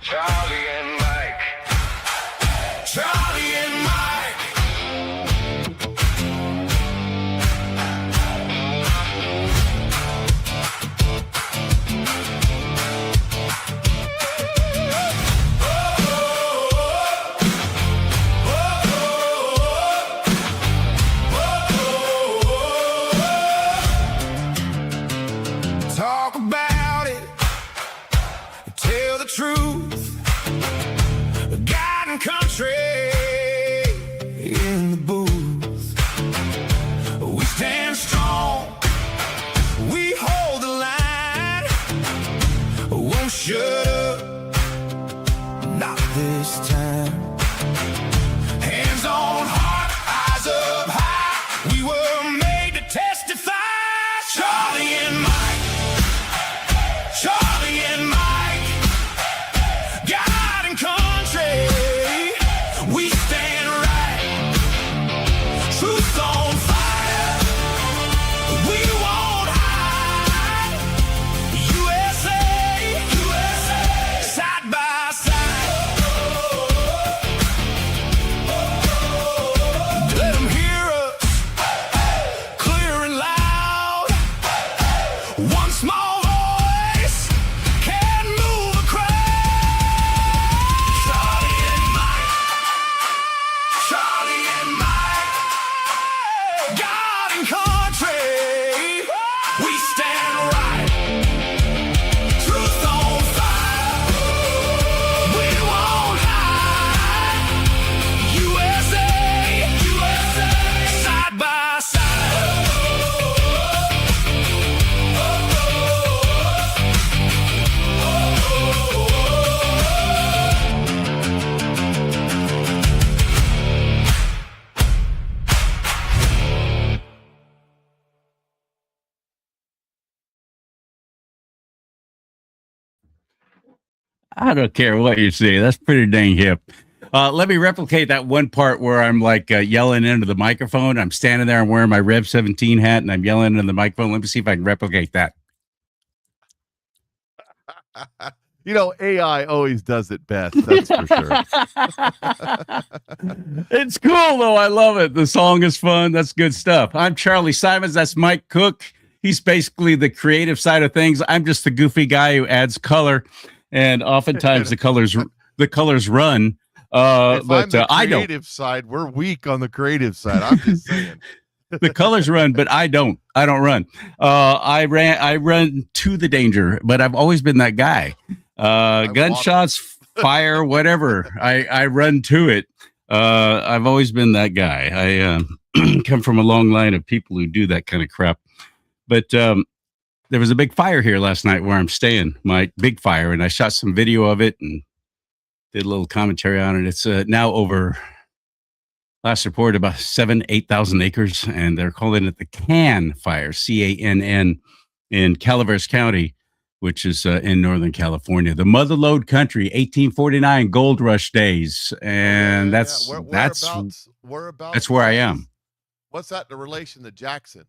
Charlie and Mike. Charlie and Mike. Talk about it. Tell the truth. God and country in the booth. We stand strong. We hold the line. Won't shut up. Not this time. Hands on heart, eyes up high. We were made to testify. Charlie and Mike. Charlie and Mike. God and country. We stand right. Truth on fire. We won't hide. USA. USA. Side by side. Let them hear us. Clear and loud. One small voice can move a crowd. Charlie and Mike. Charlie and Mike. God and country. We stand right. Truth on fire. We won't hide. USA. USA. Side by side. I don't care what you say. That's pretty dang hip. Let me replicate that one part where I'm like yelling into the microphone. I'm standing there, I'm wearing my Rev 17 hat, and I'm yelling into the microphone. Let me see if I can replicate that. You know, AI always does it best. That's for sure. It's cool, though. I love it. The song is fun. That's good stuff. I'm Charlie Simons. That's Mike Cook. He's basically the creative side of things. I'm just the goofy guy who adds color, and oftentimes the colors run. If I'm But the I don't. creative side, we're weak on the creative side. I'm just saying. The colors run, but I don't run. I run to the danger, but I've always been that guy. Gunshots, fire, whatever. I run to it. I've always been that guy. I come from a long line of people who do that kind of crap. But there was a big fire here last night where I'm staying, Mike. Big fire, and I shot some video of it and did a little commentary on it. It's now over. Last report about 8,000 acres, and they're calling it the Cann Fire, CANN, in Calaveras County, which is in Northern California. The Mother Lode Country, 1849 Gold Rush days, and that's whereabouts that's where I am. What's that in relation to Jackson?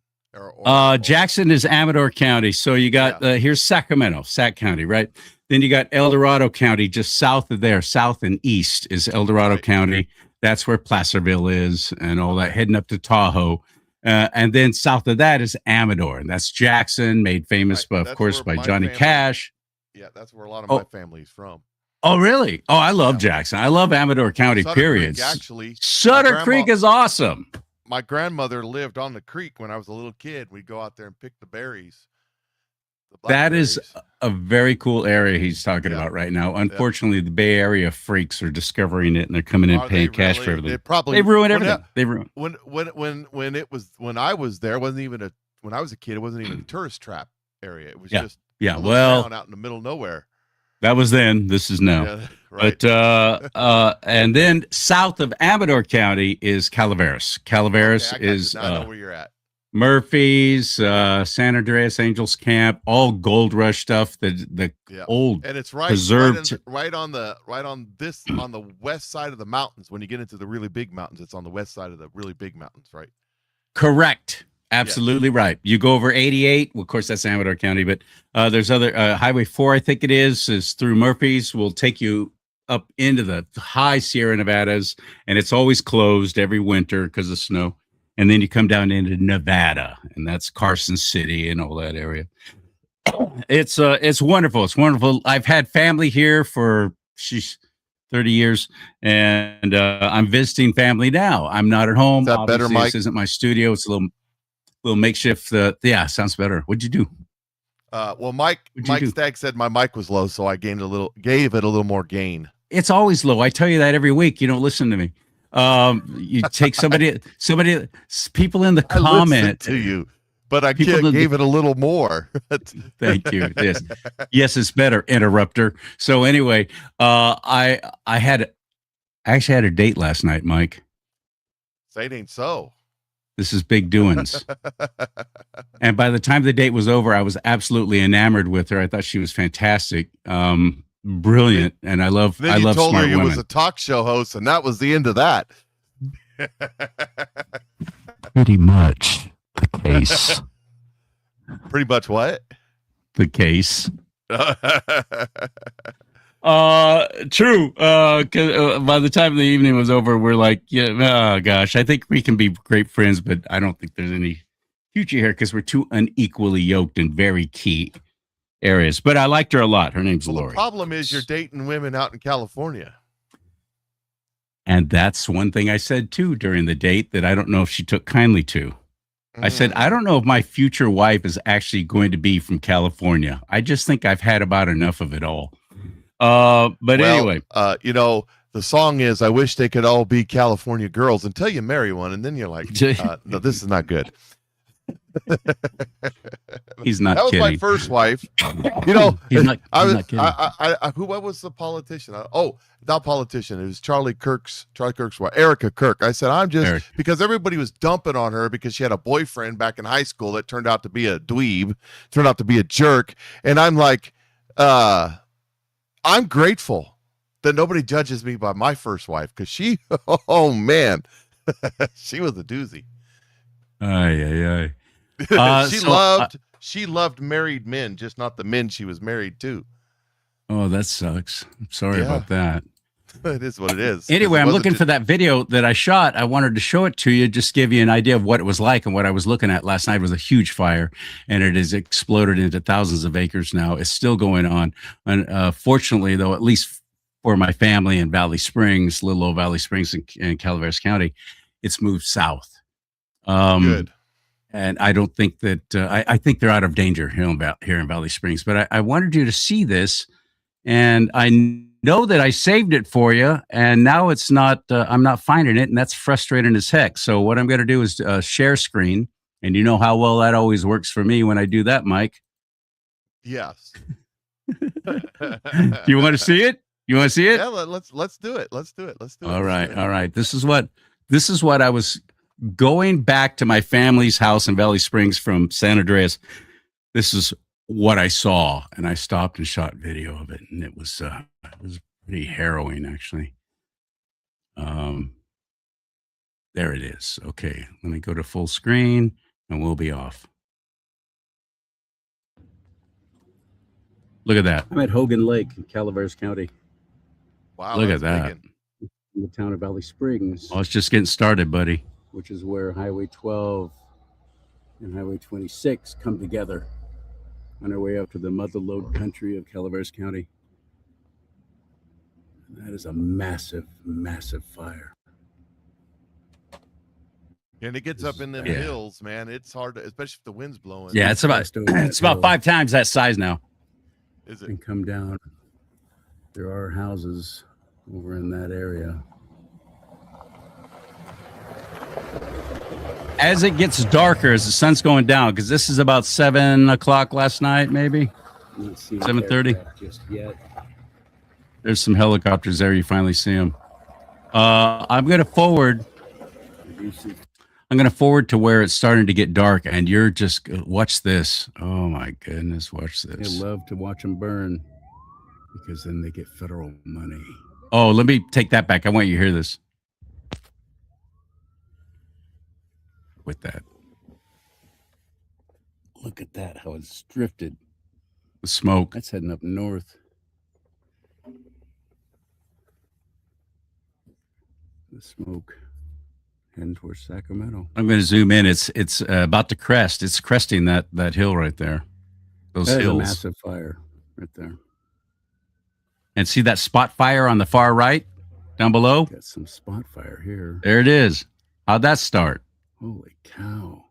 Jackson is Amador County, so you got here's Sacramento, Sac County, right? Then you got El Dorado County, just south of there, south and east is El Dorado County. That's where Placerville is and all that, heading up to Tahoe. And then south of that is Amador. And that's Jackson, made famous, of course, by Johnny Cash. Yeah, that's where a lot of my family's from. Oh, really? Oh, I love Jackson. I love Amador County, period. Actually, Sutter Creek is awesome. My grandmother lived on the creek when I was a little kid. We'd go out there and pick the berries. That is a very cool area he's talking about right now. Unfortunately, the Bay Area freaks are discovering it and they're coming in paying cash for everything. They ruined everything. They ruined. When I was there, when I was a kid, it wasn't even a tourist trap area. It was just town out in the middle of nowhere. That was then. This is now. Yeah, right. But and then south of Amador County is Calaveras. Calaveras is I know where you're at. Murphy's, San Andreas Angels Camp, all Gold Rush stuff. The old and it's preserved on the west side of the mountains. When you get into the really big mountains, it's on the west side of the really big mountains, right? Correct. Absolutely right. You go over 88. Well, of course, that's Amador County, but there's other Highway 4, I think it is through Murphy's. Will take you up into the high Sierra Nevadas, and it's always closed every winter because of snow. And then you come down into Nevada, and that's Carson City and all that area. It's wonderful. It's wonderful. I've had family here for 30 years, and I'm visiting family now. I'm not at home. Is that Obviously, better, Mike? This isn't my studio. It's a little makeshift. Yeah, sounds better. What'd you do? Well, Mike Stagg said my mic was low, so I gave it a little more gain. It's always low. I tell you that every week. You don't listen to me. You take somebody, people in the comment to you, but I gave it a little more. Thank you. Yes, it's better. Interrupter. So anyway, I actually had a date last night, Mike. Say it ain't so. This is big doings. And by the time the date was over, I was absolutely enamored with her. I thought she was fantastic, brilliant, and I love smart women. Then you told her you was a talk show host, and that was the end of that. Pretty much the case. Pretty much what? The case. True. By the time the evening was over, we're like, yeah, oh gosh, I think we can be great friends, but I don't think there's any future here because we're too unequally yoked in very key areas. But I liked her a lot. Her name's Lori. The problem is you're dating women out in California. And that's one thing I said too during the date that I don't know if she took kindly to. I said, I don't know if my future wife is actually going to be from California. I just think I've had about enough of it all. Anyway, the song is, I wish they could all be California girls until you marry one. And then you're like, no, this is not good. He's not That was kidding. my first wife. He's not kidding. What was the politician? Not politician. It was Charlie Kirk's wife, Erica Kirk. I said, because everybody was dumping on her because she had a boyfriend back in high school that turned out to be a dweeb, turned out to be a jerk. And I'm like, I'm grateful that nobody judges me by my first wife because she, oh man, she was a doozy. Aye. She loved married men, just not the men she was married to. Oh, that sucks. I'm sorry about that. It is what it is. Anyway, I'm looking for that video that I shot. I wanted to show it to you, just give you an idea of what it was like. And what I was looking at last night was a huge fire, and it has exploded into thousands of acres now. It's still going on. And fortunately, though, at least for my family in Valley Springs, little old Valley Springs in Calaveras County, it's moved south. Good. And I don't think that I think they're out of danger here in Valley Springs. But I wanted you to see this, and I know that I saved it for you, and now it's not. I'm not finding it, and that's frustrating as heck. So what I'm going to do is share screen, and you know how well that always works for me when I do that, Mike. Yes. You want to see it? You want to see it? Yeah, let's do it. Let's do it. All right. This is what I was going back to my family's house in Valley Springs from San Andreas. This is what I saw, and I stopped and shot video of it, and it was pretty harrowing, actually. There it is. Okay, let me go to full screen, and we'll be off. Look at that. I'm at Hogan Lake in Calaveras County. Wow, look at that. In the town of Valley Springs. Oh, it's just getting started, buddy. Which is where Highway 12 and Highway 26 come together on our way up to the motherlode country of Calaveras County. That is a massive, massive fire. And it gets up in them hills, man. It's hard to, especially if the wind's blowing. Yeah, it's about 5 times that size now. Is it? And come down. There are houses over in that area. As it gets darker, as the sun's going down, because this is about 7 o'clock last night, maybe 7:30. Just yet. There's some helicopters there. You finally see them. I'm going to forward. I'm going to forward to where it's starting to get dark, and you're just watch this. Oh my goodness, watch this. I love to watch them burn because then they get federal money. Oh, let me take that back. I want you to hear this. With that. Look at that, how it's drifted. The smoke. That's heading up north. The smoke heading towards Sacramento. I'm going to zoom in. It's about to crest. It's cresting that hill right there. Those That is hills. a massive fire right there. And see that spot fire on the far right, down below? Got some spot fire here. There it is. How'd that start? Holy cow.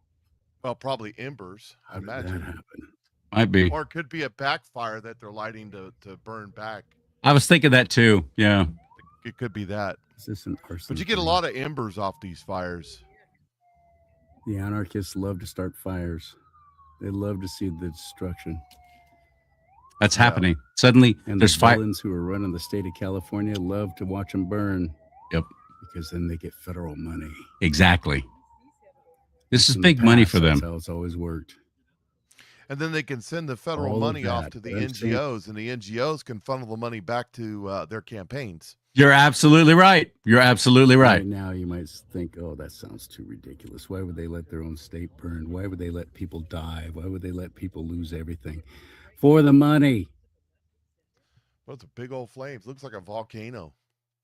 Well, probably embers, I How did imagine. that happen? Might be. Or it could be a backfire that they're lighting to burn back. I was thinking that too. Yeah. It could be that. Is this an arson? But you get a thing? lot of embers off these fires. The anarchists love to start fires. They love to see the destruction. That's Yeah. happening. Suddenly, And there's the fire. villains who are running the state of California love to watch them burn. Yep. Because then they get federal money. Exactly. This is In the big money past, for them. That's how it's always worked. And then they can send the federal All of money off that, to the but I'm saying- NGOs, and the NGOs can funnel the money back to their campaigns. You're absolutely right. You're absolutely right. Right now, you might think, oh, that sounds too ridiculous. Why would they let their own state burn? Why would they let people die? Why would they let people lose everything? For the money. Well, it's a big old flames. Looks like a volcano.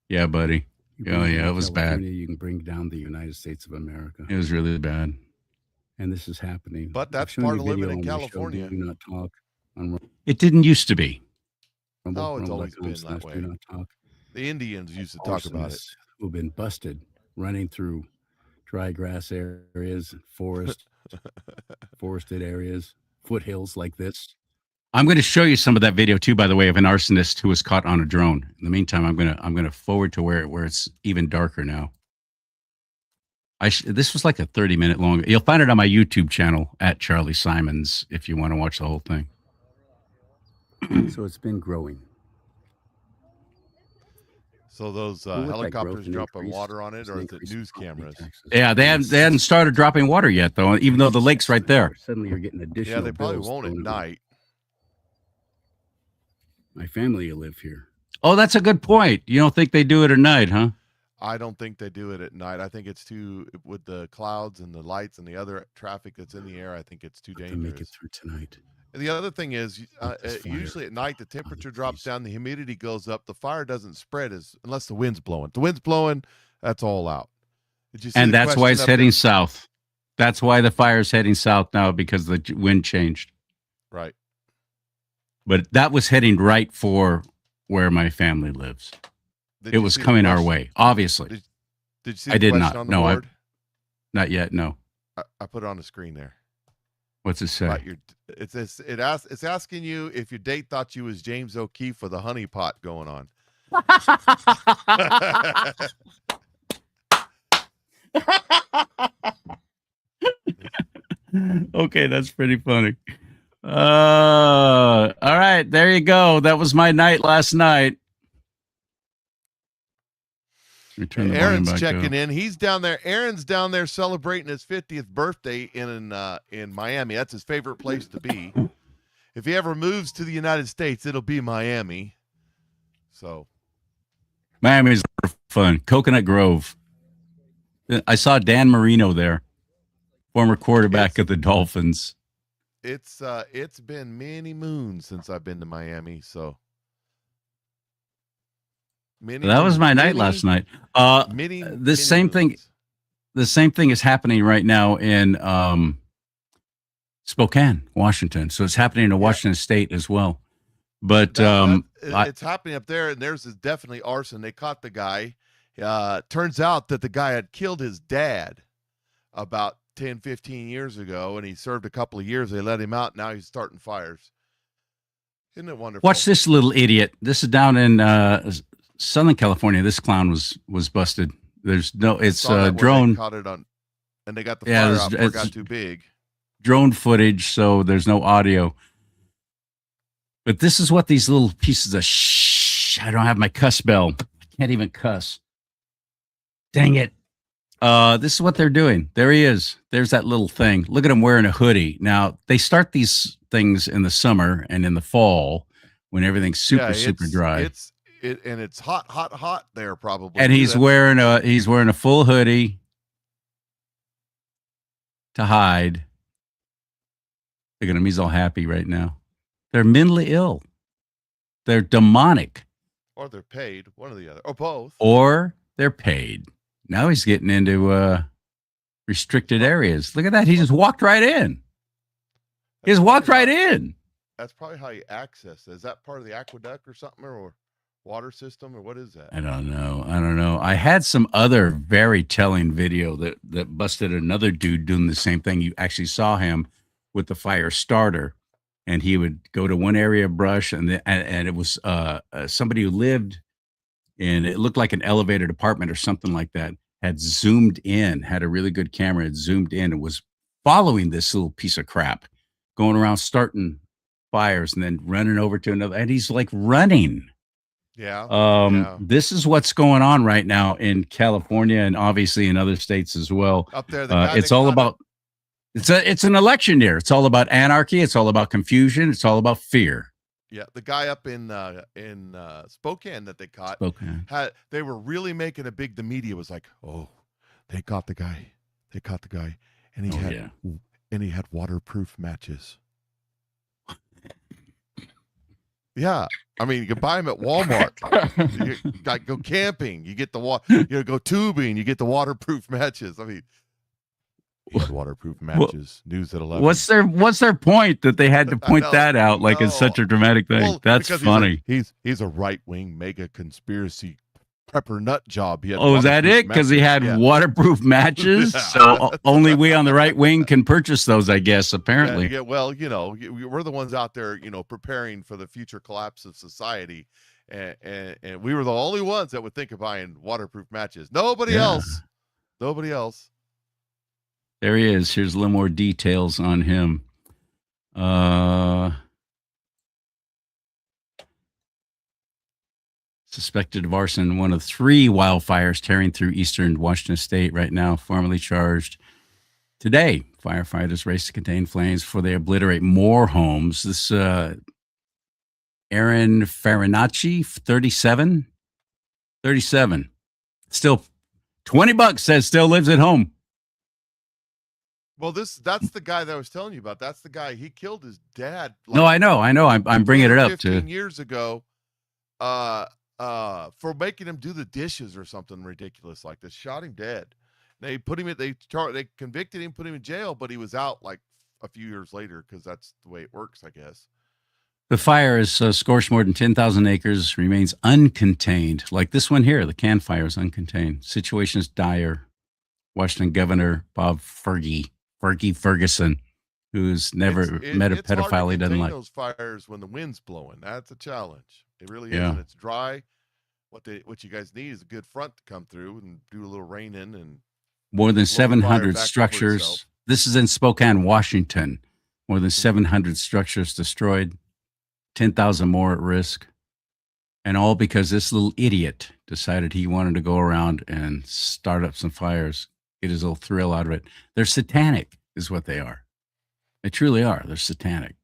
Yeah, buddy. You Oh, bring yeah, down it was bad. California, You can bring down the United States of America. It was really bad. And this is happening. But I've that's shown part you of living video in on my show, California. Do Not Talk on It didn't used to be. Rumble. Oh, it's always been that rumble.com/Do way. Not Talk. The Indians used to talk about it. Arsonists who've been busted running through dry grass areas, forested areas, foothills like this. I'm going to show you some of that video too, by the way, of an arsonist who was caught on a drone. In the meantime, I'm going to forward to where it's even darker now. This was like a 30-minute long. You'll find it on my YouTube channel at Charlie Simons if you want to watch the whole thing. So it's been growing. So those Well, with that helicopters growth and dropping increase, water on it, it's or an is it increase in news property cameras? taxes. Yeah, they hadn't started dropping water yet, though, even though the lake's right there. Suddenly you're getting additional Yeah, they probably bills won't at thrown at you. night. My family live here. Oh, that's a good point. You don't think they do it at night, huh? I don't think they do it at night. I think it's too, with the clouds and the lights and the other traffic that's in the air, I think it's too But they make it dangerous. through tonight. And the other thing is, this fire usually at night, the temperature drops please. down, the humidity goes up, the fire doesn't spread unless the wind's blowing. The wind's blowing, that's all out. Did you see And the that's why question it's up heading there? south. That's why the fire's heading south now, because the wind changed. Right. But that was heading right for where my family lives. Did It you was see the coming our question- way, obviously. Did you see I the did question not. on the No, board? Not yet, no. I put it on the screen there. What's it say? About your, it's asking you if your date thought you was James O'Keefe with a honey pot going on. Okay, that's pretty funny. All right, there you go. That was my night last night. Return the volume Aaron's back checking up. in. He's down there. Aaron's down there celebrating his 50th birthday in Miami. That's his favorite place to be. If he ever moves to the United States, it'll be Miami. So Miami's fun. Coconut Grove. I saw Dan Marino there, former quarterback of the Dolphins. it's been many moons since I've been to Miami. So That was my night last night. Many, the many same thing. moons. The same thing is happening right now in Spokane, Washington. So it's happening in Washington State as well. But It's happening up there, and there's definitely arson. They caught the guy. Turns out that the guy had killed his dad about 10, 15 years ago, and he served a couple of years. They let him out. Now he's starting fires. Isn't it wonderful? watch this little idiot. This is down in Southern California. This clown was busted. There's no. It's Saw that where they drone caught it on, and they got the Yeah, fire it's- out before it it's- got too big. drone footage, so there's no audio. But this is what these little pieces of shh. I don't have my cuss bell. I can't even cuss. Dang it. This is what they're doing. There he is. There's that little thing. Look at him wearing a hoodie. Now, they start these things in the summer and in the fall when everything's super dry. And it's hot there probably. And too. he's That's- wearing a full hoodie to hide. Look at him. He's all happy right now. They're mentally ill. They're demonic. Or they're paid, one or the other, or both. Or they're paid. Now he's getting into restricted areas. Look at that. He just walked right in. He just walked right in. That's probably how you access it. Is that part of the aqueduct or something, or water system, or what is that? I don't know. I had some other very telling video that busted another dude doing the same thing. You actually saw him with the fire starter, and he would go to one area of brush, and it was somebody who lived in, it looked like an elevated apartment or something like that, had zoomed in, had a really good camera, had zoomed in, and was following this little piece of crap, going around starting fires and then running over to another, and he's like running. This is what's going on right now in California and obviously in other states as well. Up there, it's all about it's an election year. It's all about anarchy. It's all about confusion. It's all about fear. Yeah, the guy up in Spokane that they caught, they were really making a big. The media was like, "Oh, they caught the guy. They caught the guy, and he had waterproof matches." Yeah, I mean, you can buy them at Walmart. You got go camping, you get the go tubing, you get the waterproof matches. I mean, he had waterproof matches. News at 11. What's their point that they had to point that out like it's such a dramatic thing? Well, that's funny. He's a right-wing mega conspiracy prepper nut job. Is that it? Because he had waterproof matches. So only we on the right wing can purchase those, I guess. Apparently. Yeah. Well, we're the ones out there, preparing for the future collapse of society, and we were the only ones that would think of buying waterproof matches. Nobody else. Nobody else. There he is. Here's a little more details on him. Suspected of arson in one of 3 wildfires tearing through eastern Washington state right now, formally charged. Today, firefighters race to contain flames before they obliterate more homes. This Aaron Farinacci, 37. Still $20 says still lives at home. Well, that's the guy that I was telling you about. That's the guy. He killed his dad. No, I know. I'm bringing it up 15 years ago. For making him do the dishes or something ridiculous like this. Shot him dead. They convicted him, put him in jail, but he was out like a few years later because that's the way it works, I guess. The fire has scorched more than 10,000 acres, remains uncontained. Like this one here, the Can Fire is uncontained. Situation is dire. Washington Governor Bob Ferguson, who's never met a pedophile he doesn't like. Those fires when the wind's blowing, that's a challenge. It really is. And it's dry. What you guys need is a good front to come through and do a little rain in, and more than 700 structures. This is in Spokane, Washington. More than 700 structures destroyed, 10,000 more at risk, and all because this little idiot decided he wanted to go around and start up some fires. Get his little thrill out of it. They're satanic, is what they are. They truly are. They're satanic.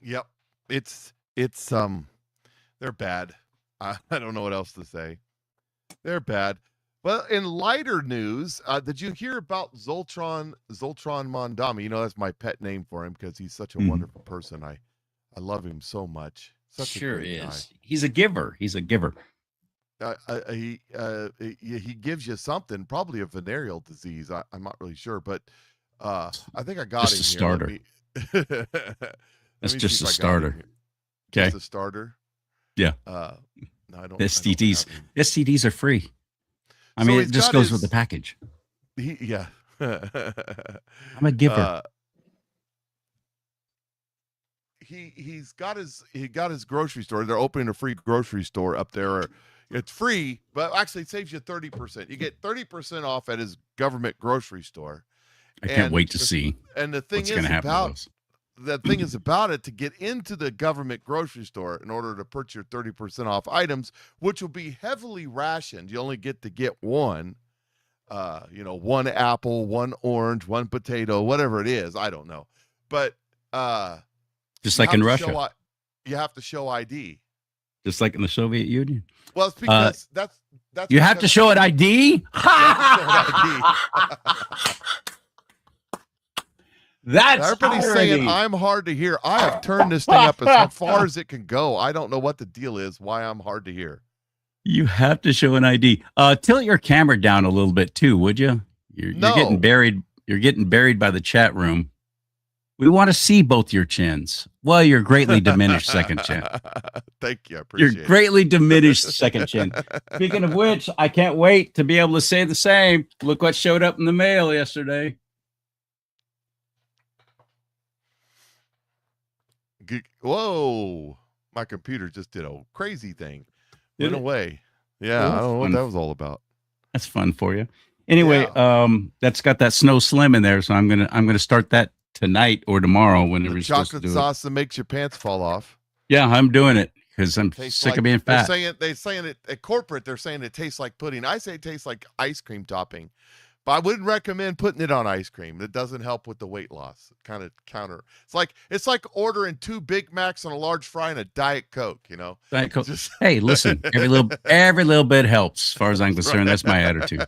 Yep, they're bad. I don't know what else to say. They're bad. Well, in lighter news, did you hear about Zoltran Mondami? That's my pet name for him because he's such a wonderful person. I love him so much. Such sure a great is. guy. He's a giver. He gives you something, probably a venereal disease. I'm not really sure, but I think I got just him a starter. That's just a starter. Okay, just a starter. Yeah. No, I don't. STDs are free. I mean, it just goes with the package. I'm a giver. He got his grocery store. They're opening a free grocery store up there. It's free, but actually it saves you 30%. You get 30% off at his government grocery store. I can't wait to see. And the thing is about it, to get into the government grocery store in order to purchase your 30% off items, which will be heavily rationed. You only get to get one, one apple, one orange, one potato, whatever it is. I don't know. But just like in Russia, you have to show ID. Just like in the Soviet Union. Well, it's because that's you have to show an ID. That's Everybody's saying I'm hard to hear. I have turned this thing up as far as it can go. I don't know what the deal is, why I'm hard to hear. You have to show an ID. Tilt your camera down a little bit too, would you? You're getting buried. You're getting buried by the chat room. We want to see both your chins. Well, you're greatly diminished second chin. Thank you. I appreciate You're greatly diminished second chin. Speaking of which, I can't wait to be able to say the same. Look what showed up in the mail yesterday. Whoa. My computer just did a crazy thing. Did Went it? away. Yeah, Cool. I don't know what Fun. that was all about. That's fun for you. Anyway, that's got that Snow Slim in there, so I'm gonna start that tonight or tomorrow whenever The you're supposed to chocolate do sauce that makes your pants fall off. it. Yeah, I'm doing it because I'm Tastes sick like, of being fat. They're saying it at corporate. They're saying it tastes like pudding. I say it tastes like ice cream topping, but I wouldn't recommend putting it on ice cream. It doesn't help with the weight loss. Kind of counter. It's like ordering 2 Big Macs and a large fry and a Diet Coke. You know. Diet Coke. Hey, listen, every little bit helps, as far as I'm concerned. That's my attitude.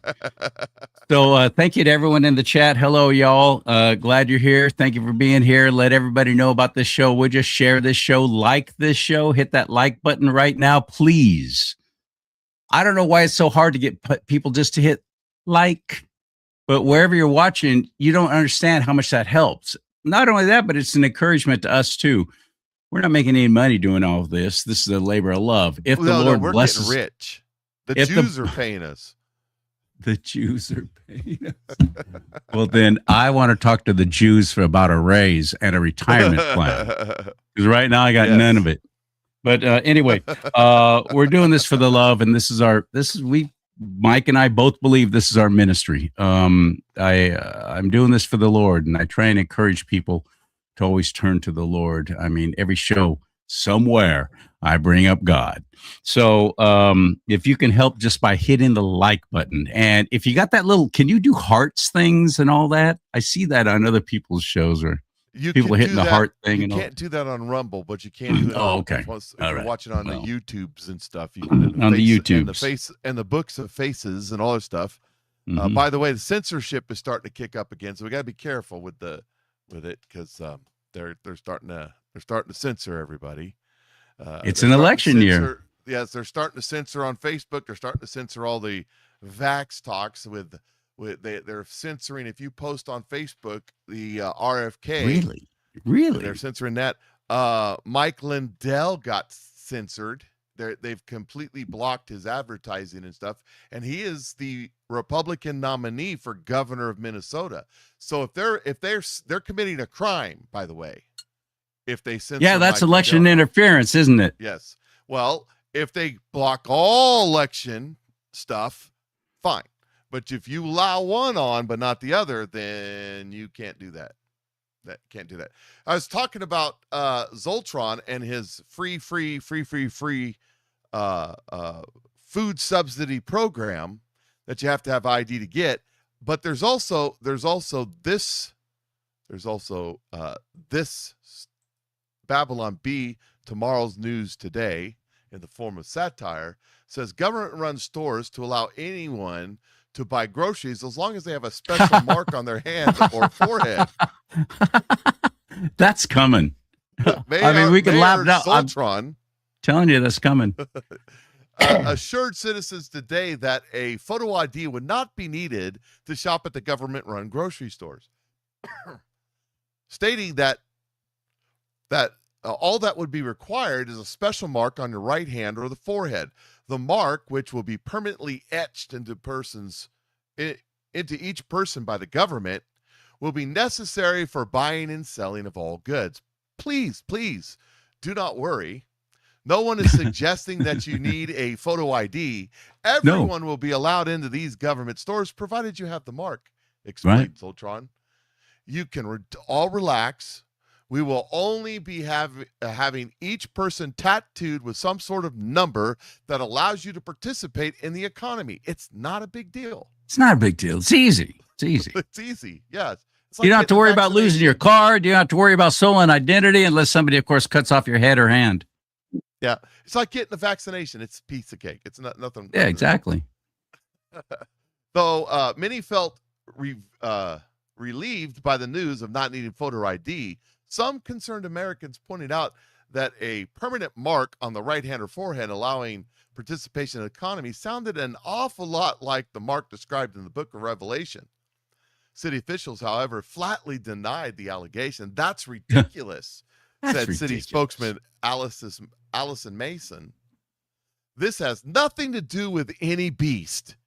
So thank you to everyone in the chat. Hello, y'all. Glad you're here. Thank you for being here. Let everybody know about this show. We'll just share this show, like this show, hit that like button right now, please. I don't know why it's so hard to get people just to hit like, but wherever you're watching, you don't understand how much that helps. Not only that, but it's an encouragement to us too. We're not making any money doing all of this. This is a labor of love. If the Lord we're blesses, getting rich. The Jews are paying us. The Jews are paying us. Well, then I want to talk to the Jews for about a raise and a retirement plan. Because right now I got none of it. But anyway, we're doing this for the love, and Mike and I both believe this is our ministry. I'm doing this for the Lord, and I try and encourage people to always turn to the Lord. I mean, every show somewhere I bring up God. So if you can help just by hitting the like button, and if you got that little, can you do hearts things and all that? I see that on other people's shows, or people hitting the heart thing. You can't do that on Rumble, but you can do it. Okay. If you're watching on the YouTubes and stuff, you can on the YouTubes and the face and the books of faces and all that stuff. By the way, the censorship is starting to kick up again, so we got to be careful with it because they're starting to censor everybody. It's an election year. Yes, they're starting to censor on Facebook. They're starting to censor all the vax talks they're censoring if you post on Facebook the RFK. Really? They're censoring that. Mike Lindell got censored. They've completely blocked his advertising and stuff, and he is the Republican nominee for governor of Minnesota. So if they're committing a crime, by the way, if they censor that's Mike election Lindell. interference, isn't it? Yes. Well, if they block all election stuff, fine. But if you allow one on but not the other, then you can't do that. Can't do that. I was talking about Zoltron and his free food subsidy program that you have to have ID to get. But there's also this Babylon Bee, tomorrow's news today, in the form of satire, says government-run stores to allow anyone to buy groceries as long as they have a special mark on their hand or forehead. That's coming. We can laugh it out. Zoltron, telling you that's coming. Assured citizens today that a photo ID would not be needed to shop at the government-run grocery stores, stating that all that would be required is a special mark on your right hand or the forehead. The mark, which will be permanently etched into each person by the government, will be necessary for buying and selling of all goods. Please do not worry. No one is suggesting that you need a photo ID. Everyone will be allowed into these government stores, provided you have the mark, explained Zoltron. You can all relax. We will only be having each person tattooed with some sort of number that allows you to participate in the economy. It's not a big deal. It's not a big deal. It's easy. It's easy. Yes. You don't have to worry about losing your card. You don't have to worry about stolen identity unless somebody, of course, cuts off your head or hand. Yeah. It's like getting a vaccination. It's a piece of cake. It's nothing. Yeah, exactly. Though many felt Relieved by the news of not needing photo ID, some concerned Americans pointed out that a permanent mark on the right hand or forehead allowing participation in the economy sounded an awful lot like the mark described in the book of Revelation. City officials, however, flatly denied the allegation. That's ridiculous, said city spokesman Allison Mason. This has nothing to do with any beast.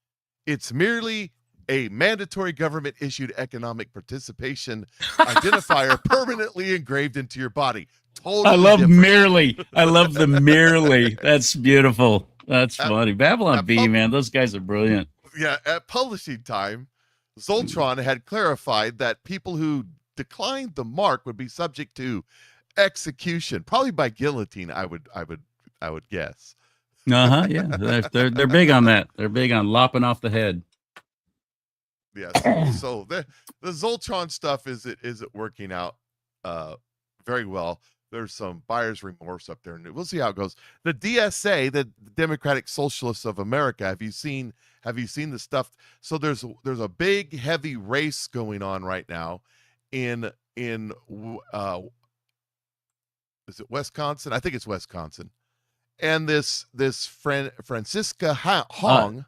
It's merely a mandatory government-issued economic participation identifier permanently engraved into your body. Totally I love different. merely. I love the merely. That's beautiful. That's funny. Babylon Bee, man, those guys are brilliant. Yeah, at publishing time, Zoltron had clarified that people who declined the mark would be subject to execution, probably by guillotine. I would guess. Yeah, they're big on that. They're big on lopping off the head. Yes. So the Zoltron stuff is it working out very well. There's some buyer's remorse up there, and we'll see how it goes. The DSA, the Democratic Socialists of America. Have you seen the stuff? So there's a big heavy race going on right now in is it Wisconsin? I think it's Wisconsin. And this Francisca Hong.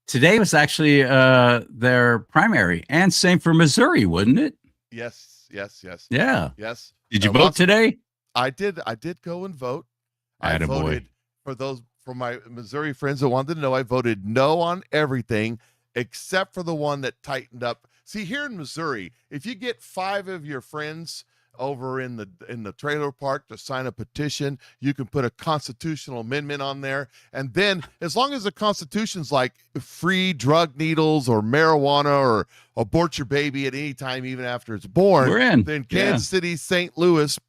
Today was actually their primary, and same for Missouri, wouldn't it? Yes. Yeah. Yes. Did you vote today? I did go and vote. I Attaboy. voted for my Missouri friends that wanted to know. I voted no on everything except for the one that tightened up. See, here in Missouri, if you get 5 of your friends over in the trailer park to sign a petition, you can put a constitutional amendment on there, and then as long as the Constitution's like free drug needles or marijuana or abort your baby at any time, even after it's born, we're in. Then Kansas City, St. Louis,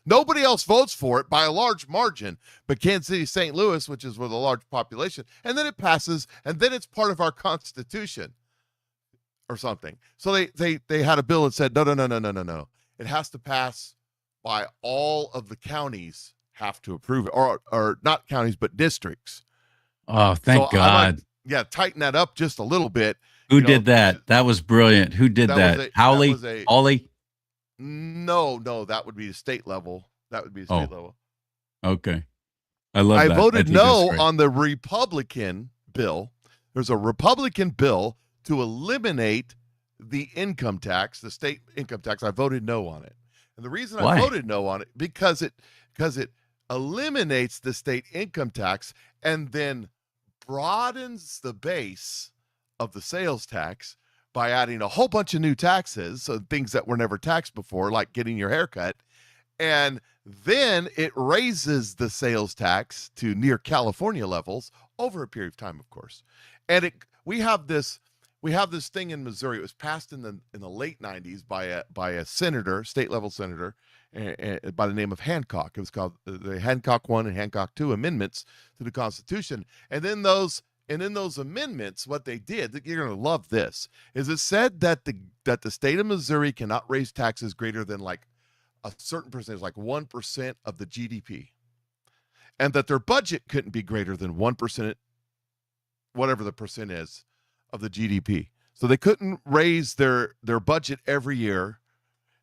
nobody else votes for it by a large margin, but Kansas City, St. Louis, which is with a large population, and then it passes, and then it's part of our Constitution or something. So they had a bill that said no. It has to pass by all of the counties have to approve it, or not counties, but districts. Oh, thank God. Tighten that up just a little bit. Who did that? That was brilliant. Who did that? Howley? Ollie? No, that would be the state level. Level. Okay. I love that. I voted no on the Republican bill. There's a Republican bill to eliminate the income tax, the state income tax. I voted no on it. And the reason I voted no on it, because it eliminates the state income tax and then broadens the base of the sales tax by adding a whole bunch of new taxes, so things that were never taxed before, like getting your hair cut. And then it raises the sales tax to near California levels over a period of time, of course. And we have this thing in Missouri. It was passed in the late 90s by a senator, state level senator, by the name of Hancock. It was called the Hancock 1 and Hancock 2 amendments to the Constitution. And then those amendments, what they did, you're going to love this, is it said that the state of Missouri cannot raise taxes greater than like a certain percentage, like 1% of the GDP, and that their budget couldn't be greater than 1%, whatever the percent is, of the GDP. So they couldn't raise their budget every year.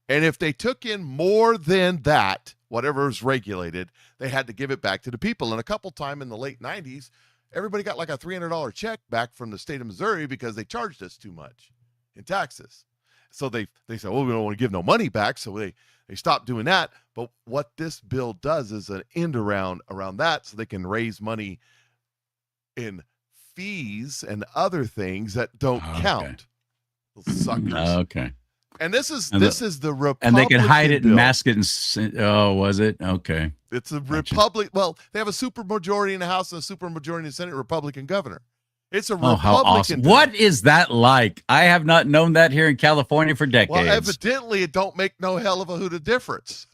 And if they took in more than that, whatever is regulated, they had to give it back to the people. And a couple times in the late 90s, everybody got like a $300 check back from the state of Missouri because they charged us too much in taxes. So they said, well, we don't want to give no money back. So they stopped doing that. But what this bill does is an end around that, so they can raise money in fees and other things that don't count. Those suckers. Okay. And this is the Republican and they can hide it bill. and mask it. Was it? Okay. It's a Republic. Well, they have a super majority in the House and a super majority in the Senate, Republican governor. It's a Republican. How awesome. bill. What is that like? I have not known that here in California for decades. Well, evidently it don't make no hell of a hoot of difference.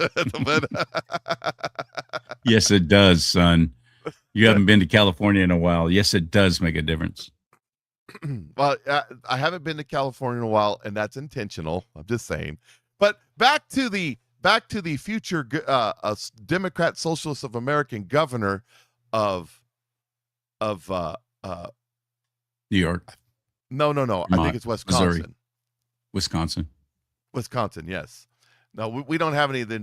Yes, it does, son. You haven't been to California in a while. Yes, it does make a difference. Well, I haven't been to California in a while, and that's intentional. I'm just saying. But back to the future Democrat Socialist of American governor of New York. No. I think it's Wisconsin. Missouri. Wisconsin. Wisconsin, yes. No, we don't have any of the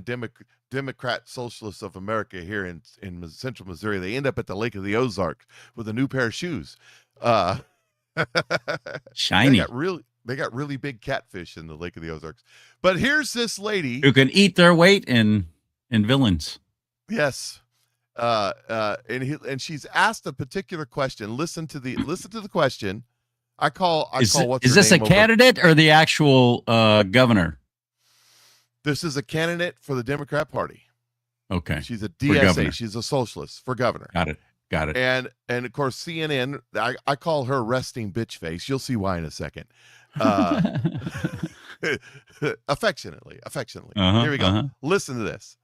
Democrat Socialists of America here in central Missouri. They end up at the Lake of the Ozarks with a new pair of shoes. Shiny. They got really big catfish in the Lake of the Ozarks. But here's this lady who can eat their weight in villains. Yes. And she's asked a particular question. Listen to the question. Is this a candidate or the actual governor? This is a candidate for the Democrat Party. Okay. She's a DSA. She's a socialist for governor. Got it. And of course CNN, I call her resting bitch face. You'll see why in a second. Affectionately. Here we go. Listen to this.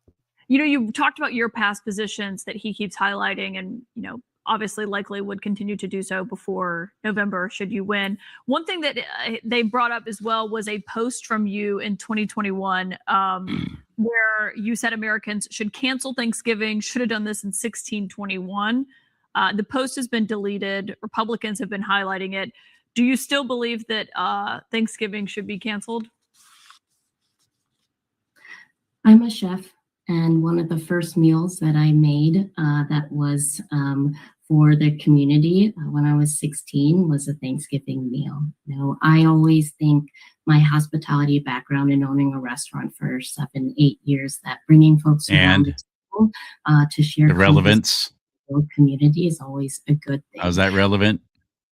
You talked about your past positions that he keeps highlighting and, obviously likely would continue to do so before November should you win. One thing that they brought up as well was a post from you in 2021 where you said Americans should cancel Thanksgiving, should have done this in 1621. The post has been deleted. Republicans have been highlighting it. Do you still believe that Thanksgiving should be canceled? I'm a chef, and one of the first meals that I made that was for the community when I was 16 was a Thanksgiving meal. I always think my hospitality background in owning a restaurant for 7-8 years, that bringing folks around the table to share the relevance community is always a good thing. How's that relevant?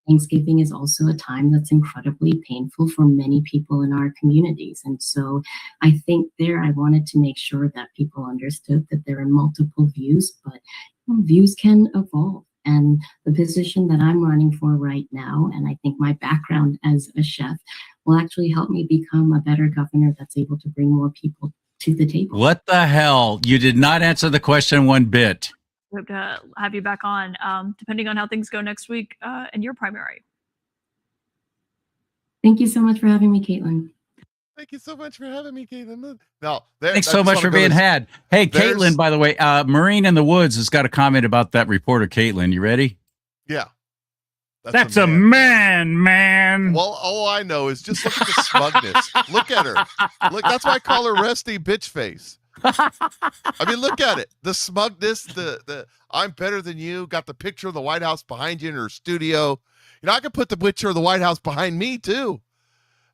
Thanksgiving is also a time that's incredibly painful for many people in our communities. And so I think I wanted to make sure that people understood that there are multiple views, but views can evolve. And the position that I'm running for right now, and I think my background as a chef will actually help me become a better governor that's able to bring more people to the table. What the hell? You did not answer the question one bit. Hope to have you back on, depending on how things go next week in your primary. Thank you so much for having me, Caitlin. Thank you so much for having me, Caitlin. Thanks so much for being had. Hey, Caitlin, by the way, Marine in the Woods has got a comment about that reporter, Caitlin. You ready? Yeah. That's a man. Well, all I know is just look at the smugness. Look at her. Look, that's why I call her Resty Bitch Face. I mean, look at it. The smugness, the I'm better than you, got the picture of the White House behind you in her studio. I could put the picture of the White House behind me, too.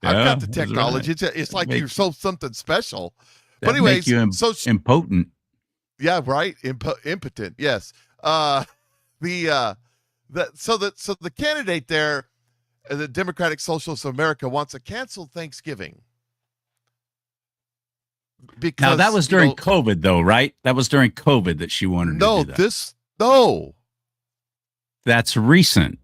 Yeah, I've got the technology. Right. It's like you're something special. But anyways, so impotent. Yeah, right. Impotent. Yes. So the candidate there, the Democratic Socialists of America, wants to cancel Thanksgiving. Because now that was during COVID, though, right? That was during COVID that she wanted to do that. That's recent.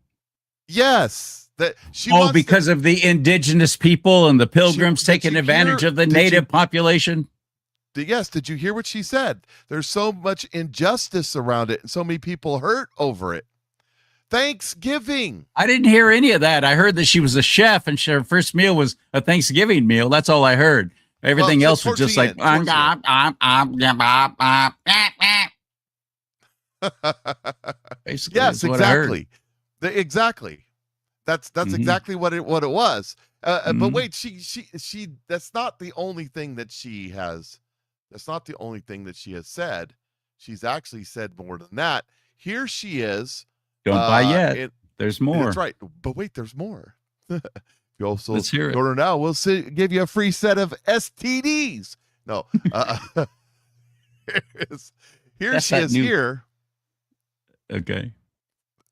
Yes. That she because of the indigenous people and the pilgrims taking advantage of the native population. Yes. Did you hear what she said? There's so much injustice around it and so many people hurt over it. Thanksgiving. I didn't hear any of that. I heard that she was a chef and her first meal was a Thanksgiving meal. That's all I heard. Everything else was just like, basically. Yes, exactly. Exactly. That's exactly what it was. But wait, she that's not the only thing that she has. That's not the only thing that she has said. She's actually said more than that. Here she is. Don't buy yet. There's more. That's right. But wait, there's more. You also Let's hear it. Order now. We'll give you a free set of STDs. No. Here she is here. Okay.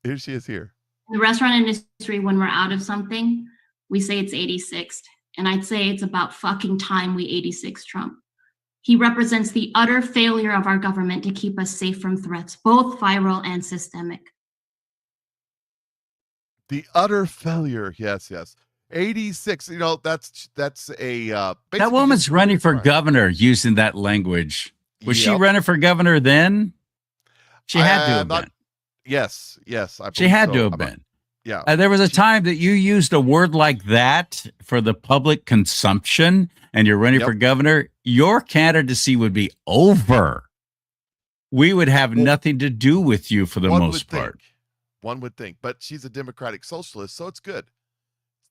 Here she is here. In the restaurant industry, when we're out of something, we say it's 86th. And I'd say it's about fucking time we 86 Trump. He represents the utter failure of our government to keep us safe from threats, both viral and systemic. The utter failure. Yes. 86. That's a that woman's running for governor using that language. Was she running for governor then? She had to have been. Yes. She had to have been. Yeah. There was a time that you used a word like that for the public consumption and you're running for governor. Your candidacy would be over. We would have nothing to do with you for the most part. One would think, but she's a Democratic Socialist, so it's good.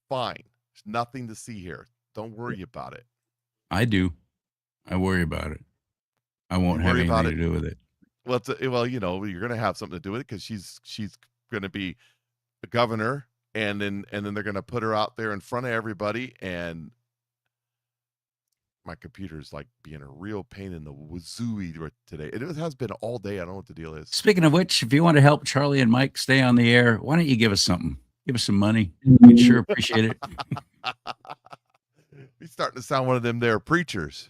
Fine. There's nothing to see here. Don't worry about it. I do. I worry about it. I won't You have worry about anything to do with it. Well, you're going to have something to do with it because she's going to be the governor, and then they're going to put her out there in front of everybody. And my computer's like being a real pain in the wazooey today. It has been all day. I don't know what the deal is. Speaking of which, if you want to help Charlie and Mike stay on the air, why don't you give us something? Give us some money. We'd sure appreciate it. He's starting to sound one of them there preachers.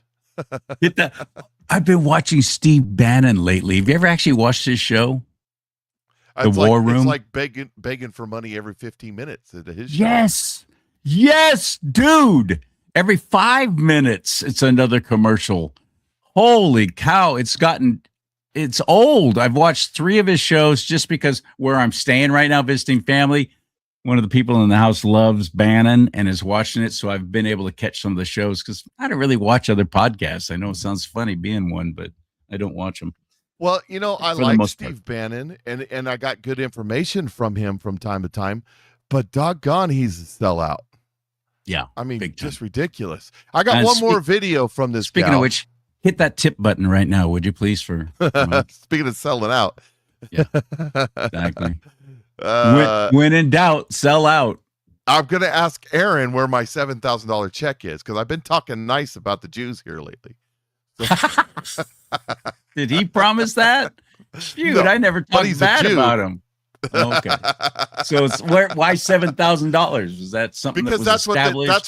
Hit that. I've been watching Steve Bannon lately. Have you ever actually watched his show? War Room? It's like begging for money every 15 minutes at his show. Yes, dude. Every 5 minutes, it's another commercial. Holy cow. It's old. I've watched 3 of his shows just because where I'm staying right now, visiting family, one of the people in the house loves Bannon and is watching it. So I've been able to catch some of the shows because I don't really watch other podcasts. I know it sounds funny being one, but I don't watch them. Well, I like Steve Bannon, and I got good information from him from time to time, but doggone, he's a sellout. Yeah. I mean, just ridiculous. I got one more video from this Speaking gal. of which, hit that tip button right now, would you please? Speaking of selling out. Yeah, exactly. When in doubt, sell out. I'm going to ask Aaron where my $7,000 check is because I've been talking nice about the Jews here lately. So. Did he promise that? Shoot, No, I never talked bad about him. Okay, so it's why $7,000? Is that something because that was established?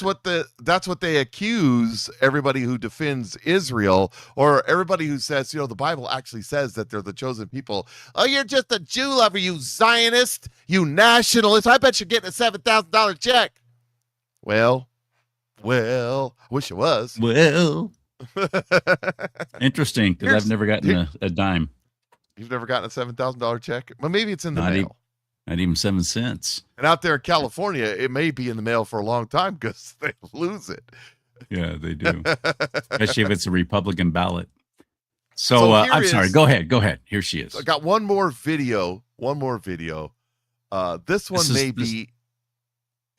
that's what they accuse everybody who defends Israel, or everybody who says the Bible actually says that they're the chosen people. Oh, you're just a Jew lover, you Zionist, you nationalist. I bet you're getting a $7,000 check. Well, I wish it was. Well, interesting because I've never gotten a dime. You've never gotten a $7,000 check? Well, maybe it's in the mail. Not even 7 cents. And out there in California, it may be in the mail for a long time because they lose it. Yeah, they do. Especially if it's a Republican ballot. So I'm sorry. Go ahead. Here she is. I got one more video. This one may be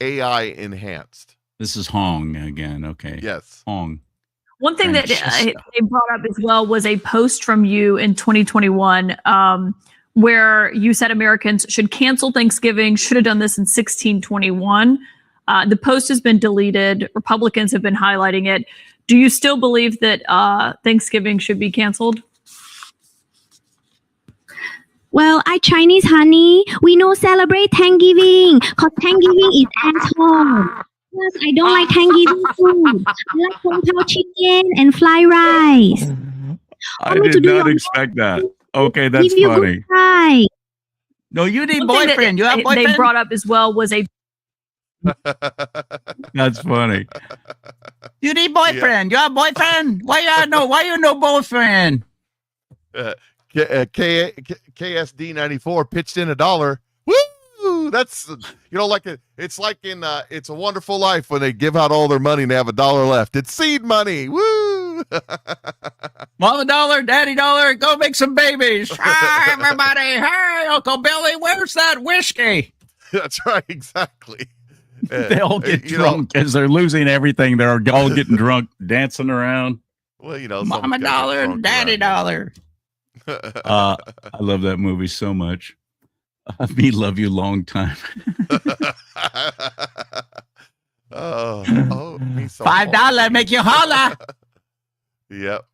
AI enhanced. This is Hong again. Okay. Yes. Hong. One thing that they brought up as well was a post from you in 2021 where you said Americans should cancel Thanksgiving, should have done this in 1621. The post has been deleted. Republicans have been highlighting it. Do you still believe that Thanksgiving should be canceled? Well, I Chinese, honey. We no celebrate Thanksgiving because Thanksgiving is at home. Yes, I don't like Thanksgiving food. I like Hong Pao chicken and fly rice. I did not expect that. Okay, that's funny. No, you need boyfriend. You have boyfriend? They brought up as well was a... That's funny. You need boyfriend. You have boyfriend? Why you no boyfriend? KSD 94 pitched in $1. Woo! That's it's like in It's a Wonderful Life when they give out all their money and they have $1 left. It's seed money. Woo! Mama dollar, daddy dollar, go make some babies. Hi, everybody. Hey, Uncle Billy, where's that whiskey? That's right, exactly. They all get drunk because they're losing everything. They're all getting drunk, dancing around. Well, Mama dollar and daddy dollar. I love that movie so much. Me love you long time. Me so $5 make you holla. Yep.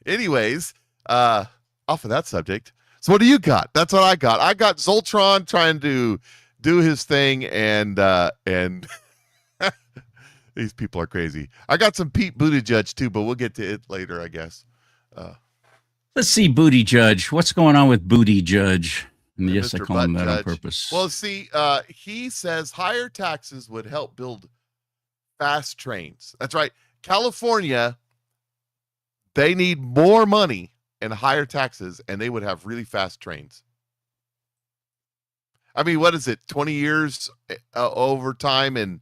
Anyways, off of that subject. So what do you got? That's what I got. I got Zoltron trying to do his thing, and these people are crazy. I got some Pete Buttigieg too, but we'll get to it later, I guess. Let's see, Buttigieg. What's going on with Buttigieg? And yes, Mr. I call him that Judge. on purpose. Well, see, he says higher taxes would help build fast trains. That's right. California, they need more money and higher taxes, and they would have really fast trains. I mean, what is it? 20 years over time and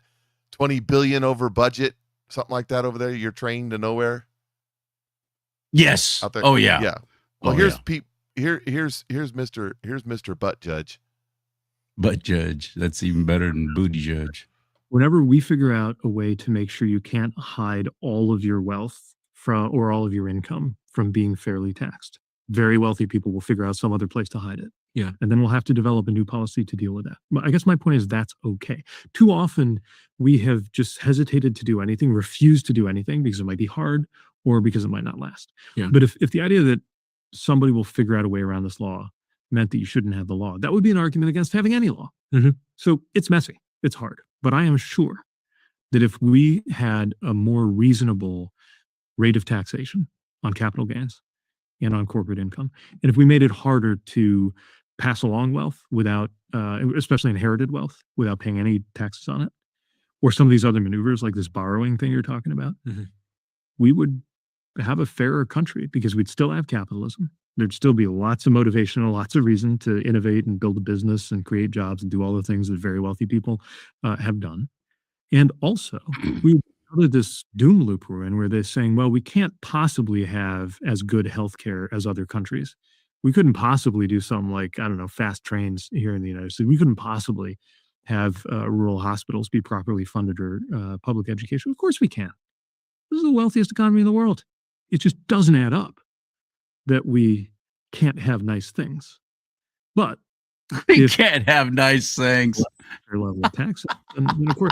20 billion over budget, something like that over there. You're trained to nowhere. Yes. Out there. Oh yeah. Yeah. Well, here's Pete. Here's Mr. Butt Judge. Butt Judge. That's even better than Booty Judge. whenever we figure out a way to make sure you can't hide all of your wealth from or all of your income from being fairly taxed, very wealthy people will figure out some other place to hide it. Yeah. And then we'll have to develop a new policy to deal with that. But I guess my point is that's okay. Too often we have just hesitated to do anything, refused to do anything because it might be hard or because it might not last. Yeah. But if the idea that somebody will figure out a way around this law meant that you shouldn't have the law, that would be an argument against having any law. Mhm. So it's messy. It's hard. But I am sure that if we had a more reasonable rate of taxation on capital gains and on corporate income, and if we made it harder to pass along wealth without, especially inherited wealth, without paying any taxes on it, or some of these other maneuvers like this borrowing thing you're talking about, Mhm. we would have a fairer country because we'd still have capitalism. There'd still be lots of motivation and lots of reason to innovate and build a business and create jobs and do all the things that very wealthy people have done. And also, we out of this doom loop we're in where they're saying, well, we can't possibly have as good healthcare as other countries. We couldn't possibly do something like, I don't know, fast trains here in the United States. We couldn't possibly have rural hospitals be properly funded or public education. Of course we can. This is the wealthiest economy in the world. It just doesn't add up that we can't have nice things. But We if can't have nice things. higher level of taxes, then of course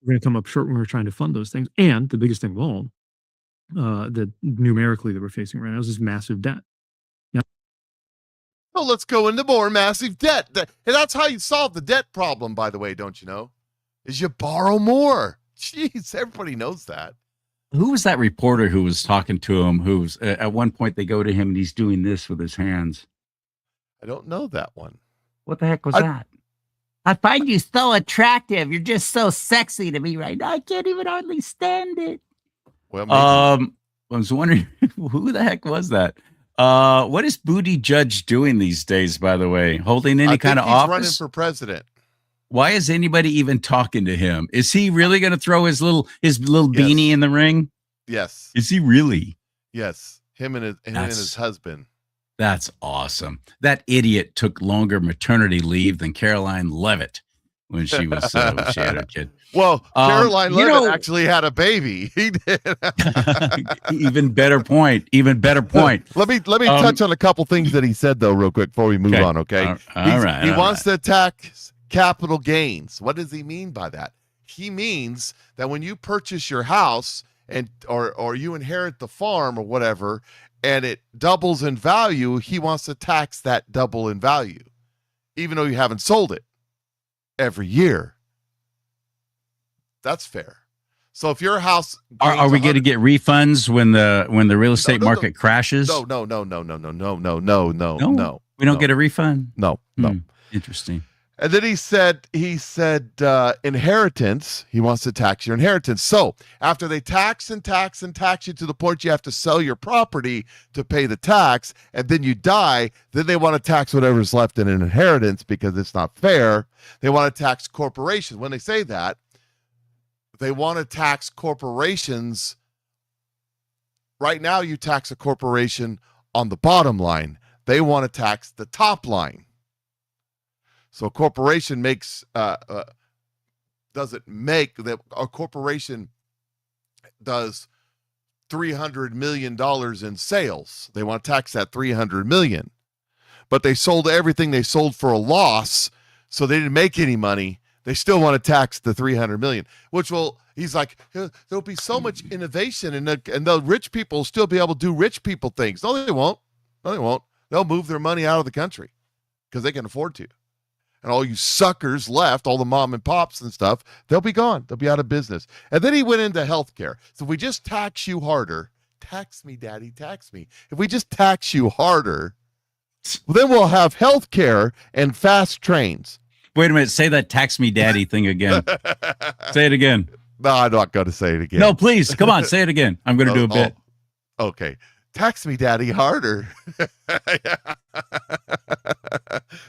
we're going to come up short when we're trying to fund those things. And the biggest thing of all, that numerically that we're facing right now is this massive debt. Oh, let's go into more massive debt. And that's how you solve the debt problem, by the way, don't you know? Is you borrow more. Jeez, everybody knows that. Who was that reporter who was talking to him? Who's at one point they go to him and he's doing this with his hands. I don't know that one. What the heck was that? I find you so attractive. You're just so sexy to me right now. I can't even hardly stand it. Well, maybe. I was wondering who the heck was that? What is Booty Judge doing these days, by the way? Holding any kind of he's running office? for president. Why is anybody even talking to him? Is he really going to throw his little beanie in the ring? Yes. Is he really? Yes. Him and his husband. That's awesome. That idiot took longer maternity leave than Caroline Levitt when she was when she had her kid. Well, Caroline Levitt know- actually had a baby. He did. Even better point. Even better point. Let me touch on a couple things that he said though, real quick before we move on. Okay. All right. He wants to tax capital gains. What does he mean by that? He means that when you purchase your house and or you inherit the farm or whatever, and it doubles in value, he wants to tax that double in value, even though you haven't sold it every year. That's fair. So if your house Are we going to get refunds when the real estate market crashes? No. We don't No. get a refund. No. Interesting. And then he said inheritance. He wants to tax your inheritance. So after they tax and tax and tax you to the point you have to sell your property to pay the tax, and then you die, then they want to tax whatever's left in an inheritance because it's not fair. They want to tax corporations. When they say that, they want to tax corporations. Right now, you tax a corporation on the bottom line. They want to tax the top line. So a corporation doesn't make that a corporation does $300 million in sales. They want to tax that $300 million, but they sold everything they sold for a loss. So they didn't make any money. They still want to tax the $300 million, which will, he's like, there'll be so much innovation and the rich people will still be able to do rich people things. No, they won't. They'll move their money out of the country because they can afford to. And all you suckers left, all the mom and pops and stuff, they'll be gone. They'll be out of business. And then he went into healthcare. So if we just tax you harder, tax me, daddy, tax me. If we just tax you harder, then we'll have healthcare and fast trains. Wait a minute. Say that tax me daddy thing again. Say it again. No, I'm not going to say it again. No, please. Come on. Say it again. I'm going to do a bit. Okay. Tax me, daddy, harder.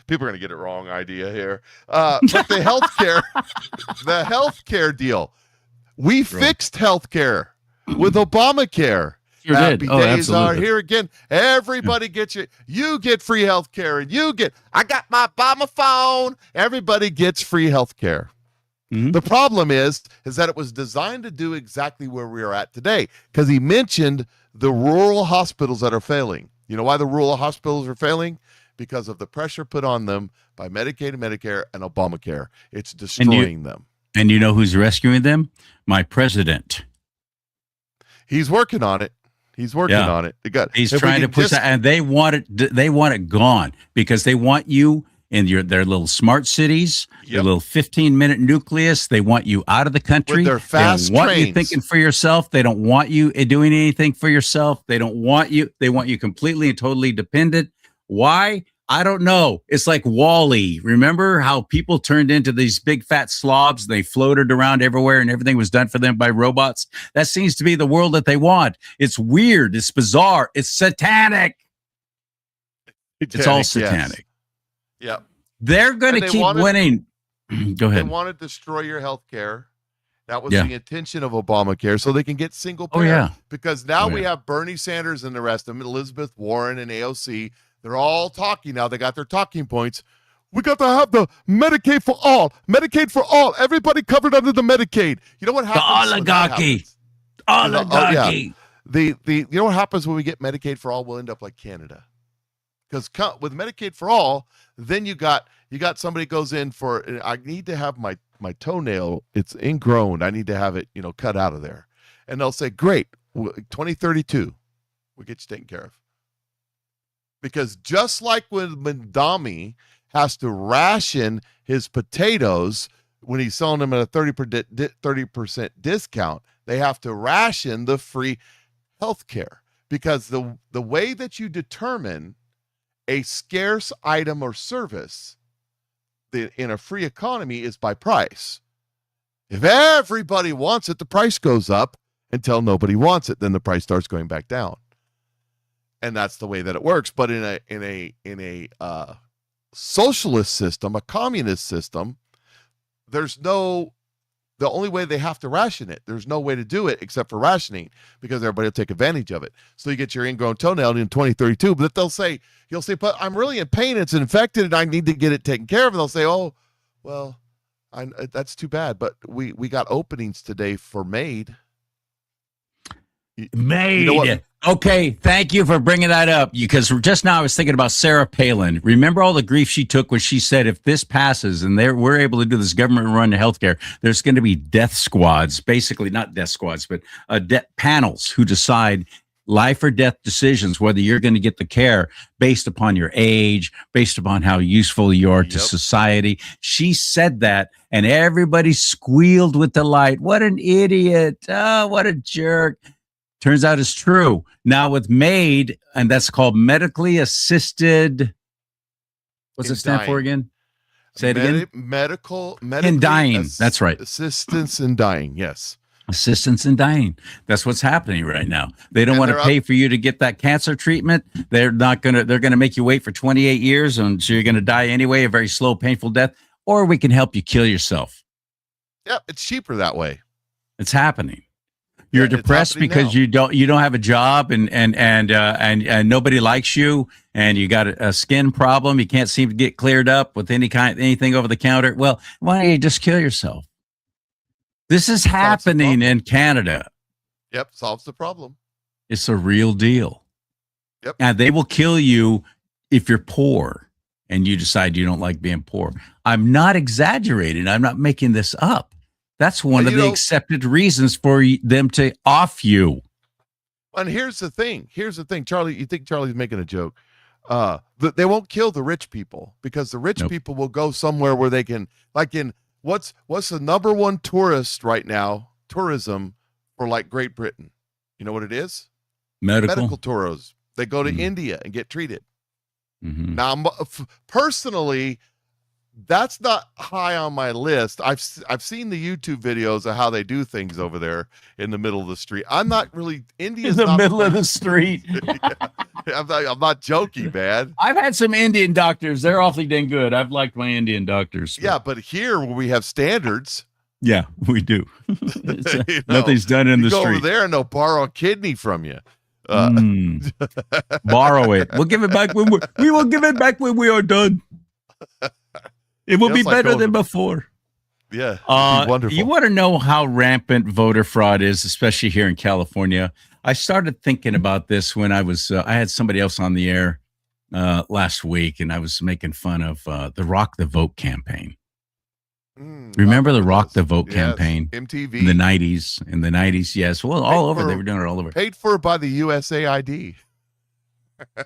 People are going to get it wrong idea here. But the healthcare deal, we fixed healthcare with Obamacare. Sure Happy did. Oh, days are absolutely. here again. Everybody gets you get free healthcare, and I got my Obama phone. Everybody gets free healthcare. The problem is that it was designed to do exactly where we are at today, because he mentioned the rural hospitals that are failing. You know why the rural hospitals are failing? Because of the pressure put on them by Medicaid and Medicare and Obamacare. It's destroying them. And you know who's rescuing them? My president. He's working on it. He's working on it. He's trying to push that, and they want it. They want it gone because they want you in their little smart cities, their little 15-minute nucleus. They want you out of the country. With their fast they don't want trains. you thinking for yourself. They don't want you doing anything for yourself. They don't want you. They want you completely and totally dependent. Why? I don't know. It's like Wall-E. Remember how people turned into these big fat slobs? They floated around everywhere and everything was done for them by robots. That seems to be the world that they want. It's weird. It's bizarre. It's satanic. It's all satanic. Yeah. They're going to keep winning. Go ahead. They want to destroy your health care. That was the intention of Obamacare, so they can get single payer. Because now we have Bernie Sanders and the rest of them, Elizabeth Warren and AOC. They're all talking now. They got their talking points. We got to have the Medicaid for all. Medicaid for all. Everybody covered under the Medicaid. You know what happens? The oligarchy. Oligarchy. You know what happens when we get Medicaid for all? We'll end up like Canada. Because with Medicaid for all, then you got somebody goes in for, I need to have my toenail, it's ingrown. I need to have it, cut out of there. And they'll say, great, 2032, we'll get you taken care of. Because just like when Mandami has to ration his potatoes when he's selling them at a 30% discount, they have to ration the free health care. Because the way that you determine a scarce item or service in a free economy is by price. If everybody wants it, the price goes up until nobody wants it. Then the price starts going back down. And that's the way that it works. But in a socialist system, a communist system, the only way they have to ration it, there's no way to do it except for rationing, because everybody will take advantage of it. So you get your ingrown toenail in 2032, but you'll say, but I'm really in pain, it's infected, and I need to get it taken care of. And they'll say, oh, well, that's too bad, but we got openings today for MAID. MAID. You know what? Okay, thank you for bringing that up, because just now I was thinking about Sarah Palin. Remember all the grief she took when she said, if this passes and we're able to do this government-run healthcare, there's going to be death squads, basically not death squads, but panels who decide life or death decisions, whether you're going to get the care based upon your age, based upon how useful you are to society. She said that, and everybody squealed with delight. What an idiot. Oh, what a jerk. Turns out it's true. Now with MAID, and that's called medically assisted. What's it stand for again? Say it again. Medical in dying. That's right. Assistance in dying. Yes. Assistance in dying. That's what's happening right now. They don't want to pay for you to get that cancer treatment. They're going to make you wait for 28 years, and so you're going to die anyway, a very slow, painful death, or we can help you kill yourself. Yeah, it's cheaper that way. It's happening. You're depressed because you don't have a job, and nobody likes you, and you got a skin problem. You can't seem to get cleared up with anything over the counter. Well, why don't you just kill yourself? This is happening in Canada. Yep, solves the problem. It's a real deal. Yep. And they will kill you if you're poor and you decide you don't like being poor. I'm not exaggerating. I'm not making this up. That's one of the accepted reasons for them to off you. And here's the thing, Charlie. You think Charlie's making a joke? They won't kill the rich people, because the rich people will go somewhere where they can, like in what's the number one tourism for like Great Britain? You know what it is? Medical tourism. They go to India and get treated. Mm-hmm. Now, personally, that's not high on my list. I've seen the YouTube videos of how they do things over there in the middle of the street. I'm not really India's in the middle of the street. I'm not joking, man. I've had some Indian doctors. They're awfully dang good. I've liked my Indian doctors. Yeah, but here where we have standards. Yeah, we do. Nothing's done in the street. Go over there and they'll borrow a kidney from you. Borrow it. We'll give it back we will give it back when we are done. It will be better than before. Yeah, it'd be wonderful. You want to know how rampant voter fraud is, especially here in California? I started thinking about this when I had somebody else on the air last week, and I was making fun of the Rock the Vote campaign. Remember the Rock the Vote campaign? MTV. In the 90s. In the 90s, yes. Well, all over. They were doing it all over. Paid for by the USAID.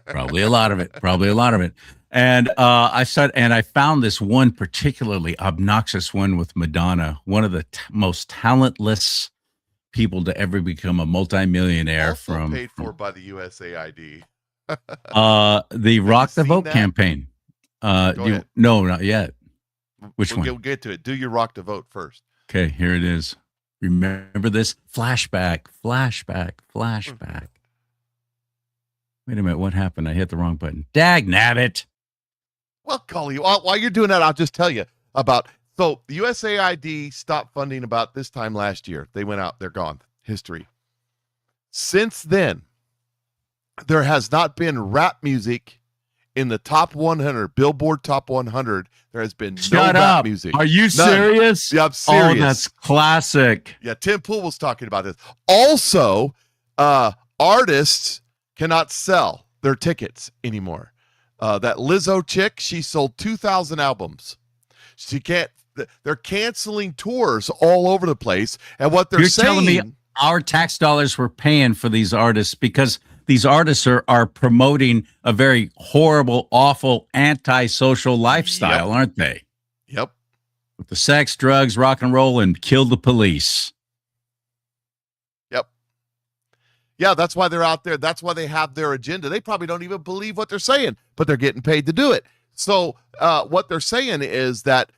Probably a lot of it. And I found this one particularly obnoxious one with Madonna, one of the most talentless people to ever become a multimillionaire. Also paid for by the USAID. The Rock the Vote campaign. No, not yet. Which one? We'll get to it. Do your Rock the Vote first. Okay, here it is. Remember this? Flashback. Wait a minute, what happened? I hit the wrong button. Dag nabbit. Well, Collie, while you're doing that, I'll just tell you about. So the USAID stopped funding about this time last year. They went out. They're gone. History. Since then, there has not been rap music in the top 100, Billboard top 100. There has been no rap music. Are you serious? Yeah, I'm serious. Oh, that's classic. Yeah, Tim Pool was talking about this. Also, artists cannot sell their tickets anymore. That Lizzo chick, she sold 2,000 albums. She can't. They're canceling tours all over the place. And what they're saying, telling me our tax dollars were paying for these artists because these artists are promoting a very horrible, awful, antisocial lifestyle, aren't they? Yep. With the sex, drugs, rock and roll, and kill the police. Yep. Yeah, that's why they're out there. That's why they have their agenda. They probably don't even believe what they're saying, but they're getting paid to do it. So what they're saying is that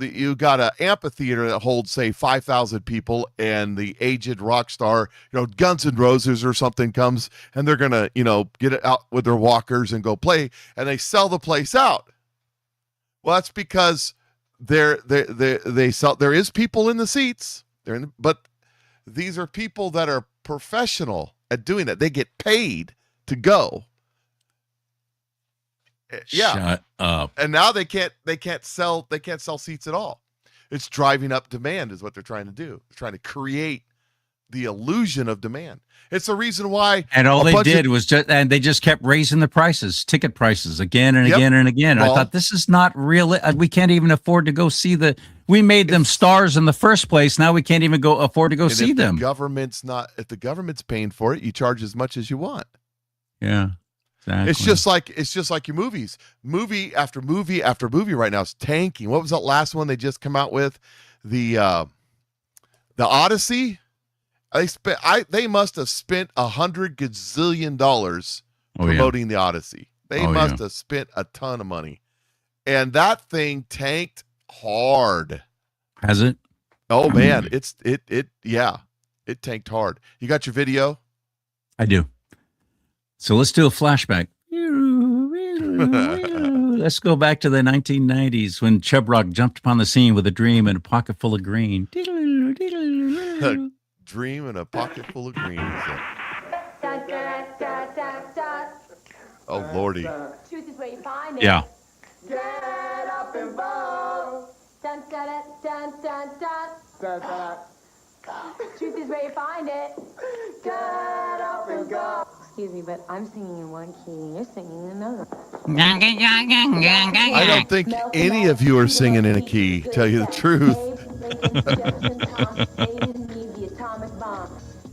you got an amphitheater that holds, say, 5,000 people, and the aged rock star, Guns N' Roses or something comes, and they're going to, get it out with their walkers and go play, and they sell the place out. Well, that's because they sell. There is people in the seats, but these are people that are professional at doing it. They get paid to go. Yeah. Shut up. And now they can't sell seats at all. It's driving up demand is what they're trying to do. They're trying to create the illusion of demand. It's the reason why. And all they did was they just kept raising the ticket prices again and again and again. And I thought, this is not real. We can't even afford to go see we made them stars in the first place. Now we can't even afford to go see them. If the government's paying for it, you charge as much as you want. Yeah. Exactly. It's just like your movies. Movie after movie after movie right now is tanking. What was that last one they just come out with? The Odyssey. They must have spent $100 gazillion promoting the Odyssey. They must have spent a ton of money, and that thing tanked hard. Has it? Oh man, it tanked hard. You got your video? I do. So let's do a flashback. Let's go back to the 1990s when Chub Rock jumped upon the scene with a dream and a pocket full of green. A dream and a pocket full of green. Oh, Lordy. Yeah. Get up and vote. Dun, dun, dun, dun, dun, dun. Truth is where you find it. Get up and go. Excuse me, but I'm singing in one key and you're singing in another. I don't think any of you are singing in a key, tell you the truth.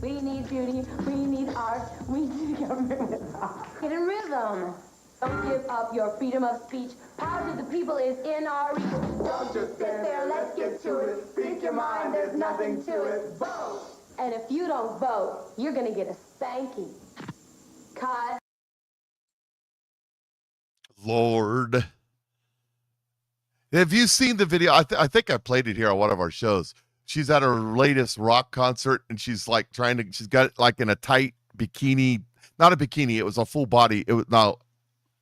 We need beauty, we need art, we need government with art. Get in rhythm. Don't give up your freedom of speech. Power to the people is in our reach. Don't just sit there, let's get to it. Speak your mind, there's nothing to it. Vote! And if you don't vote, you're gonna get a spanking. Cut. Lord. Have you seen the video? I think I played it here on one of our shows. She's at her latest rock concert, and she's like she's got like in a tight bikini, not a bikini, it was a full body. It was now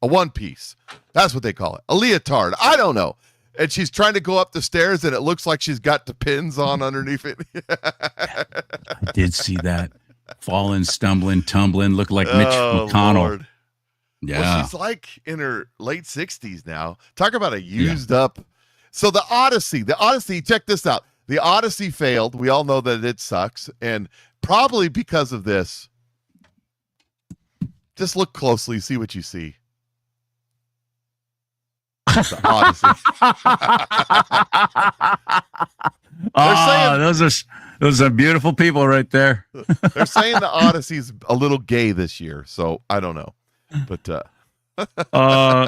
a one piece. That's what they call it. A leotard. I don't know. And she's trying to go up the stairs, and it looks like she's got the pins on underneath it. I did see that. Falling, stumbling, tumbling, looked like Mitch McConnell. Lord. Yeah. Well, she's like in her late 60s now. Talk about a used up. So the Odyssey, check this out. The Odyssey failed. We all know that it sucks. And probably because of this, just look closely, see what you see. The Odyssey. Those are beautiful people right there. They're saying the Odyssey's a little gay this year, so I don't know. But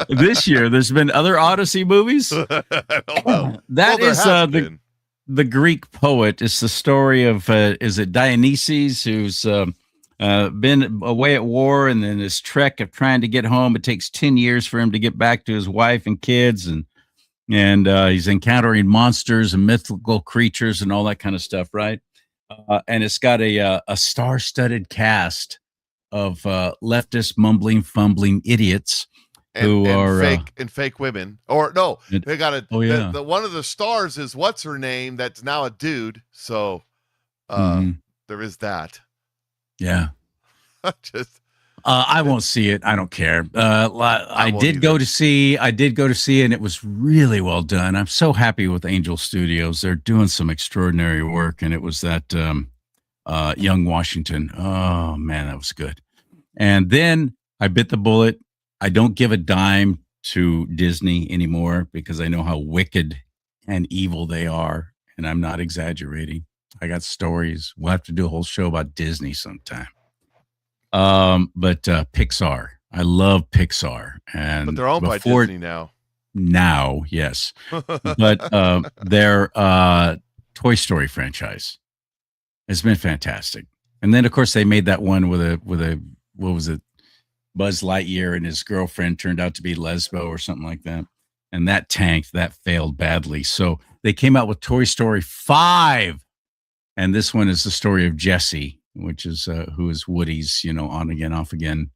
this year there's been other Odyssey movies. I don't know. That is the Greek poet. It's the story of is it Dionysus, who's been away at war, and then his trek of trying to get home. It takes 10 years for him to get back to his wife and kids, and he's encountering monsters and mythical creatures and all that kind of stuff, right? And it's got a star-studded cast of leftist, mumbling, fumbling idiots who are fake women. Or no, they got a. Oh yeah. The one of the stars is what's her name? That's now a dude. So there is that. Yeah. Just. I won't see it. I don't care. I did go to see, and it was really well done. I'm so happy with Angel Studios. They're doing some extraordinary work, and it was that Young Washington. Oh man, that was good. And then I bit the bullet. I don't give a dime to Disney anymore because I know how wicked and evil they are, and I'm not exaggerating. I got stories. We'll have to do a whole show about Disney sometime. But Pixar, I love Pixar, but they're owned by Disney now. Now, yes, but their Toy Story franchise has been fantastic. And then, of course, they made that one with a what was it? Buzz Lightyear and his girlfriend turned out to be Lesbo or something like that, and that tanked. That failed badly. So they came out with Toy Story 5, and this one is the story of Jessie, which is who is Woody's, on again, off again.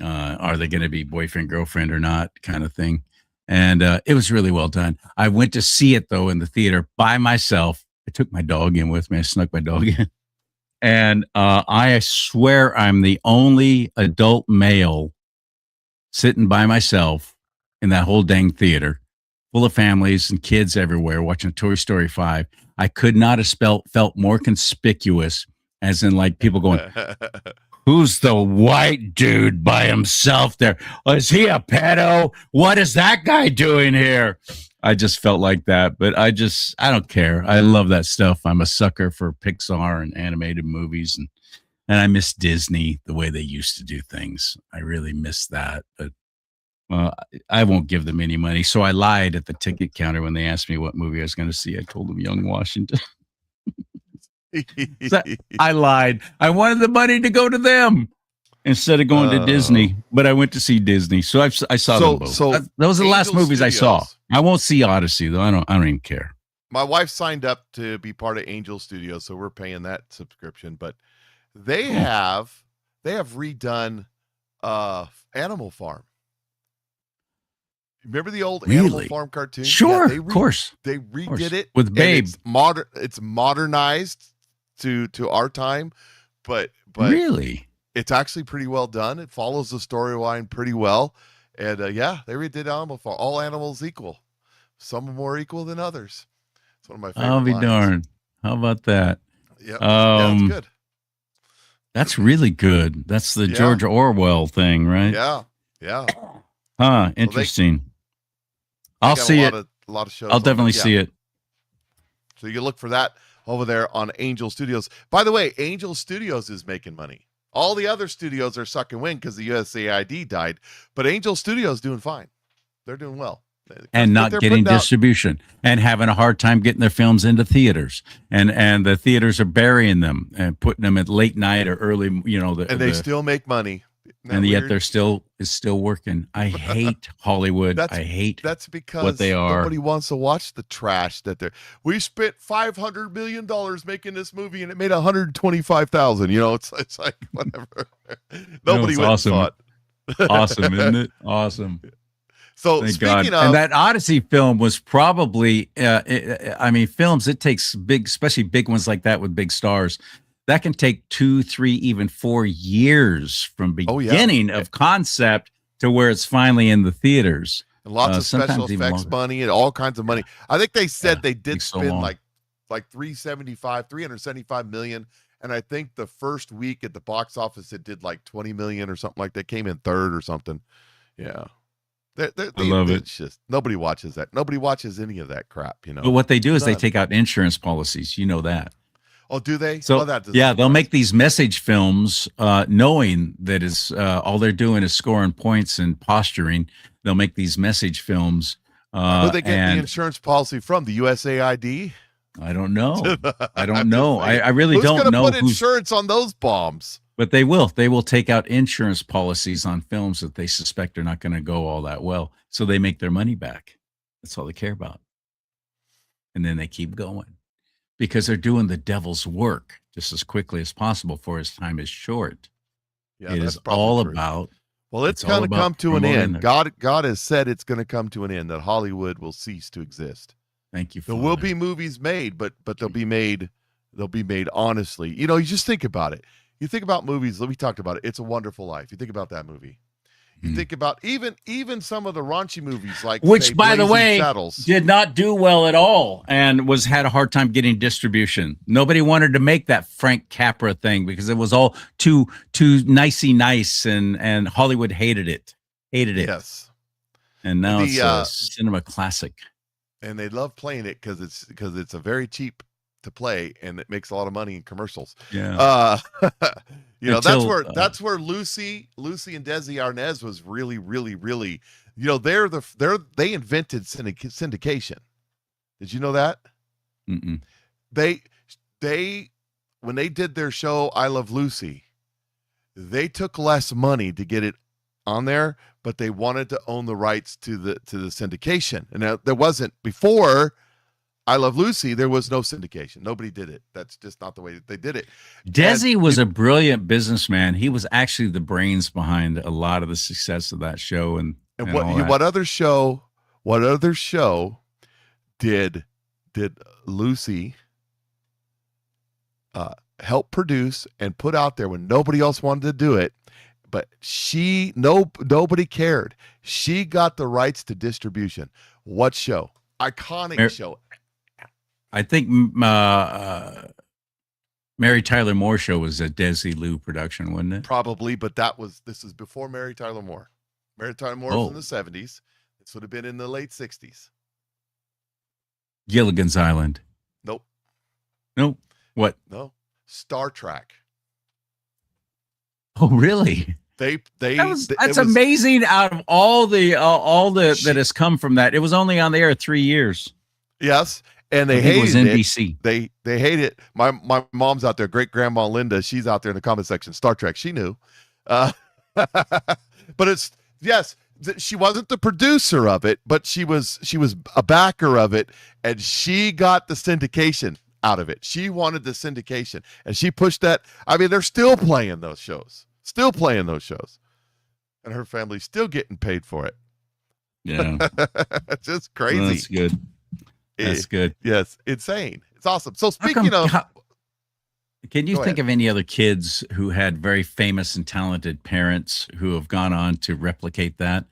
Are they going to be boyfriend, girlfriend or not kind of thing? And it was really well done. I went to see it, though, in the theater by myself. I took my dog in with me. I snuck my dog in. And I swear I'm the only adult male sitting by myself in that whole dang theater, full of families and kids everywhere watching Toy Story 5. I could not have felt more conspicuous, as in like people going, who's the white dude by himself there? Oh, is he a pedo? What is that guy doing here? I just felt like that, but I don't care. I love that stuff. I'm a sucker for Pixar and animated movies, and I miss Disney, the way they used to do things. I really miss that, but I won't give them any money. So I lied at the ticket counter when they asked me what movie I was going to see. I told them Young Washington. I lied. I wanted the money to go to them instead of going to Disney, but I went to see Disney. So I saw them both. So those are the last movies Studios. I saw. I won't see Odyssey though. I don't even care. My wife signed up to be part of Angel Studios, so we're paying that subscription. But they have redone Animal Farm. Remember the old Animal Farm cartoon? Sure, of course. They redid it with Babe. It's modernized to our time, but really, it's actually pretty well done. It follows the storyline pretty well, and they redid Animal Farm. All animals equal. Some are more equal than others. It's one of my favorite. I'll be darned. How about that? Yeah, that's good. That's really good. That's the George Orwell thing, right? Yeah. Huh. Interesting. I'll see it. A lot of shows. I'll definitely see it. So you look for that over there on Angel Studios. By the way, Angel Studios is making money. All the other studios are sucking wind because the USAID died, but Angel Studios doing fine. They're doing well. And not getting distribution and having a hard time getting their films into theaters. And the theaters are burying them and putting them at late night or early, and they still make money. And yet they're still working. I hate Hollywood. That's because what they are. Nobody wants to watch the trash that they're. We spent $500 million making this movie, and it made $125,000. It's like whatever. Nobody went awesome. and saw it. Awesome, isn't it? Awesome. So Thank speaking God. And that Odyssey film was probably. Films. It takes big, especially big ones like that with big stars. That can take 2, 3, even 4 years from beginning of concept to where it's finally in the theaters. And lots of special sometimes even effects longer. money and all kinds of money. I think they said they did takes so spend long. like 375 million. And I think the first week at the box office, it did like 20 million or something like that. Came in third or something. Yeah. I love it. It's just nobody watches that. Nobody watches any of that crap, you know. But what they do is they None. take out insurance policies. You know that. Oh, do they? So Well, that doesn't yeah, they'll surprise make me. these message films, knowing that is all they're doing is scoring points and posturing. They'll make these message films. Who they get the And insurance policy from? The USAID? I don't know. I don't Just know. saying. I really Who's don't gonna know put who's. insurance on those bombs? But they will. They will take out insurance policies on films that they suspect are not going to go all that well. So they make their money back. That's all they care about. And then they keep going because they're doing the devil's work just as quickly as possible, for his time is short. Yeah, It that's is probably all true. about. Well, it's all going to about come to an promoting end. their- God has said it's going to come to an end, that Hollywood will cease to exist. Thank you. There will Father. be movies made, but they'll be made honestly. You know, you just think about it. You think about movies, we talked about it. It's a Wonderful Life. You think about that movie. You think about even some of the raunchy movies like Which, say, by the Blazing way, Saddles. did not do well at all and had a hard time getting distribution. Nobody wanted to make that Frank Capra thing because it was all too nicey nice, and Hollywood hated it. Yes. And now The, it's a cinema classic. And they love playing it because it's a very cheap to play and it makes a lot of money in commercials. Yeah. You know, Until, that's where Lucy and Desi Arnaz was really, really, really, you know, they invented syndication. Did you know that? Mm-mm. They when they did their show I Love Lucy, they took less money to get it on there, but they wanted to own the rights to the syndication. And there wasn't before I Love Lucy, there was no syndication. Nobody did it. That's just not the way that they did it. Desi was a brilliant businessman. He was actually the brains behind a lot of the success of that show. And all that. What other show did Lucy help produce and put out there when nobody else wanted to do it? But nobody cared. She got the rights to distribution. What show? Iconic show. I think Mary Tyler Moore Show was a Desi Lou production, wasn't it? Probably, but this is before Mary Tyler Moore. Mary Tyler Moore was in the 70s. This would have been in the late 60s. Gilligan's Island. Nope. What? No. Star Trek. Oh, really? That's amazing. Out of all that has come from that, it was only on the air 3 years. Yes, and they hated it. Was NBC. They hate it. My mom's out there. Great grandma Linda. She's out there in the comment section. Star Trek. She knew, but she wasn't the producer of it, but she was a backer of it, and she got the syndication out of it. She wanted the syndication, and she pushed that. I mean, they're still playing those shows. And her family's still getting paid for it. Yeah. It's just crazy. Well, that's good. That's good. Yes. Insane. It's awesome. So speaking of, can you think of any other kids who had very famous and talented parents who have gone on to replicate that?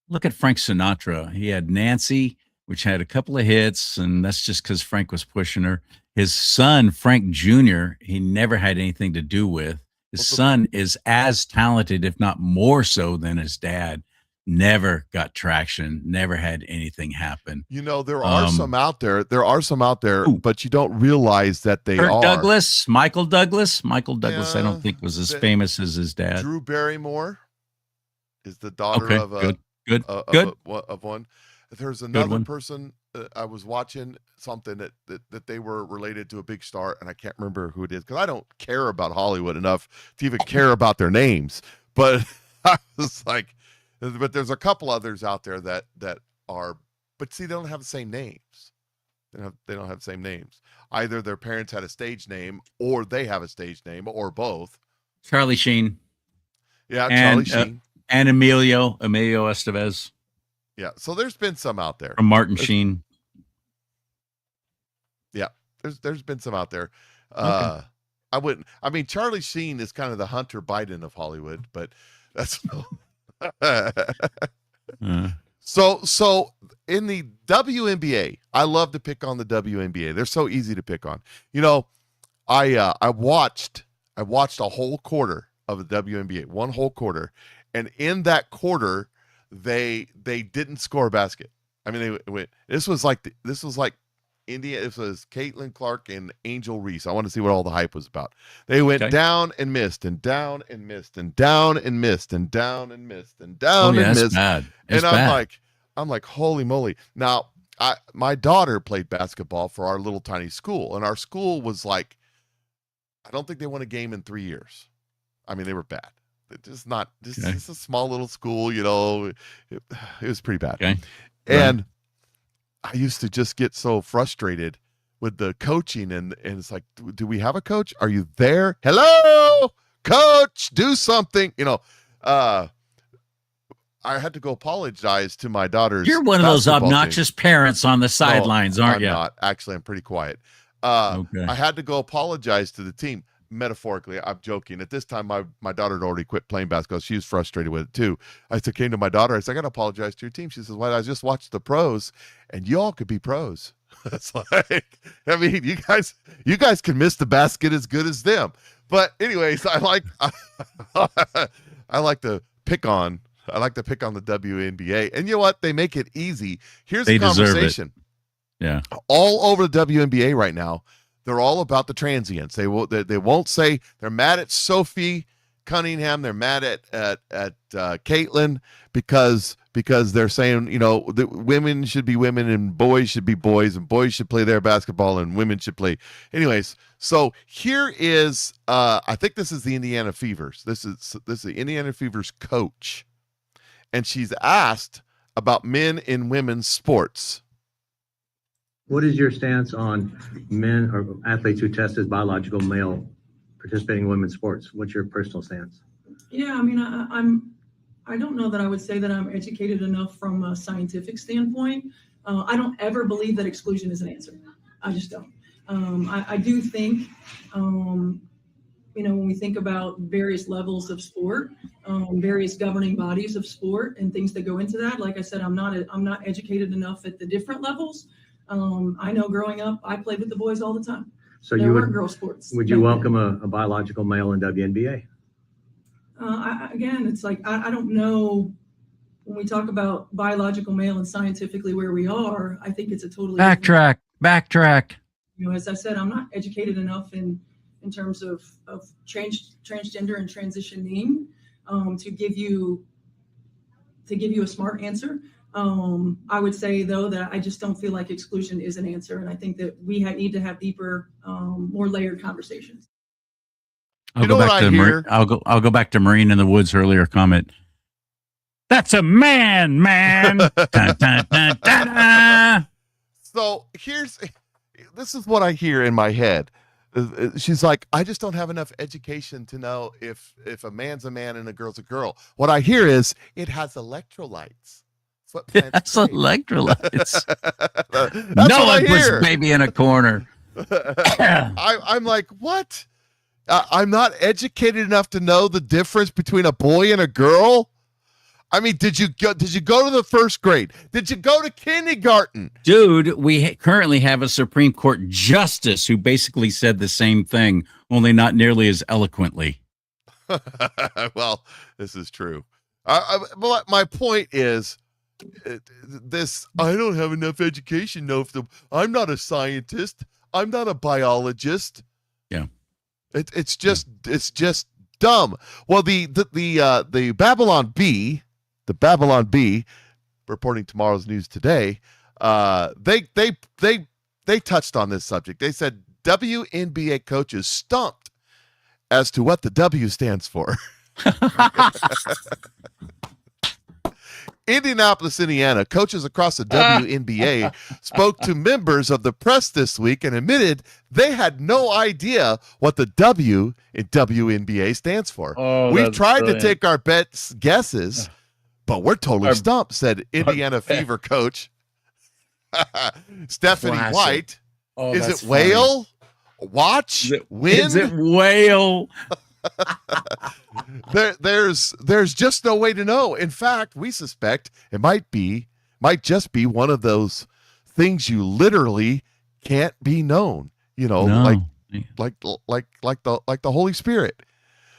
Look at Frank Sinatra. He had Nancy, which had a couple of hits, and that's just because Frank was pushing her. His son, Frank Jr., he never had anything to do with. His son is as talented, if not more so, than his dad. Never got traction. Never had anything happen. You know, there are some out there. But you don't realize that they are. Michael Douglas. Yeah, I don't think was as famous as his dad. Drew Barrymore is the daughter of a good. Of one. There's another person. I was watching something that they were related to a big star, and I can't remember who it is because I don't care about Hollywood enough to even care about their names. But I was like, but there's a couple others out there that are, but see, they don't have the same names. They don't have the same names. Either their parents had a stage name, or they have a stage name, or both. Charlie Sheen. Yeah, Charlie Sheen. And Emilio Estevez. Yeah, so there's been some out there. From Martin Sheen. Yeah, there's been some out there. Okay. Charlie Sheen is kind of the Hunter Biden of Hollywood, but that's So in the WNBA, I love to pick on the WNBA. They're so easy to pick on. You know, I watched a whole quarter of the WNBA, one whole quarter, and in that quarter, they didn't score a basket. I mean, they went. This was like India. It was Caitlin Clark and Angel Reese. I want to see what all the hype was about. They went down and missed and down and missed and down and missed and down and missed and down and missed. Bad. And I'm like, holy moly! Now, my daughter played basketball for our little tiny school, and our school was like, I don't think they won a game in 3 years. I mean, they were bad. It's just not. It's a small little school, you know. It was pretty bad. Okay. And I used to just get so frustrated with the coaching, and it's like, do we have a coach? Are you there? Hello, coach, do something. You know, I had to go apologize to my daughter's. You're one of those obnoxious parents on the sidelines, aren't you? I'm not. Actually, I'm pretty quiet. I had to go apologize to the team. Metaphorically, I'm joking. At this time, my daughter had already quit playing basketball. She was frustrated with it too. I came to my daughter. I said, I got to apologize to your team. She says, well, I just watched the pros, and y'all could be pros. It's like, I mean, you guys can miss the basket as good as them. But anyways, I like to pick on the WNBA. And you know what? They make it easy. Here's the conversation. Yeah. All over the WNBA right now, they're all about the transients. They won't say they're mad at Sophie Cunningham. They're mad at Caitlin because they're saying, you know, that women should be women and boys should be boys and boys should play their basketball and women should play. Anyways, so here is I think this is the Indiana Fevers. This is the Indiana Fevers coach, and she's asked about men in women's sports. What is your stance on men or athletes who test as biological male participating in women's sports? What's your personal stance? Yeah, I mean, I don't know that I would say that I'm educated enough from a scientific standpoint. I don't ever believe that exclusion is an answer. I just don't. I do think, you know, when we think about various levels of sport, various governing bodies of sport and things that go into that, like I said, I'm not educated enough at the different levels. I know growing up, I played with the boys all the time. So there weren't girl sports. Would you welcome a biological male in WNBA? Again, it's like, I don't know when we talk about biological male and scientifically where we are. I think it's a totally backtrack. You know, as I said, I'm not educated enough in terms of transgender and transitioning to give you a smart answer. I would say, though, that I just don't feel like exclusion is an answer. And I think that we need to have deeper, more layered conversations. I'll go back to Marine in the Woods' earlier comment. That's a man. Dun, dun, dun, dun, dun. So this is what I hear in my head. She's like, I just don't have enough education to know if a man's a man and a girl's a girl. What I hear is it has electrolytes. That's electrolytes. No one puts baby in a corner. I'm like, what? I'm not educated enough to know the difference between a boy and a girl. I mean, did you go to the first grade? Did you go to kindergarten? Dude, we currently have a Supreme Court justice who basically said the same thing, only not nearly as eloquently. Well, this is true. But my point is, I don't have enough education. I'm not a scientist. I'm not a biologist. Yeah, it's just dumb. Well, the Babylon Bee, reporting tomorrow's news today, they touched on this subject. They said WNBA coaches stumped as to what the W stands for. Indianapolis, Indiana, coaches across the WNBA spoke to members of the press this week and admitted they had no idea what the W in WNBA stands for. We've tried to take our guesses, but we're totally stumped, said Indiana Fever coach Stephanie White. Is it whale? Watch? Win? Is it whale? There's just no way to know. In fact, we suspect it might be might just be one of those things you literally can't be known. No. Like the Holy Spirit.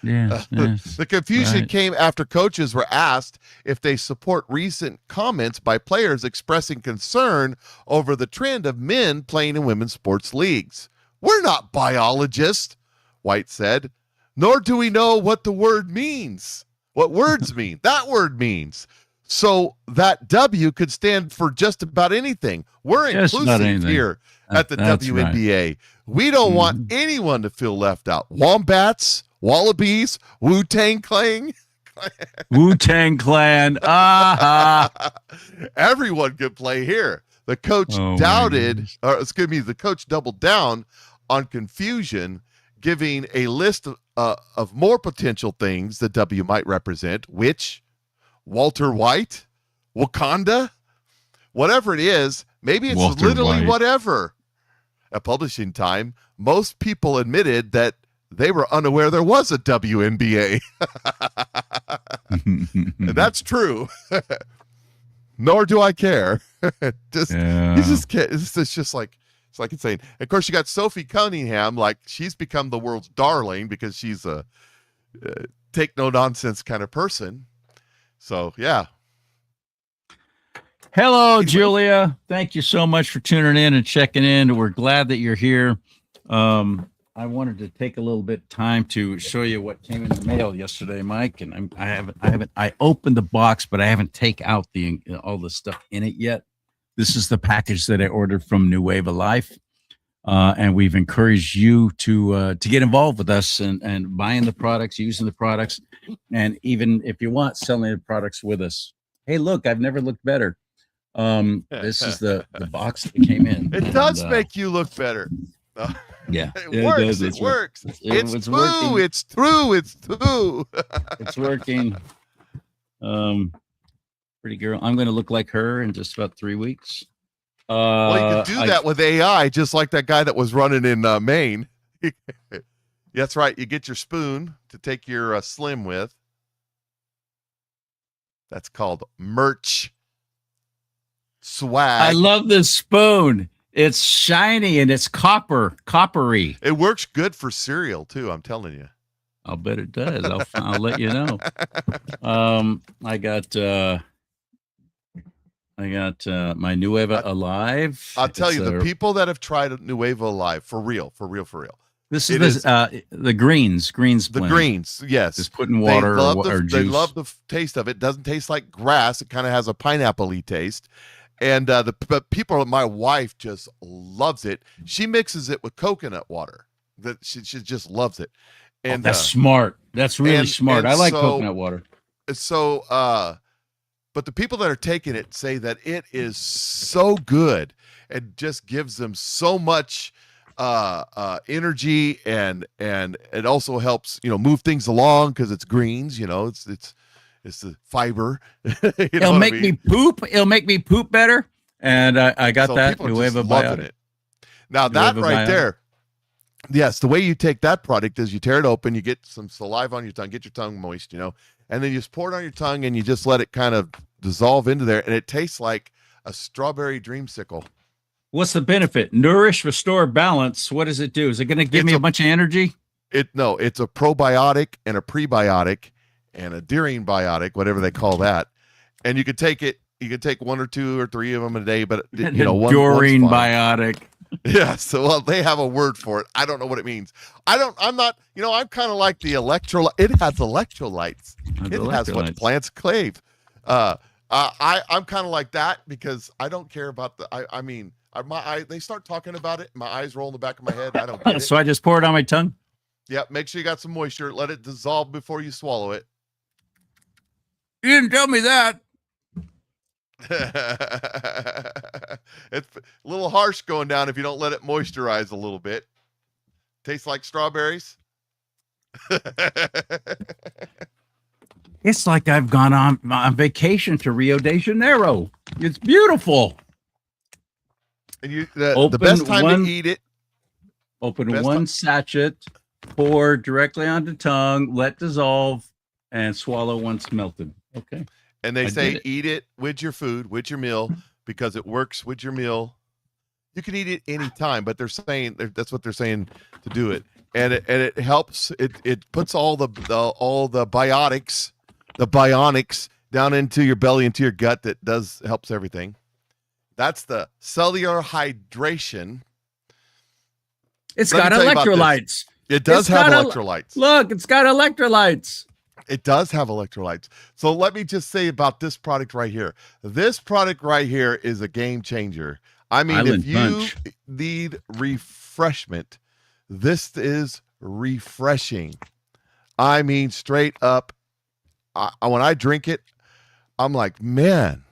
Yes, yes. The confusion Right. came after coaches were asked if they support recent comments by players expressing concern over the trend of men playing in women's sports leagues. We're not biologists, White said, nor do we know what the word means, what words mean. That word means. So that W could stand for just about anything. We're Just about inclusive anything. here at the That's WNBA. We don't want anyone to feel left out. Wombats, Wallabies, Wu-Tang Clan. Wu-Tang Clan. Everyone could play here. The coach Oh, my the coach doubled down on confusion, giving a list of more potential things the W might represent, which Walter White, Wakanda, whatever it is, maybe it's Walter literally White. whatever. At publishing time, most people admitted that they were unaware there was a WNBA. And that's true. Nor do I care. You just can't. It's just like, it's like insane. Of course, you got Sophie Cunningham, like she's become the world's darling because she's a take no nonsense kind of person. So yeah. Hello, Julia. Thank you so much for tuning in and checking in. We're glad that you're here. I wanted to take a little bit of time to show you what came in the mail yesterday, Mike. And I opened the box, but I haven't taken out all the stuff in it yet. This is the package that I ordered from Nueva Life. And we've encouraged you to get involved with us and buying the products, using the products, and even if you want, selling the products with us. Hey, look, I've never looked better. This is the box that came in. It does make you look better. Yeah, it works. It works. It's true. Working. It's true. It's true. It's working. Pretty girl. I'm going to look like her in just about 3 weeks. Well, you can do that with AI, just like that guy that was running in Maine. That's right. You get your spoon to take your Slim with. That's called merch swag. I love this spoon. It's shiny and it's coppery. It works good for cereal too. I'm telling you. I'll bet it does. I'll let you know. I got my Nueva Alive. I'll tell you, the people that have tried Nueva Alive for real. This is the greens blend. The greens, yes. Just put in water or juice. They love the taste of it. It doesn't taste like grass. It kind of has a pineapple-y taste. And but people, my wife just loves it. She mixes it with coconut water. That she just loves it. And that's smart. That's really smart. I like coconut water. So, but the people that are taking it say that it is so good and just gives them so much energy, and it also helps move things along because it's greens. It's the fiber. It'll make me poop. It'll make me poop better. And I got that. Nueva Biotic. Now that right there, yes, the way you take that product is you tear it open, you get some saliva on your tongue, get your tongue moist, and then you just pour it on your tongue and you just let it kind of dissolve into there, and it tastes like a strawberry dreamsicle. What's the benefit? Nourish, restore, balance. What does it do? Is it going to give me a bunch of energy? No, it's a probiotic and a prebiotic and a during biotic, whatever they call that. And you could take it. You could take 1 or 2 or 3 of them a day, but one during biotic. Yeah. So they have a word for it. I don't know what it means. I'm kind of like the electrolyte. It has electrolytes. It has what plants crave. I'm kind of like that because I don't care about they start talking about it. My eyes roll in the back of my head. I don't get it. So I just pour it on my tongue. Yep. Make sure you got some moisture. Let it dissolve before you swallow it. You didn't tell me that. It's a little harsh going down if you don't let it moisturize a little bit. Tastes like strawberries. It's like I've gone on vacation to Rio de Janeiro. It's beautiful. And the best time to eat it. Open one sachet, pour directly onto tongue, let dissolve, and swallow once melted. Okay. And they I say did it. eat it with your food, with your meal, because it works with your meal. You can eat it anytime, but they're saying that's what they're saying to do it. And it helps. It puts all the bionics down into your belly, into your gut. That helps everything. That's the cellular hydration. It's Let got me tell you about electrolytes. It does It's have got electrolytes. Look, it's got electrolytes. It does have electrolytes. So let me just say about this product right here. This product right here is a game changer. I mean, Island if you Punch. need refreshment, this is refreshing. I mean, straight up, when I drink it, I'm like, man,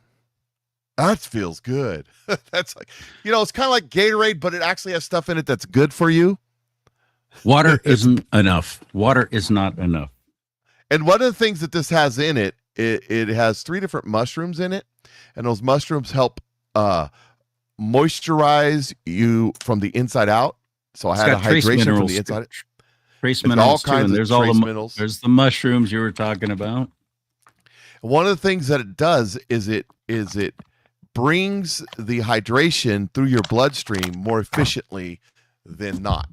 that feels good. That's like, it's kind of like Gatorade, but it actually has stuff in it that's good for you. Water isn't enough. Water is not enough. And one of the things that this has in it, it has 3 different mushrooms in it, and those mushrooms help moisturize you from the inside out. So I had a hydration from the inside. Trace There's minerals all kinds too, and of there's all trace the minerals. There's the mushrooms you were talking about. One of the things that it does is it brings the hydration through your bloodstream more efficiently than not.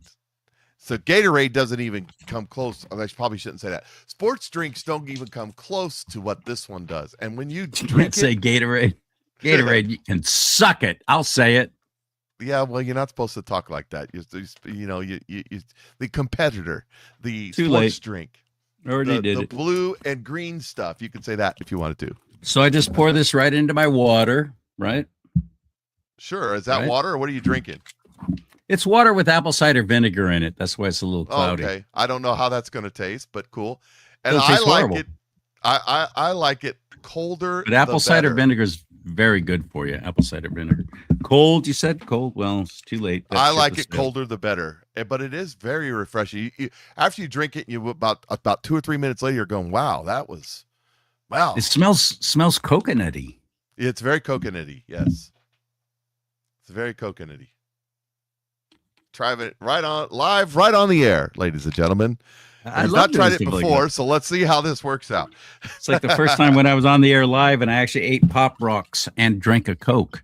So Gatorade doesn't even come close. I probably shouldn't say that. Sports drinks don't even come close to what this one does. And when you drink Say Gatorade. Gatorade, you can suck it. I'll say it. Yeah, well, you're not supposed to talk like that. You the competitor, the Too sports late. drink, Already did the it. blue and green stuff. You can say that if you wanted to. So I just pour this right into my water, right? Sure. Is that Right. water or what are you drinking? It's water with apple cider vinegar in it. That's why it's a little cloudy. Okay. I don't know how that's going to taste, but cool. And It'll I taste like horrible. it. I like it colder. But apple the cider better. vinegar is very good for you. Apple cider vinegar. Cold, you said? Cold? Well, it's too late. That I ship like is it sailed. colder the better, but it is very refreshing. After you drink it, you about 2 or 3 minutes later, you're going, "Wow, that was wow." It smells coconutty. It's very coconutty. Yes, it's very coconutty. Try it right on the air, ladies and gentlemen. I've love not tried doing it stuff like before, that. so let's see how this works out. It's like the first time when I was on the air live and I actually ate Pop Rocks and drank a Coke.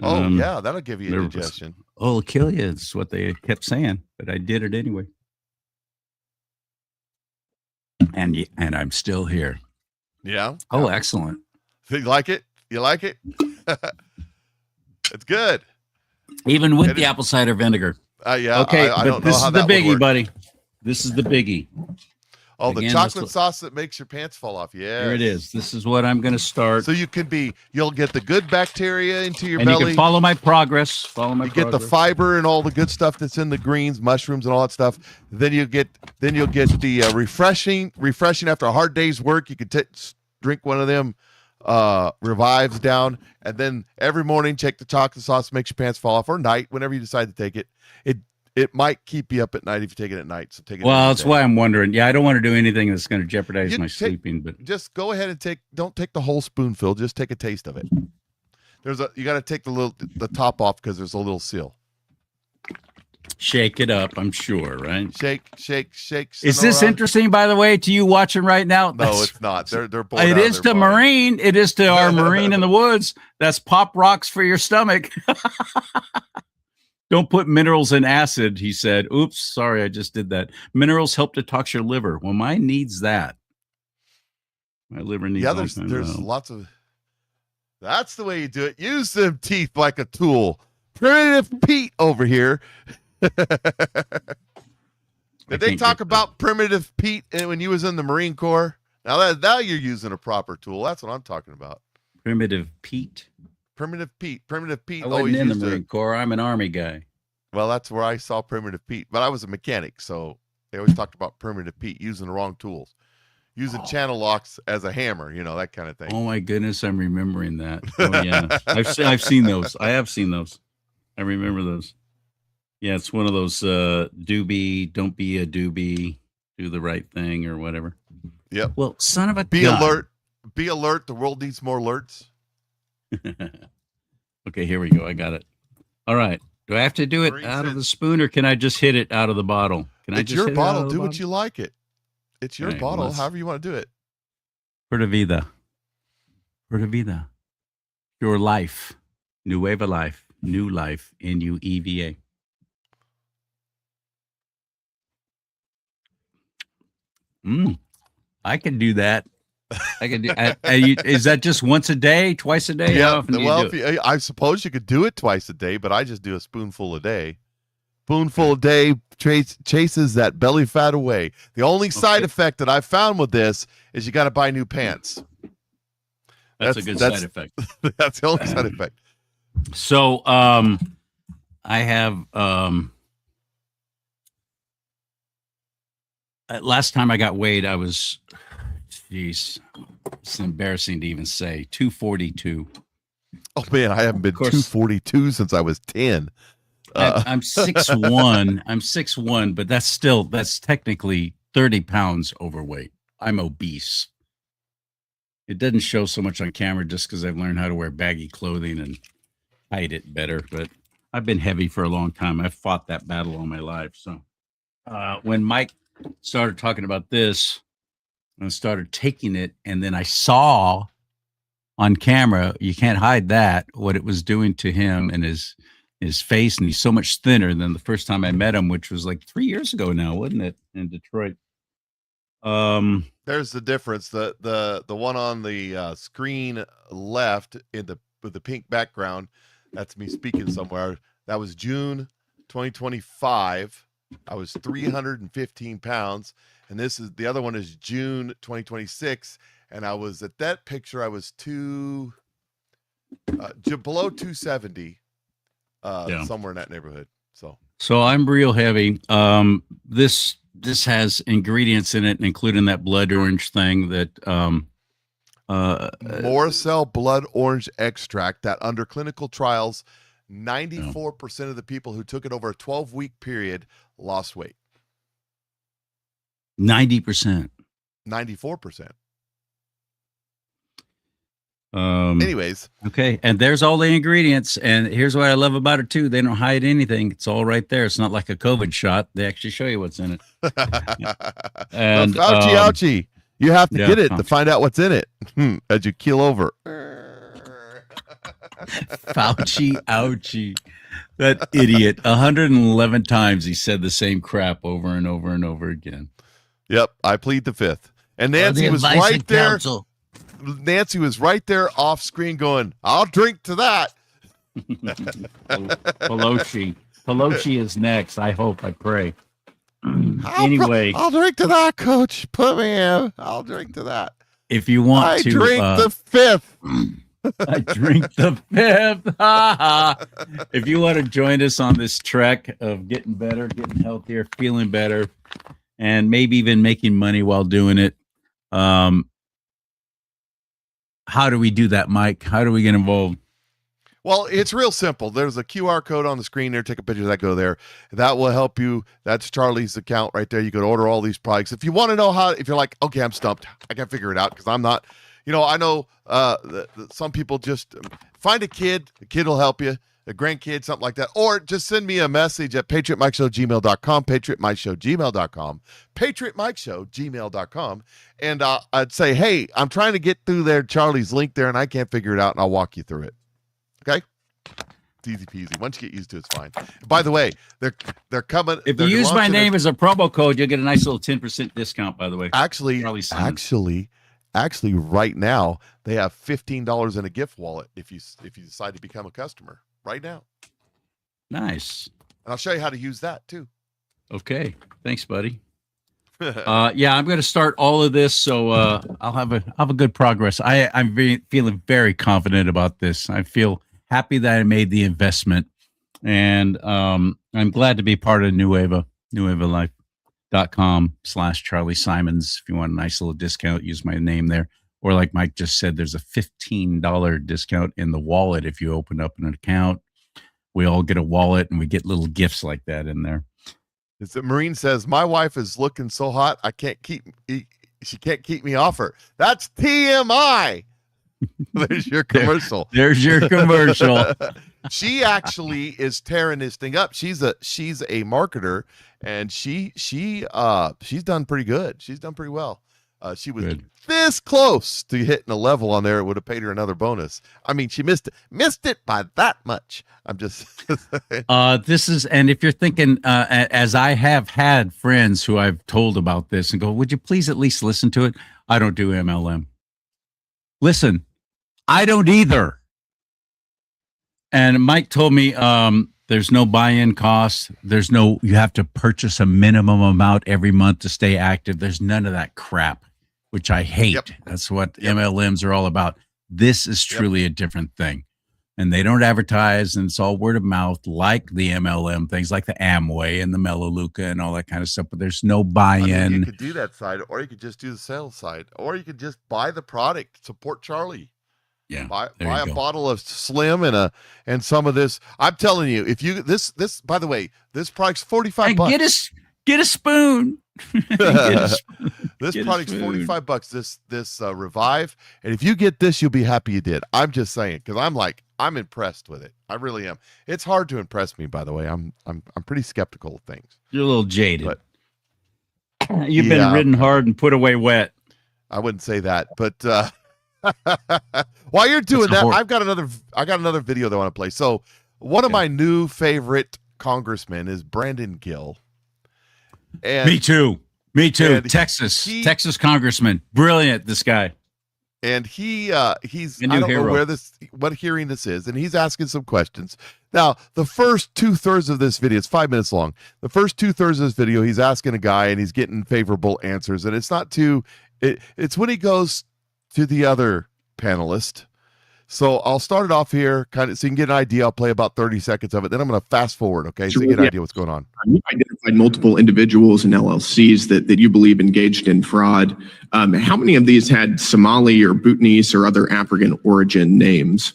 Oh yeah, that'll give you there a was- indigestion. Oh, it'll kill you. It's what they kept saying, but I did it anyway. And I'm still here. Yeah. Oh, excellent. You like it? You like it? It's good. Even with It the is- apple cider vinegar. Yeah. Okay, I but don't know this how is the that would biggie, work. buddy. This is the biggie. Oh, the Again, chocolate this- sauce that makes your pants fall off. Yeah. Here it is. This is what I'm going to start. So you'll get the good bacteria into your And belly. you can follow my progress. You get the fiber and all the good stuff that's in the greens, mushrooms, and all that stuff. Then you'll get the refreshing after a hard day's work. You can drink one of them revives down, and then every morning check the chocolate sauce, makes your pants fall off, or night whenever you decide to take it. It might keep you up at night if you take it at night. So take it. Well, every that's day. why I'm wondering. Yeah, I don't want to do anything that's going to jeopardize You my take- sleeping. But Just go ahead and don't take the whole spoonful. Just take a taste of it. You got to take the top off because there's a little seal. shake it up. I'm sure, right? Shake. Is this Sonora. interesting, by the way, to you watching right now? No, it's not. They're bored It out of is their to mind. Marine. It is to our Marine in the woods. That's Pop Rocks for your stomach. Don't put minerals in acid, he said. Oops, sorry, I just did that. Minerals help detox your liver. Well, mine needs that. My liver needs. Yeah, all there's kinds of- lots of. That's the way you do it. Use them teeth like a tool. Primitive Pete over here. Did they can't talk get about Primitive Pete when you was in the Marine Corps? Now you're using a proper tool. That's what I'm talking about. Primitive Pete. Primitive Pete I always wasn't in the used to. Marine Corps. I'm an Army guy. Well, that's where I saw Primitive Pete, but I was a mechanic, so they always talked about Primitive Pete using the wrong tools, using channel locks as a hammer, that kind of thing. Oh my goodness, I'm remembering that. Oh yeah, I've seen those. I have seen those. I remember those. Yeah, it's one of those don't be a doobie, do the right thing or whatever. Yep. Well, son of a Be gun. alert. Be alert. The world needs more alerts. Okay, here we go. I got it. All right. Do I have to do it Marine out of said- the spoon or can I just hit it out of the bottle? Can I It's just your hit it out bottle. of the Do what bottle? you like it. It's your All right, bottle. well, However you want to do it. Pura vida. Pura vida. Your life. Nueva life. New life. Nueva. I can do that. I can do. Is that just once a day, twice a day? Yeah. How often do you Well, do it? I suppose you could do it twice a day, but I just do a spoonful a day. Spoonful a day chases that belly fat away. The only side effect that I found with this is you got to buy new pants. That's a good side effect. That's the only side effect. So, I have last time I got weighed, I was, geez, it's embarrassing to even say, 242. Oh man, I haven't been 242 since I was 10. I'm 6'1". I'm 6'1", but that's technically 30 pounds overweight. I'm obese. It doesn't show so much on camera just because I've learned how to wear baggy clothing and hide it better. But I've been heavy for a long time. I've fought that battle all my life. So when Mike started talking about this and started taking it, and then I saw on camera, you can't hide that, what it was doing to him and his face, and he's so much thinner than the first time I met him, which was like 3 years ago now, wasn't it, in Detroit? There's the difference. The one on the screen left with the pink background, that's me speaking somewhere. That was June 2025. I was 315 pounds, and this is the other one is June 2026, and I was at that picture. I was below 270. Somewhere in that neighborhood. So I'm real heavy. This has ingredients in it, including that blood orange thing that Morcell blood orange extract that under clinical trials, 94% of the people who took it over a 12-week period lost weight. 90%. 94%. Anyways, okay, and there's all the ingredients, and here's what I love about it too: they don't hide anything. It's all right there. It's not like a COVID shot; they actually show you what's in it. And ouchie, you have to get it to find out what's in it as you keel over. Ouchie, that idiot! 111 times he said the same crap over and over and over again. Yep, I plead the fifth. And Nancy was right there. Counsel. Nancy was right there off screen going, I'll drink to that. Pelosi is next. I hope, I pray. Anyway, I'll drink to that, coach. Put me in. I'll drink to that. If you want I to drink the fifth. I drink the fifth. If you want to join us on this trek of getting better, getting healthier, feeling better, and maybe even making money while doing it, how do we do that, Mike? How do we get involved? Well, it's real simple. There's a QR code on the screen there. Take a picture of that, go there. That will help you. That's Charlie's account right there. You could order all these products. If you want to know how, if you're like, okay, I'm stumped, I can't figure it out because I'm not, I know some people just find a kid, the kid will help you, a grandkid, something like that. Or just send me a message at patriotmikeshow@gmail.com, patriotmikeshow@gmail.com, patriotmikeshow@gmail.com. And I'd say, hey, I'm trying to get through there, Charlie's link there, and I can't figure it out, and I'll walk you through it. Okay? It's easy peasy. Once you get used to it, it's fine. By the way, they're coming. If you use my name as a promo code, you'll get a nice little 10% discount, by the way. Actually, right now, they have $15 in a gift wallet if you decide to become a customer right now. Nice. And I'll show you how to use that too. Okay. Thanks, buddy. I'm going to start all of this, so I'll have a good progress. I'm feeling very confident about this. I feel happy that I made the investment, and I'm glad to be part of nuevalife.com/Charlie Simons. If you want a nice little discount, use my name there. Or like Mike just said, there's a $15 discount in the wallet if you open up an account. We all get a wallet, and we get little gifts like that in there. Marine says, my wife is looking so hot, she can't keep me off her. That's TMI. There's your commercial. There's your commercial. She actually is tearing this thing up. She's a marketer, and she's done pretty good. She's done pretty well. She was this close to hitting a level on there. It would have paid her another bonus. I mean, she missed it by that much. I'm just this is, and if you're thinking, as I have had friends who I've told about this and go, would you please at least listen to it? I don't do MLM. Listen, I don't either. And Mike told me, there's no buy-in cost. You have to purchase a minimum amount every month to stay active. There's none of that crap, which I hate. Yep. That's what MLMs are all about. This is truly a different thing. And they don't advertise, and it's all word of mouth, like the MLM things, like the Amway and the Melaleuca and all that kind of stuff. But there's no buy-in. I mean, you could do that side, or you could just do the sales side, or you could just buy the product, support Charlie. Yeah, buy a bottle of Slim and some of this. I'm telling you, if you this by the way, this product's $45. Get a spoon. This product's $45. This Revive, and if you get this, you'll be happy you did. I'm just saying, because I'm impressed with it. I really am. It's hard to impress me, by the way. I'm pretty skeptical of things. You're a little jaded. But you've been ridden hard and put away wet. I wouldn't say that, but while you're doing that, I got another video that I want to play. So one of my new favorite congressmen is Brandon Gill. And Me too. Texas congressman. Brilliant, this guy. And he's I don't know what hearing this is, and he's asking some questions. Now, the first 2/3 of this video, it's 5 minutes long. The first 2/3 of this video, he's asking a guy and he's getting favorable answers. And it's not it's when he goes to the other panelist. So I'll start it off here, kind of, so you can get an idea. I'll play about 30 seconds of it. Then I'm going to fast forward, okay? So you get an idea what's going on. You identified multiple individuals and LLCs that you believe engaged in fraud. How many of these had Somali or Bhutanese or other African origin names?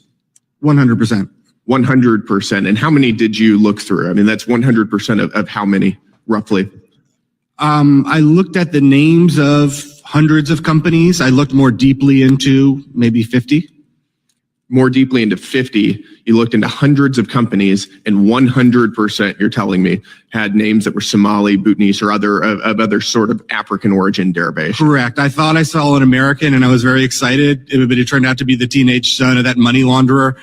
100%. 100%. And how many did you look through? I mean, that's 100% of how many, roughly? I looked at the names of hundreds of companies. I looked more deeply into maybe 50. More deeply into 50, you looked into hundreds of companies, and 100%, you're telling me, had names that were Somali, Bhutanese, or other sort of African origin derivation. Correct. I thought I saw an American, and I was very excited, but it turned out to be the teenage son of that money launderer,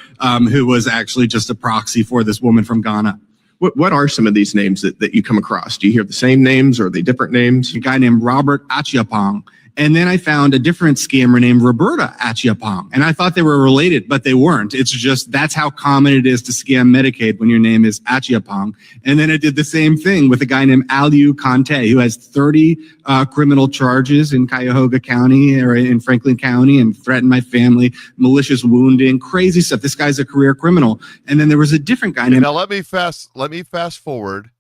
who was actually just a proxy for this woman from Ghana. What are some of these names that you come across? Do you hear the same names, or are they different names? A guy named Robert Achiapong. And then I found a different scammer named Roberta Achiapong. And I thought they were related, but they weren't. It's just, that's how common it is to scam Medicaid when your name is Achiapong. And then I did the same thing with a guy named Aliu Conte, who has 30 criminal charges in Cuyahoga County or in Franklin County, and threatened my family, malicious wounding, crazy stuff. This guy's a career criminal. And then there was a different guy named... Now let me fast forward.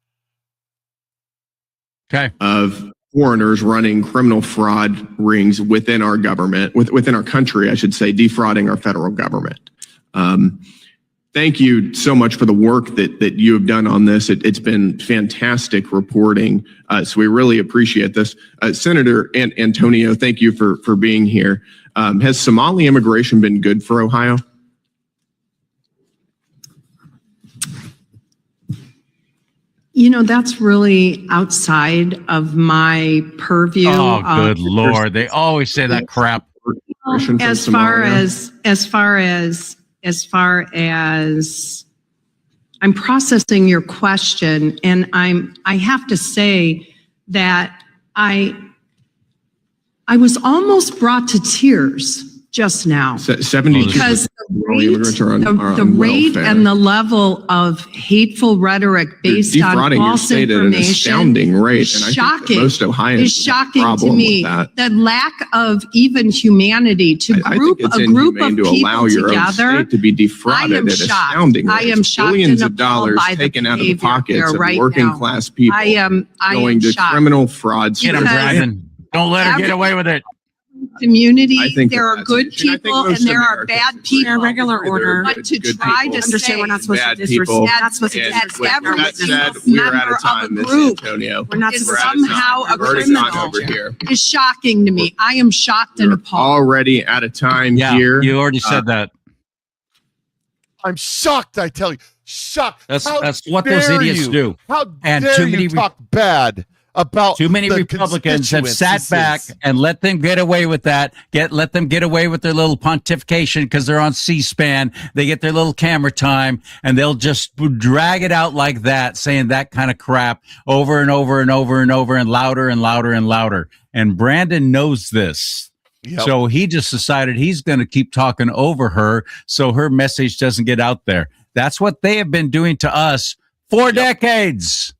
Okay. Of foreigners running criminal fraud rings within our government, within our country, I should say, defrauding our federal government. Thank you so much for the work that you have done on this. It's been fantastic reporting, so we really appreciate this. Senator Antonio, thank you for being here. Has Somali immigration been good for Ohio? You know, that's really outside of my purview. Oh, good Lord. They always say that crap. As far as I'm processing your question, and I have to say that I was almost brought to tears just now. 72 because the rate and the level of hateful rhetoric based on false information, an astounding rate, and shocking. Most Ohioans is shocking to me. The lack of even humanity to group a group of people together. To be defrauded at astounding rates. I am shocked. Billions of dollars taken out of the pockets of working class people. I am to shocked. Criminal frauds. Get him, Brandon. Don't let her get away with it. Community, there are good people and there are bad people. Regular order. But to try to say we're not supposed to disrespect. Not supposed to disrespect. We're out of time, Miss Antonio. We're not somehow a criminal is shocking to me. I am shocked and appalled. Already out of time here. You already said that. I'm shocked, I tell you. Shocked. That's what those idiots do. How dare you talk bad about too many the Republicans have sat back constituencies. and let them get away with that. Let them get away with their little pontification because they're on C-SPAN. They get their little camera time and they'll just drag it out like that, saying that kind of crap over and over and over and over and louder and louder and louder. And Brandon knows this. Yep. So he just decided he's going to keep talking over her so her message doesn't get out there. That's what they have been doing to us for decades.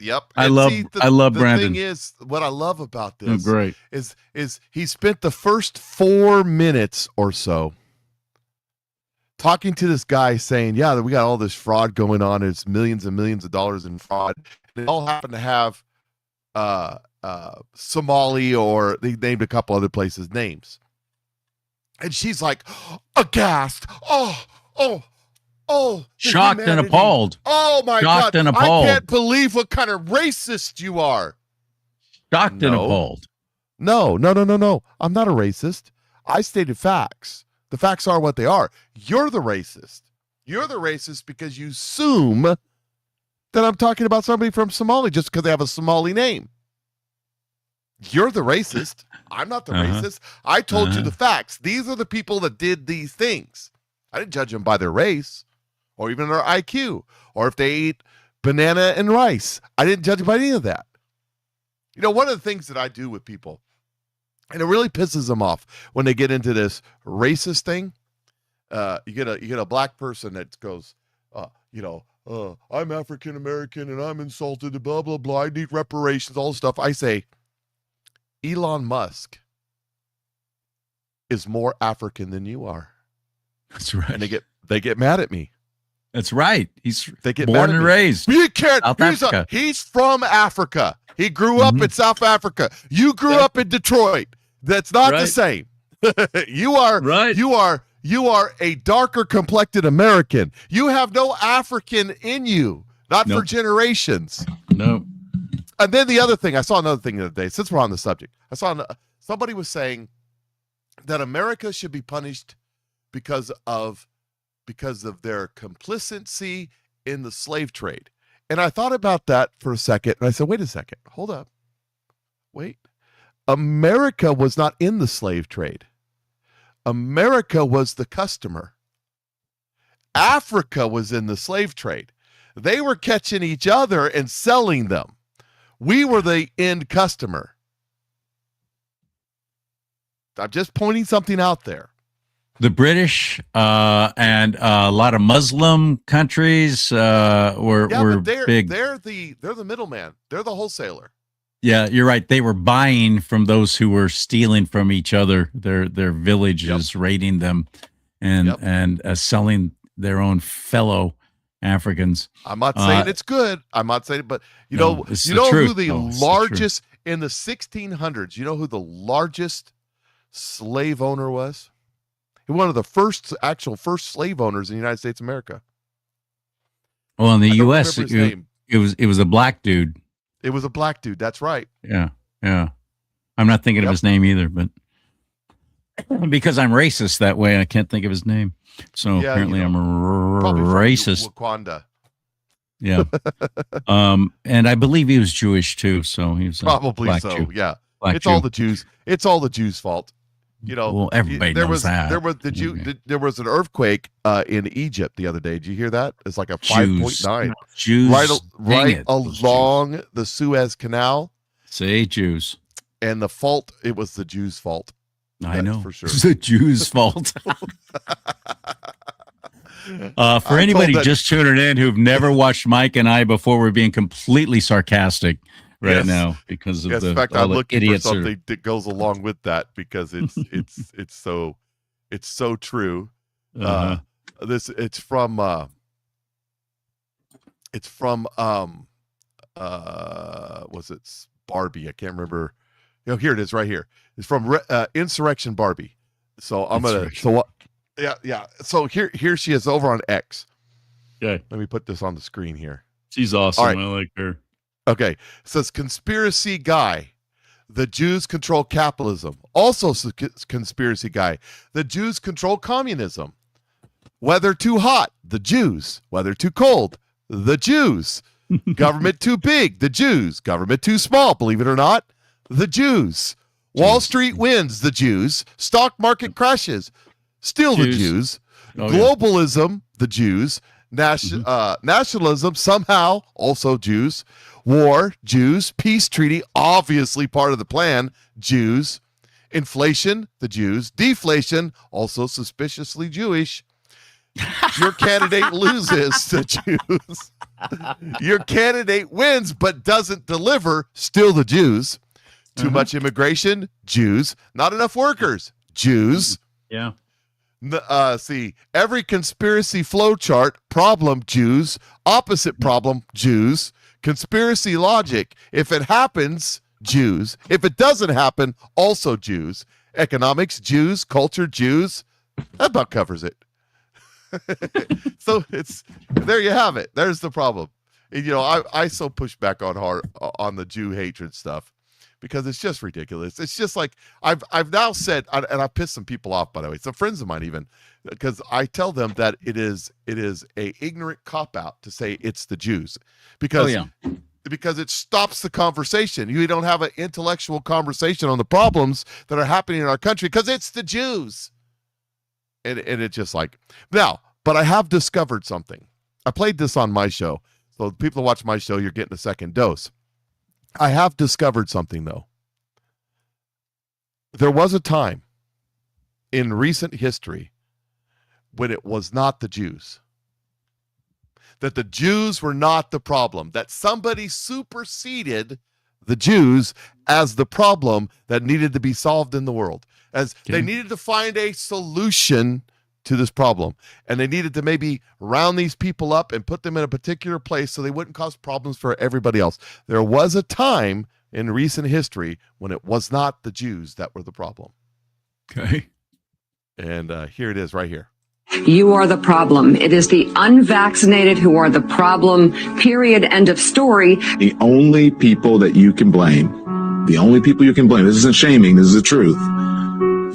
Yep. I And love see, Brandon. The thing is, what I love about this great. is he spent the first 4 minutes or so talking to this guy saying, yeah, we got all this fraud going on. It's millions and millions of dollars in fraud. They all happen to have Somali, or they named a couple other places names. And she's like, aghast. Oh, Shocked and humanity. appalled. Oh my Shocked God. and appalled. I can't believe what kind of racist you are. Shocked and appalled. No. I'm not a racist. I stated facts. The facts are what they are. You're the racist. You're the racist because you assume that I'm talking about somebody from Somalia just because they have a Somali name. You're the racist. I'm not the racist. I told you the facts. These are the people that did these things. I didn't judge them by their race or even their IQ or if they ate banana and rice. I didn't judge them by any of that. You know, one of the things that I do with people, and it really pisses them off when they get into this racist thing. You get a black person that goes, I'm African American and I'm insulted, blah, blah, blah. I need reparations, all this stuff. I say, Elon Musk is more African than you are. That's right. And they get mad at me. That's right. They get born mad at and me. raised. You can't. South Africa. He's from Africa. He grew up in South Africa. You grew up in Detroit. That's not the same. You are right. You are a darker complected American. You have no African in you. Not for generations. No. And then the other thing, I saw another thing the other day, since we're on the subject. I saw somebody was saying that America should be punished because of their complicity in the slave trade. And I thought about that for a second, and I said, wait a second, hold up. Wait. America was not in the slave trade. America was the customer. Africa was in the slave trade. They were catching each other and selling them. We were the end customer. I'm just pointing something out there. The British and a lot of Muslim countries were big. They're the middleman. They're the wholesaler. Yeah, you're right. They were buying from those who were stealing from each other, their villages, raiding them, and selling their own fellow Africans. I'm not saying it's good. I'm not saying it, but you know who the largest in the 1600s? You know who the largest slave owner was? One of the first slave owners in the United States of America. Well, in the U.S., it was a black dude. It was a black dude. That's right. Yeah. I'm not thinking of his name either, but because I'm racist that way, I can't think of his name. So apparently I'm racist. Wakanda. Yeah. And I believe he was Jewish too. So he was probably black so. Jew. Yeah. Black It's Jew. all the Jews. It's all the Jews' fault. You know, well, everybody knows that. There was an earthquake in Egypt the other day. Did you hear that? It's like a 5.9. Jews, right along the Suez Canal. Say Jews. And the fault, it was the Jews' fault. I know for sure. It's the Jews' fault. For anybody just tuning in who've never watched Mike and I before, we're being completely sarcastic right now because of in fact, I'm looking for idiots something that goes along with that because it's so true. It's from was it Barbie? I can't remember. Here it is right here. It's from Insurrection Barbie. So I'm yeah. So here she is over on X. Okay. Let me put this on the screen here. She's awesome. All right. I like her. Okay. It says conspiracy guy. The Jews control capitalism. Also conspiracy guy. The Jews control communism. Weather too hot. The Jews. Weather too cold. The Jews. Government too big, the Jews. Government too small, believe it or not, the Jews. Wall Street wins, the Jews. Stock market crashes, still the Jews. Globalism, the Jews. Nationalism, somehow, also Jews. War, Jews. Peace treaty, obviously part of the plan, Jews. Inflation, the Jews. Deflation, also suspiciously Jewish. Your candidate loses, the Jews. Your candidate wins but doesn't deliver, still the Jews. Too much immigration, Jews. Not enough workers, Jews. Yeah. See, every conspiracy flow chart, problem, Jews. Opposite problem, Jews. Conspiracy logic, if it happens, Jews. If it doesn't happen, also Jews. Economics, Jews. Culture, Jews. That about covers it. So it's there you have it. There's the problem. And, you know, I so push back on the Jew hatred stuff because it's just ridiculous. It's just like I've now said, and I pissed some people off, by the way, some friends of mine even, because I tell them that it is a ignorant cop out to say it's the Jews because it stops the conversation. You don't have an intellectual conversation on the problems that are happening in our country because it's the Jews. And it's just like, now, but I have discovered something. I played this on my show. So people who watch my show, you're getting a second dose. I have discovered something, though. There was a time in recent history when it was not the Jews. That the Jews were not the problem. That somebody superseded the Jews as the problem that needed to be solved in the world. As they needed to find a solution to this problem. And they needed to maybe round these people up and put them in a particular place so they wouldn't cause problems for everybody else. There was a time in recent history when it was not the Jews that were the problem. Okay. And here it is right here. You are the problem. It is the unvaccinated who are the problem, period, end of story. The only people that you can blame, this isn't shaming, this is the truth.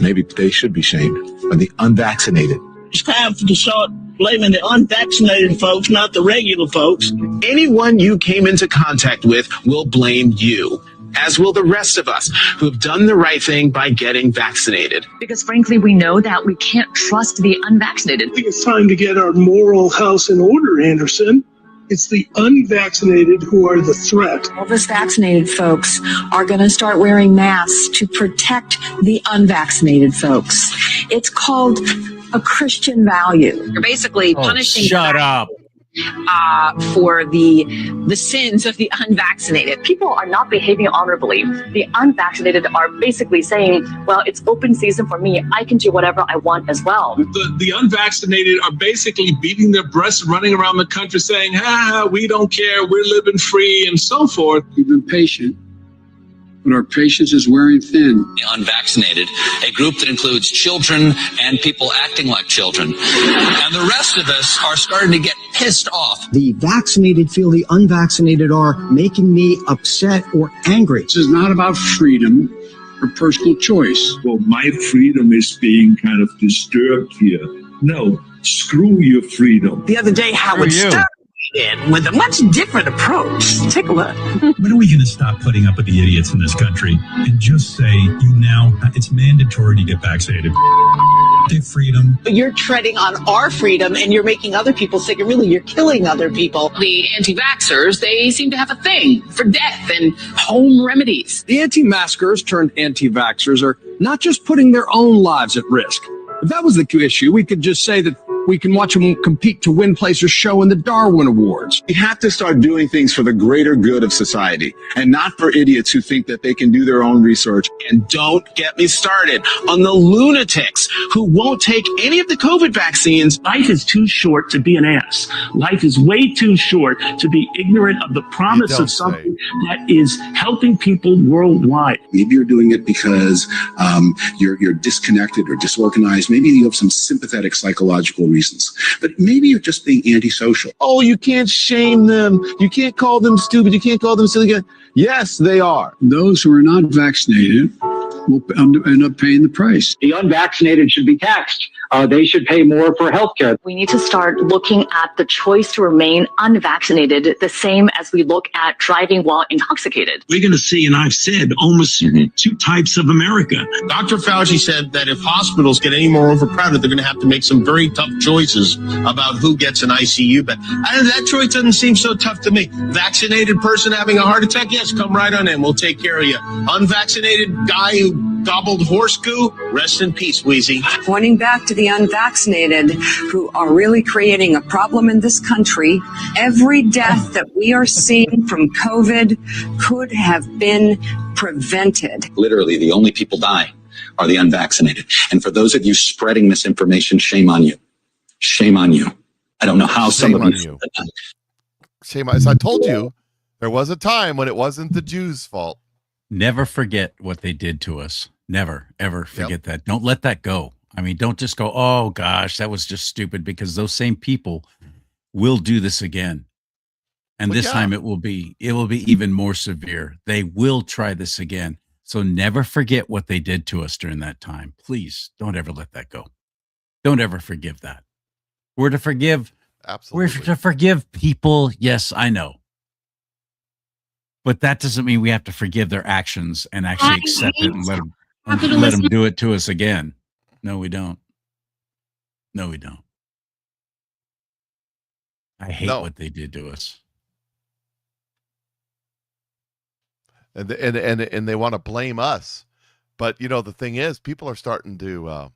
Maybe they should be shamed, are the unvaccinated. It's time to start blaming the unvaccinated folks, not the regular folks. Anyone you came into contact with will blame you, as will the rest of us who have done the right thing by getting vaccinated. Because frankly, we know that we can't trust the unvaccinated. I think it's time to get our moral house in order, Anderson. It's the unvaccinated who are the threat. All those vaccinated folks are going to start wearing masks to protect the unvaccinated folks. It's called a Christian value. You're basically punishing shut up. For the sins of the unvaccinated. People are not behaving honorably. The unvaccinated are basically saying, well, it's open season for me. I can do whatever I want as well. The unvaccinated are basically beating their breasts, running around the country saying, we don't care, we're living free, and so forth. We've been patient, but our patience is wearing thin. The unvaccinated, a group that includes children and people acting like children. And the rest of us are starting to get pissed off. The vaccinated feel the unvaccinated are making me upset or angry. This is not about freedom or personal choice. Well, my freedom is being kind of disturbed here. No, screw your freedom. The other day, Howard Stern in with a much different approach. Take a look. When are we going to stop putting up with the idiots in this country and just say, it's mandatory to get vaccinated? Their freedom. You're treading on our freedom and you're making other people sick, and really you're killing other people. The anti-vaxxers, they seem to have a thing for death and home remedies. The anti-maskers turned anti-vaxxers are not just putting their own lives at risk. If that was the issue, we could just say that we can watch them compete to win place or show in the Darwin Awards. We have to start doing things for the greater good of society and not for idiots who think that they can do their own research. And don't get me started on the lunatics who won't take any of the COVID vaccines. Life is too short to be an ass. Life is way too short to be ignorant of the promise of something that is helping people worldwide. Maybe you're doing it because you're disconnected or disorganized. Maybe you have some sympathetic psychological reasons, but maybe you're just being antisocial. Oh, you can't shame them. You can't call them stupid. You can't call them silly. Yes, they are. Those who are not vaccinated will end up paying the price. The unvaccinated should be taxed they should pay more for healthcare. We need to start looking at the choice to remain unvaccinated the same as we look at driving while intoxicated. We're going to see, and I've said, almost two types of America. Dr. Fauci said that if hospitals get any more overcrowded, they're going to have to make some very tough choices about who gets an ICU bed. And that choice doesn't seem so tough to me. Vaccinated person having a heart attack, yes, come right on in. We'll take care of you. Unvaccinated guy who gobbled horse goo, rest in peace, Wheezy. Pointing back to the unvaccinated who are really creating a problem in this country, every death that we are seeing from COVID could have been prevented. Literally, the only people dying are the unvaccinated. And for those of you spreading misinformation, shame on you. Shame on you. I don't know how some of you. Shame on you. I told you there was a time when it wasn't the Jews' fault. Never forget what they did to us. Never, ever forget that. Don't let that go. I mean, don't just go, oh gosh, that was just stupid, because those same people will do this again. And this time it will be even more severe. They will try this again. So never forget what they did to us during that time. Please don't ever let that go. Don't ever forgive that. We're to forgive. Absolutely. We're to forgive people. Yes, I know. But that doesn't mean we have to forgive their actions and actually accept it and let them do it to us again. No, we don't. No, we don't. I hate what they did to us. And they want to blame us. But, you know, the thing is, people are starting to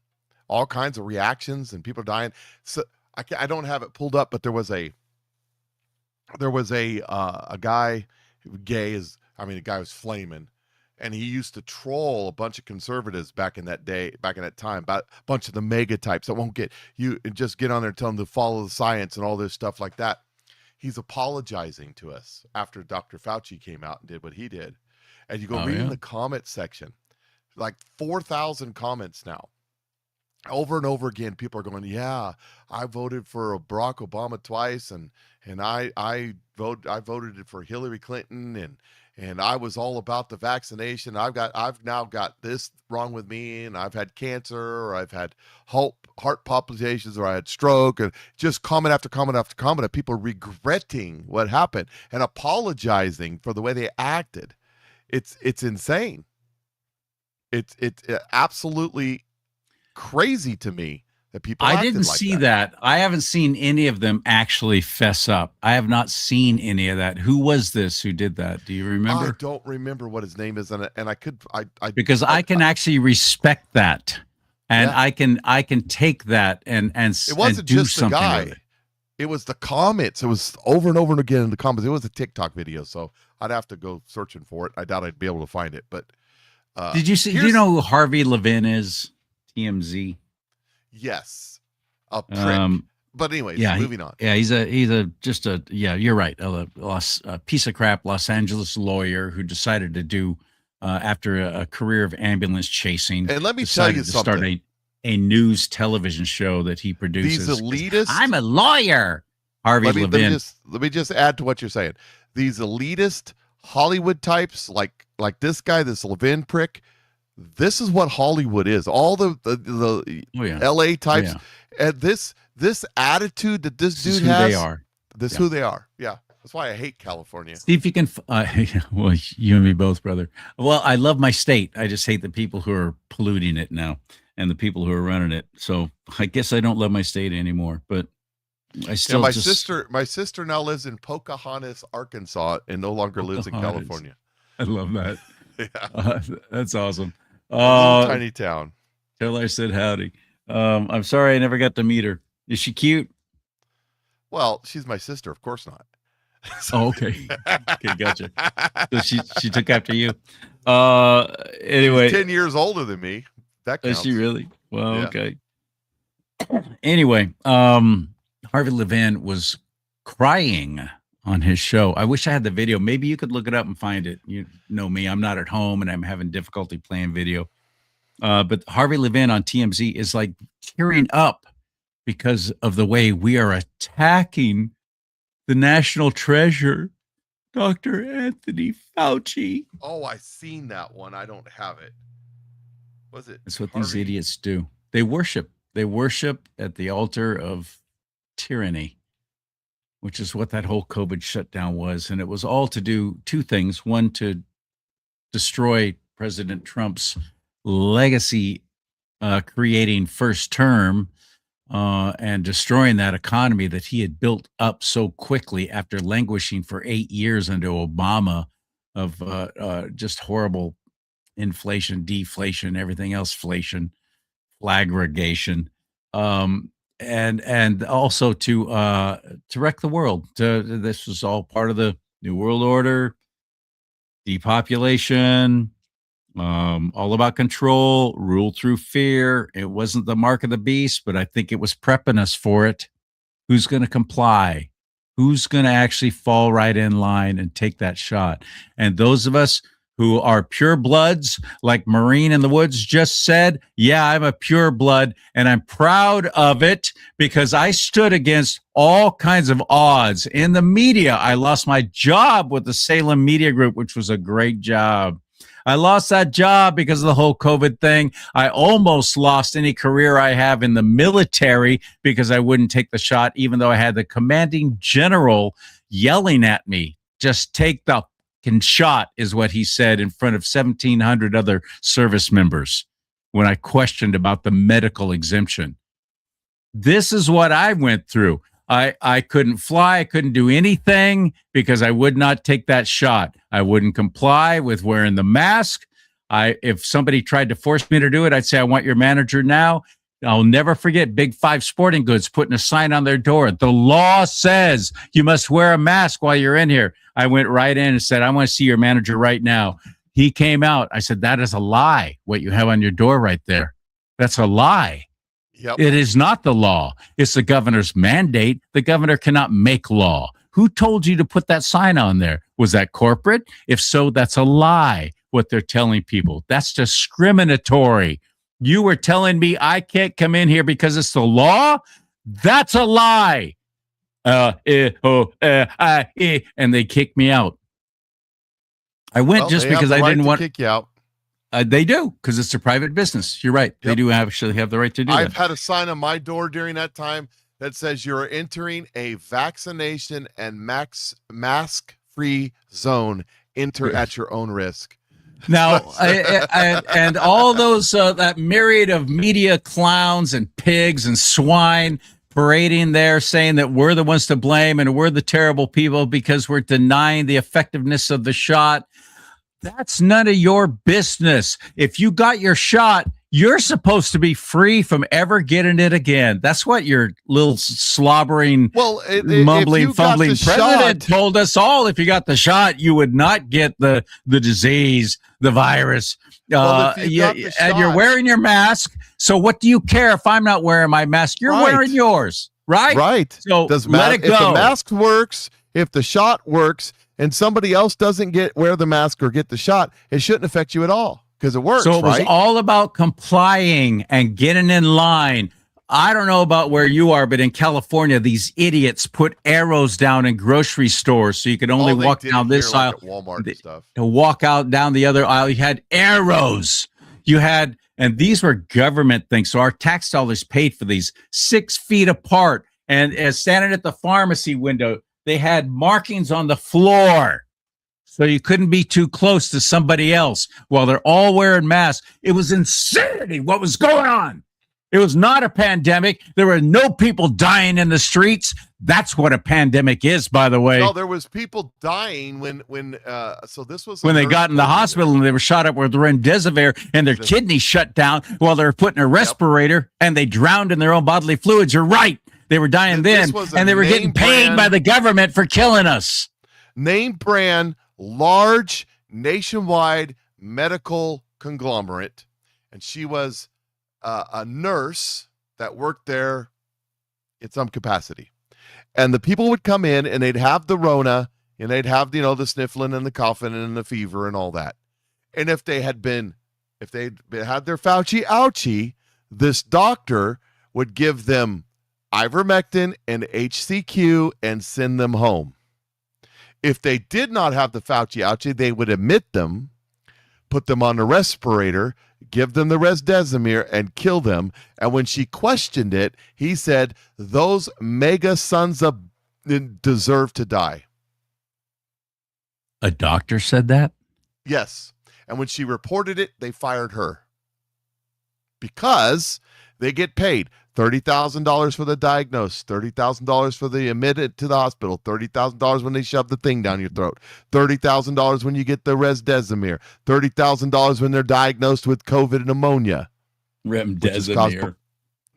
all kinds of reactions, and people are dying. So I don't have it pulled up, but there was a guy, gay is, I mean, a guy was flaming, and he used to troll a bunch of conservatives back in that time, about a bunch of the mega types that won't get you, and just get on there and tell them to follow the science and all this stuff like that. He's apologizing to us after Dr. Fauci came out and did what he did. And you go read in the comment section, like 4,000 comments now. Over and over again, people are going, yeah, I voted for Barack Obama twice, and I voted for Hillary Clinton, and I was all about the vaccination. I've now got this wrong with me, and I've had cancer, or I've had heart palpitations, or I had stroke, and just comment after comment after comment of people regretting what happened and apologizing for the way they acted. It's insane. It's absolutely crazy to me that people. I didn't see that. I haven't seen any of them actually fess up. I have not seen any of that. Who was this who did that? Do you remember? I don't remember what his name is, and I can actually respect that, and I can take that and it wasn't do just the something guy. with it. It was the comments. It was over and over and again in the comments. It was a TikTok video, so I'd have to go searching for it. I doubt I'd be able to find it. But did you see? Do you know who Harvey Levin is? TMZ. Yes, a prick. But anyways, moving on. Yeah, he's you're right. A piece of crap Los Angeles lawyer who decided to do after a career of ambulance chasing. And let me tell you something. Start a news television show that he produces. These elitists. I'm a lawyer. Harvey Levin. Let me just add to what you're saying. These elitist Hollywood types, like this guy, this Levin prick. This is what Hollywood is. All the LA types, and this attitude that this dude has. This is who they are. Yeah, that's why I hate California. See if you can. Well, you and me both, brother. Well, I love my state. I just hate the people who are polluting it now and the people who are running it. So I guess I don't love my state anymore. But I still. My sister now lives in Pocahontas, Arkansas, and no longer lives in California. I love that. Yeah, that's awesome. Tiny town. Till I said howdy. I'm sorry I never got to meet her. Is she cute? Well, she's my sister, of course not. Oh, okay. Okay, gotcha. So she took after you. Anyway, she's 10 years older than me. That counts. Is she really? Well, yeah. Okay. Anyway, Harvey Levin was crying on his show. I wish I had the video. Maybe you could look it up and find it. You know me, I'm not at home and I'm having difficulty playing video. But Harvey Levin on TMZ is like tearing up because of the way we are attacking the national treasure, Dr. Anthony Fauci. Oh, I seen that one. I don't have it. Was it? That's what these idiots do. They worship They worship at the altar of tyranny, which is what that whole COVID shutdown was. And it was all to do two things. One, to destroy President Trump's legacy, creating first term, and destroying that economy that he had built up so quickly after languishing for 8 years under Obama of just horrible inflation, deflation, everything else, flation, flagregation, and also to wreck the world. This was all part of the New World Order, depopulation, all about control, rule through fear. It wasn't the mark of the beast, but I think it was prepping us for it. Who's going to comply? Who's going to actually fall right in line and take that shot? And those of us who are pure bloods, like Marine in the Woods just said, yeah, I'm a pure blood, and I'm proud of it because I stood against all kinds of odds. In the media, I lost my job with the Salem Media Group, which was a great job. I lost that job because of the whole COVID thing. I almost lost any career I have in the military because I wouldn't take the shot, even though I had the commanding general yelling at me, just take the shot, is what he said in front of 1,700 other service members when I questioned about the medical exemption. This is what I went through. I couldn't fly. I couldn't do anything because I would not take that shot. I wouldn't comply with wearing the mask. If somebody tried to force me to do it, I'd say, I want your manager now. I'll never forget Big Five Sporting Goods putting a sign on their door. The law says you must wear a mask while you're in here. I went right in and said, I want to see your manager right now. He came out. I said, that is a lie, what you have on your door right there. That's a lie. Yep. It is not the law. It's the governor's mandate. The governor cannot make law. Who told you to put that sign on there? Was that corporate? If so, that's a lie, what they're telling people. That's discriminatory. You were telling me I can't come in here because it's the law? That's a lie. And they kicked me out. I went just because I didn't want to kick you out. They do, because it's a private business. You're right. They do actually have the right to do that. I've had a sign on my door during that time that says you're entering a vaccination and mask-free zone. Enter at your own risk. Now, and all those, that myriad of media clowns and pigs and swine parading there saying that we're the ones to blame and we're the terrible people because we're denying the effectiveness of the shot. That's none of your business. If you got your shot, you're supposed to be free from ever getting it again. That's what your little slobbering, mumbling, fumbling president told us all. If you got the shot, you would not get the disease, the virus. And you're wearing your mask. So what do you care if I'm not wearing my mask? You're wearing yours, right? Right. So let it go. If the mask works, if the shot works, and somebody else doesn't wear the mask or get the shot, it shouldn't affect you at all because it works. So it was all about complying and getting in line. I don't know about where you are, but in California, these idiots put arrows down in grocery stores so you could only walk down this aisle. Like at Walmart and stuff. To walk out down the other aisle, you had arrows. And these were government things. So our tax dollars paid for these 6 feet apart. And as standing at the pharmacy window, they had markings on the floor so you couldn't be too close to somebody else while they're all wearing masks. It was insanity what was going on. It was not a pandemic. There were no people dying in the streets. That's what a pandemic is, by the way. No, there was people dying when this was when they got in the hospital and they were shot up with remdesivir and their kidneys shut down while they were put in a respirator and they drowned in their own bodily fluids. You're right. They were dying then, and they were getting paid by the government for killing us. Name brand, large, nationwide medical conglomerate. And she was a nurse that worked there in some capacity. And the people would come in, and they'd have the Rona, and they'd have, the sniffling and the coughing and the fever and all that. And if they'd had their Fauci ouchie, this doctor would give them ivermectin and HCQ and send them home. If they did not have the Fauci ouchie, they would admit them, put them on a respirator, give them the Remdesivir and kill them. And when she questioned it, he said, those mega sons of deserve to die. A doctor said that? Yes. And when she reported it, they fired her because they get paid $30,000 for the diagnosis, $30,000 for the admitted to the hospital, $30,000 when they shove the thing down your throat, $30,000 when you get the Remdesivir, $30,000 when they're diagnosed with COVID and pneumonia. Remdesivir.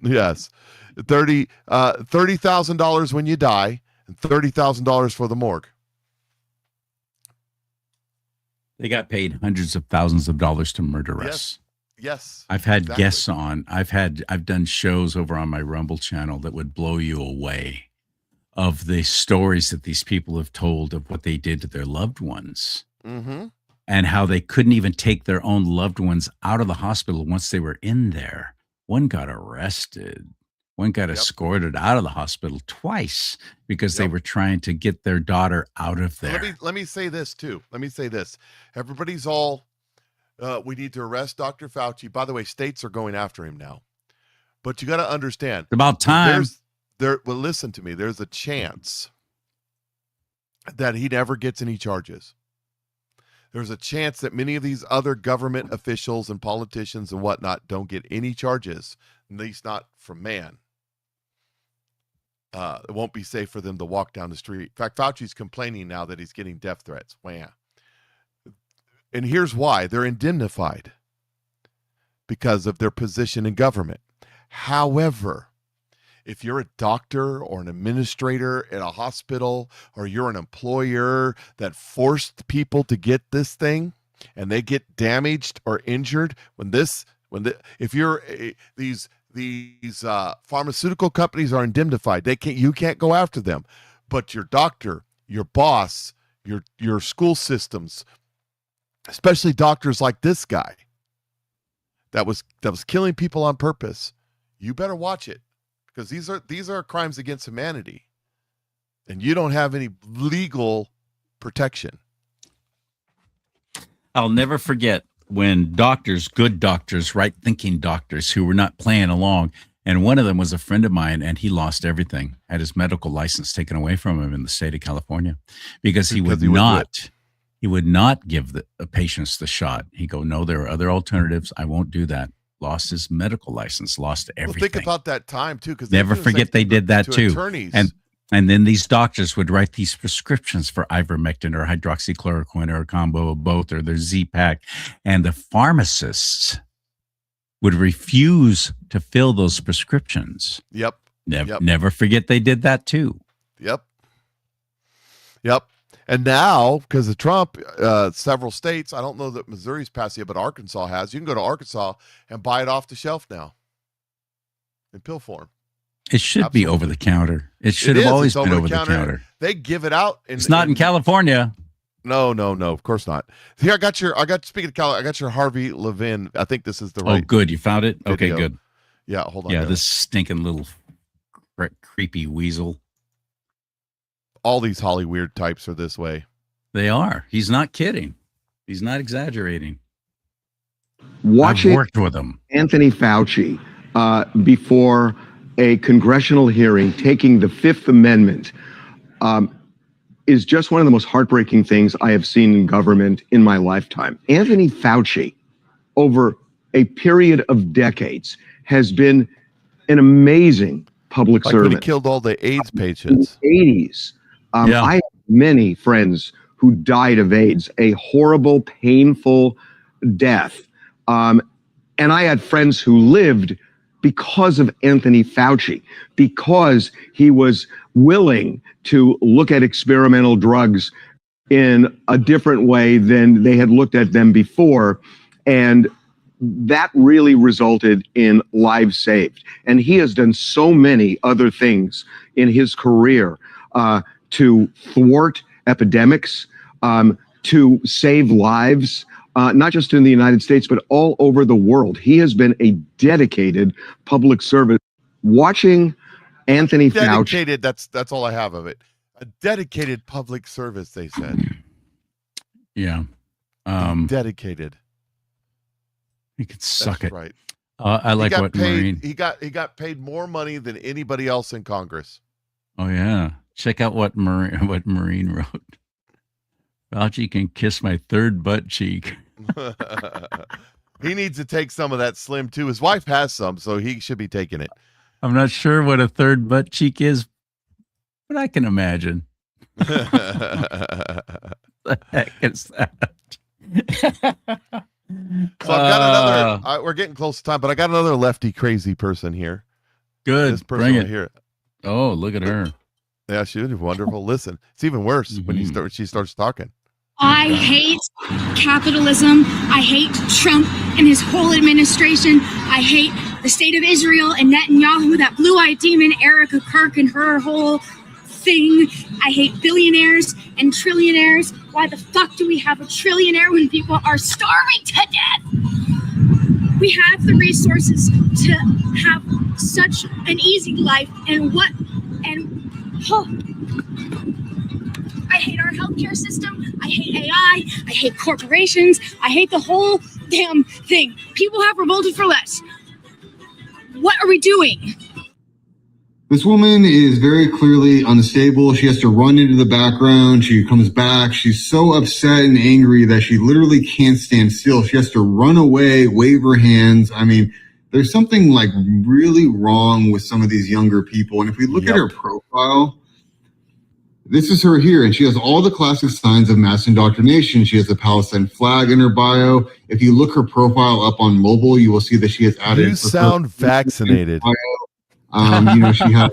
Yes. $30,000 when you die and $30,000 for the morgue. They got paid hundreds of thousands of dollars to murder us. Yes. I've had guests on. I've done shows over on my Rumble channel that would blow you away of the stories that these people have told of what they did to their loved ones. Mm-hmm. And how they couldn't even take their own loved ones out of the hospital once they were in there. One got arrested. One got escorted out of the hospital twice because they were trying to get their daughter out of there. Let me say this too. Everybody's all, we need to arrest Dr. Fauci. By the way, states are going after him now. But you got to understand. It's about time. Well, listen to me. There's a chance that he never gets any charges. There's a chance that many of these other government officials and politicians and whatnot don't get any charges, at least not from man. It won't be safe for them to walk down the street. In fact, Fauci's complaining now that he's getting death threats. Wow. And here's why. They're indemnified because of their position in government. However, if you're a doctor or an administrator at a hospital, or you're an employer that forced people to get this thing and they get damaged or injured, these pharmaceutical companies are indemnified. You can't go after them, but your doctor, your boss, your school systems, especially doctors like this guy that was killing people on purpose, you better watch it, because these are crimes against humanity, and you don't have any legal protection. I'll never forget when doctors, good doctors, right-thinking doctors who were not playing along, and one of them was a friend of mine, and he lost everything, had his medical license taken away from him in the state of California because he would not give the patients the shot. He'd go, no, there are other alternatives. I won't do that. Lost his medical license, lost everything. Well, think about that time too, because never forget they did that too. Attorneys. And then these doctors would write these prescriptions for ivermectin or hydroxychloroquine or a combo of both or their Z-Pak. And the pharmacists would refuse to fill those prescriptions. Yep. Never forget they did that too. Yep. And now, because of Trump, several states, I don't know that Missouri's passed yet, but Arkansas has. You can go to Arkansas and buy it off the shelf now in pill form. It should be over the counter. It should have always been over the counter. They give it out. It's not in California. No, of course not. Here, I got your Harvey Levin. I think this is the right. Oh, good. You found it? Video. Okay, good. Yeah, hold on. Yeah, this stinking little creepy weasel. All these Holly weird types are this way. They are. He's not kidding. He's not exaggerating. Watching I've worked with him. Anthony Fauci before a congressional hearing taking the Fifth Amendment is just one of the most heartbreaking things I have seen in government in my lifetime. Anthony Fauci, over a period of decades, has been an amazing public servant. Could have killed all the AIDS patients. In the 80s. I have many friends who died of AIDS, a horrible, painful death. And I had friends who lived because of Anthony Fauci, because he was willing to look at experimental drugs in a different way than they had looked at them before. And that really resulted in lives saved. And he has done so many other things in his career to thwart epidemics, to save lives, not just in the United States, but all over the world. He has been a dedicated public servant. Watching Anthony Fauci. That's all I have of it. A dedicated public service, they said. Yeah. Dedicated. He could suck That's it. right. I like what Marine. He got paid more money than anybody else in Congress. Oh yeah, check out what Marine wrote. Fauci can kiss my third butt cheek. He needs to take some of that Slim too. His wife has some, so he should be taking it. I'm not sure what a third butt cheek is, but I can imagine. The heck is that? So I've got another. We're getting close to time, but I got another lefty crazy person here. Good, This person bring right it. here. Oh, look at her. Yeah, she was wonderful. Listen, it's even worse when she starts talking. I hate capitalism. I hate Trump and his whole administration. I hate the state of Israel and Netanyahu, that blue-eyed demon, Erica Kirk, and her whole thing. I hate billionaires and trillionaires. Why the fuck do we have a trillionaire when people are starving to death? We have the resources to have such an easy life, I hate our healthcare system. I hate AI. I hate corporations. I hate the whole damn thing. People have revolted for less. What are we doing? This woman is very clearly unstable. She has to run into the background. She comes back. She's so upset and angry that she literally can't stand still. She has to run away, wave her hands. I mean, there's something like really wrong with some of these younger people. And if we look at her profile, this is her here, and she has all the classic signs of mass indoctrination. She has the Palestine flag in her bio. If you look her profile up on mobile, you will see that she has added. You sound vaccinated. She has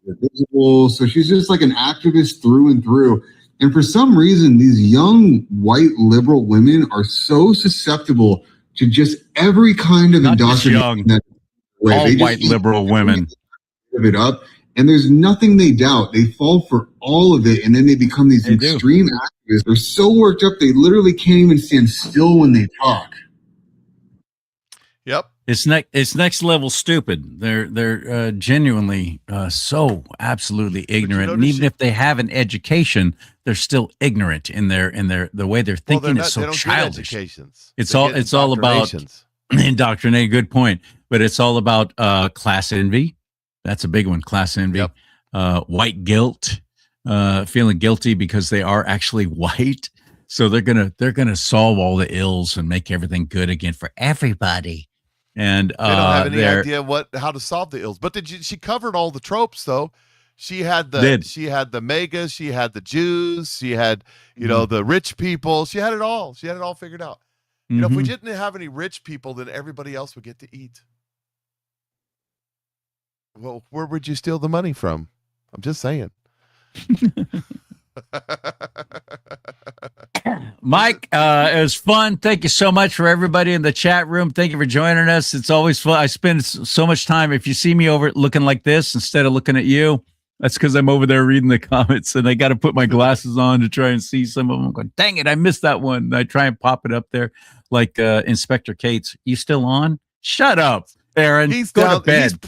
visible, so she's just like an activist through and through. And for some reason, these young white liberal women are so susceptible to just every kind of indoctrination. All white liberal women. Give it up. And there's nothing they doubt. They fall for all of it, and then they become these extreme activists. They're so worked up, they literally can't even stand still when they talk. Yep. It's next level stupid. They're genuinely so absolutely ignorant. And even if they have an education, they're still ignorant in the way they're thinking is so childish. It's all about indoctrinate. Good point. But it's all about class envy. That's a big one. Class envy, white guilt, feeling guilty because they are actually white. So they're gonna solve all the ills and make everything good again for everybody. And they don't have any idea how to solve the ills. But she covered all the tropes though. She had the megas, she had the Jews, she had the rich people. She had it all. She had it all figured out. If we didn't have any rich people, then everybody else would get to eat. Well, where would you steal the money from? I'm just saying. Mike, it was fun. Thank you so much for everybody in the chat room. Thank you for joining us. It's always fun. I spend so much time. If you see me over looking like this instead of looking at you, that's because I'm over there reading the comments, and I got to put my glasses on to try and see some of them. I'm going, dang it, I missed that one. And I try and pop it up there like Inspector Cates. You still on? Shut up, Aaron. Go to bed.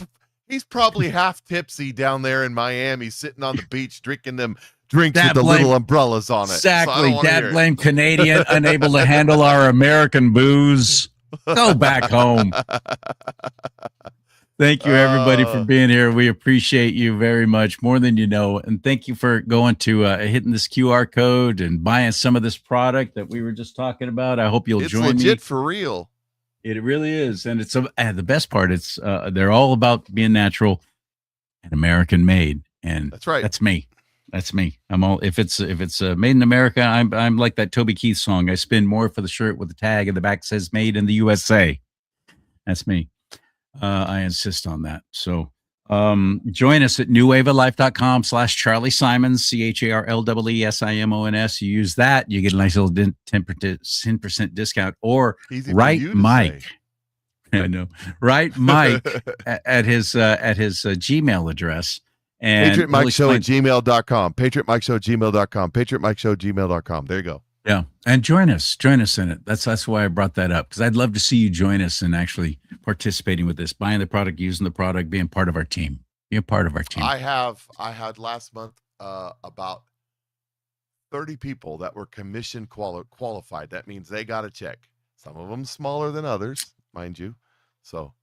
He's probably half tipsy down there in Miami, sitting on the beach, drinking them drinks with the blame, little umbrellas on it. Exactly. So Dad blame Canadian, unable to handle our American booze. Go back home. Thank you, everybody, for being here. We appreciate you very much, more than you know. And thank you for going to hitting this QR code and buying some of this product that we were just talking about. I hope you'll join me. It's legit for real. It really is. And it's the best part. It's they're all about being natural and American made. And that's right. That's me. That's me. I'm all if it's made in America, I'm like that Toby Keith song. I spend more for the shirt with the tag in the back says made in the USA. That's me. I insist on that. So join us at newwaveoflife.com/Charlie Simons, CHARLEESIMONS. You use that, you get a nice little 10% discount, or write Mike. I know. Write Mike at his Gmail address. And PatriotMikeShow@gmail.com. PatriotMikeShow@gmail.com. PatriotMikeShow@gmail.com. There you go. Yeah. And join us in it. That's why I brought that up, because I'd love to see you join us and actually participating with this, buying the product, using the product, being part of our team. Be a part of our team. I had last month about 30 people that were commission qualified. That means they got a check. Some of them smaller than others, mind you. So,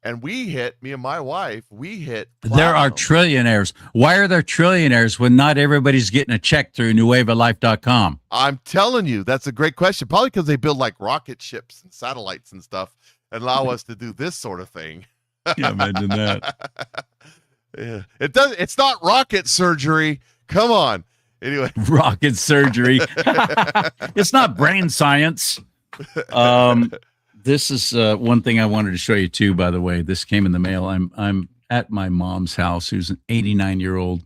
and me and my wife, we hit There are trillionaires. Why are there trillionaires when not everybody's getting a check through nuevalife.com? I'm telling you, that's a great question. Probably because they build like rocket ships and satellites and stuff and allow us to do this sort of thing. Yeah, imagine that. Yeah. It's not rocket surgery. Come on. Anyway. Rocket surgery. It's not brain science. This is one thing I wanted to show you too, by the way. This came in the mail. I'm at my mom's house, who's an 89-year-old.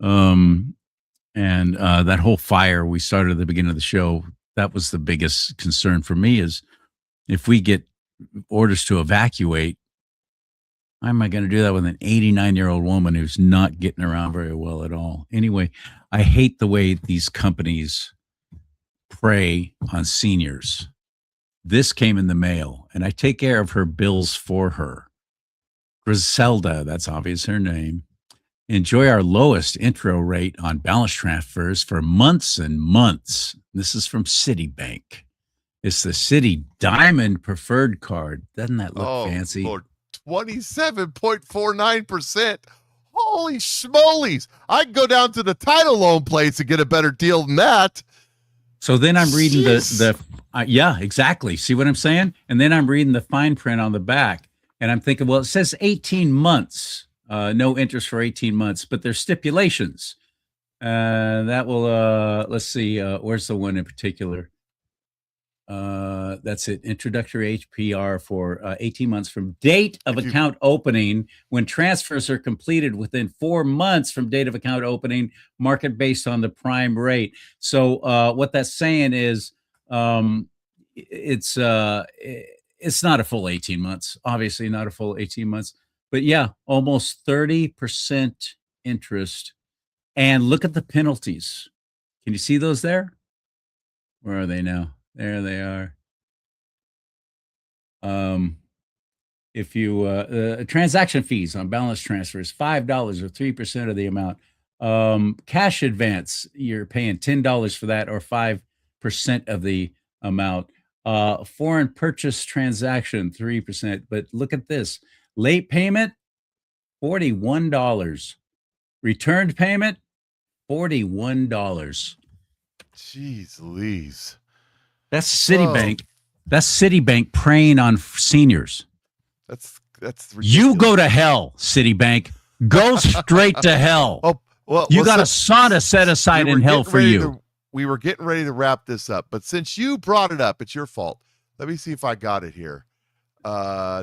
And that whole fire we started at the beginning of the show, that was the biggest concern for me, is if we get orders to evacuate, how am I going to do that with an 89-year-old woman who's not getting around very well at all? Anyway, I hate the way these companies prey on seniors. This came in the mail, and I take care of her bills for her. Griselda, that's obvious her name. Enjoy our lowest intro rate on balance transfers for months and months. This is from Citibank. It's the Citi Diamond Preferred Card. Doesn't that look fancy? Lord. 27.49%. Holy schmolies. I can go down to the title loan place and get a better deal than that. So then I'm reading yeah, exactly. See what I'm saying? And then I'm reading the fine print on the back, and I'm thinking, well, it says 18 months, no interest for 18 months, but there's stipulations. That will, let's see, where's the one in particular? That's it. Introductory HPR for 18 months from date of account opening. When transfers are completed within 4 months from date of account opening, market based on the prime rate. So what that's saying is it's not a full 18 months. Obviously not a full 18 months. But yeah, almost 30% interest. And look at the penalties. Can you see those there? Where are they now? There they are. If you transaction fees on balance transfers, $5 or 3% of the amount. Cash advance, you're paying $10 for that, or 5% of the amount. Foreign purchase transaction, 3%. But look at this: late payment, $41. Returned payment, $41. Jeez Louise. That's Citibank. Whoa. That's Citibank preying on seniors. That's ridiculous. You go to hell, Citibank. Go straight to hell. Well, you got a sauna set aside in hell for you. We were getting ready to wrap this up, but since you brought it up, it's your fault. Let me see if I got it here. I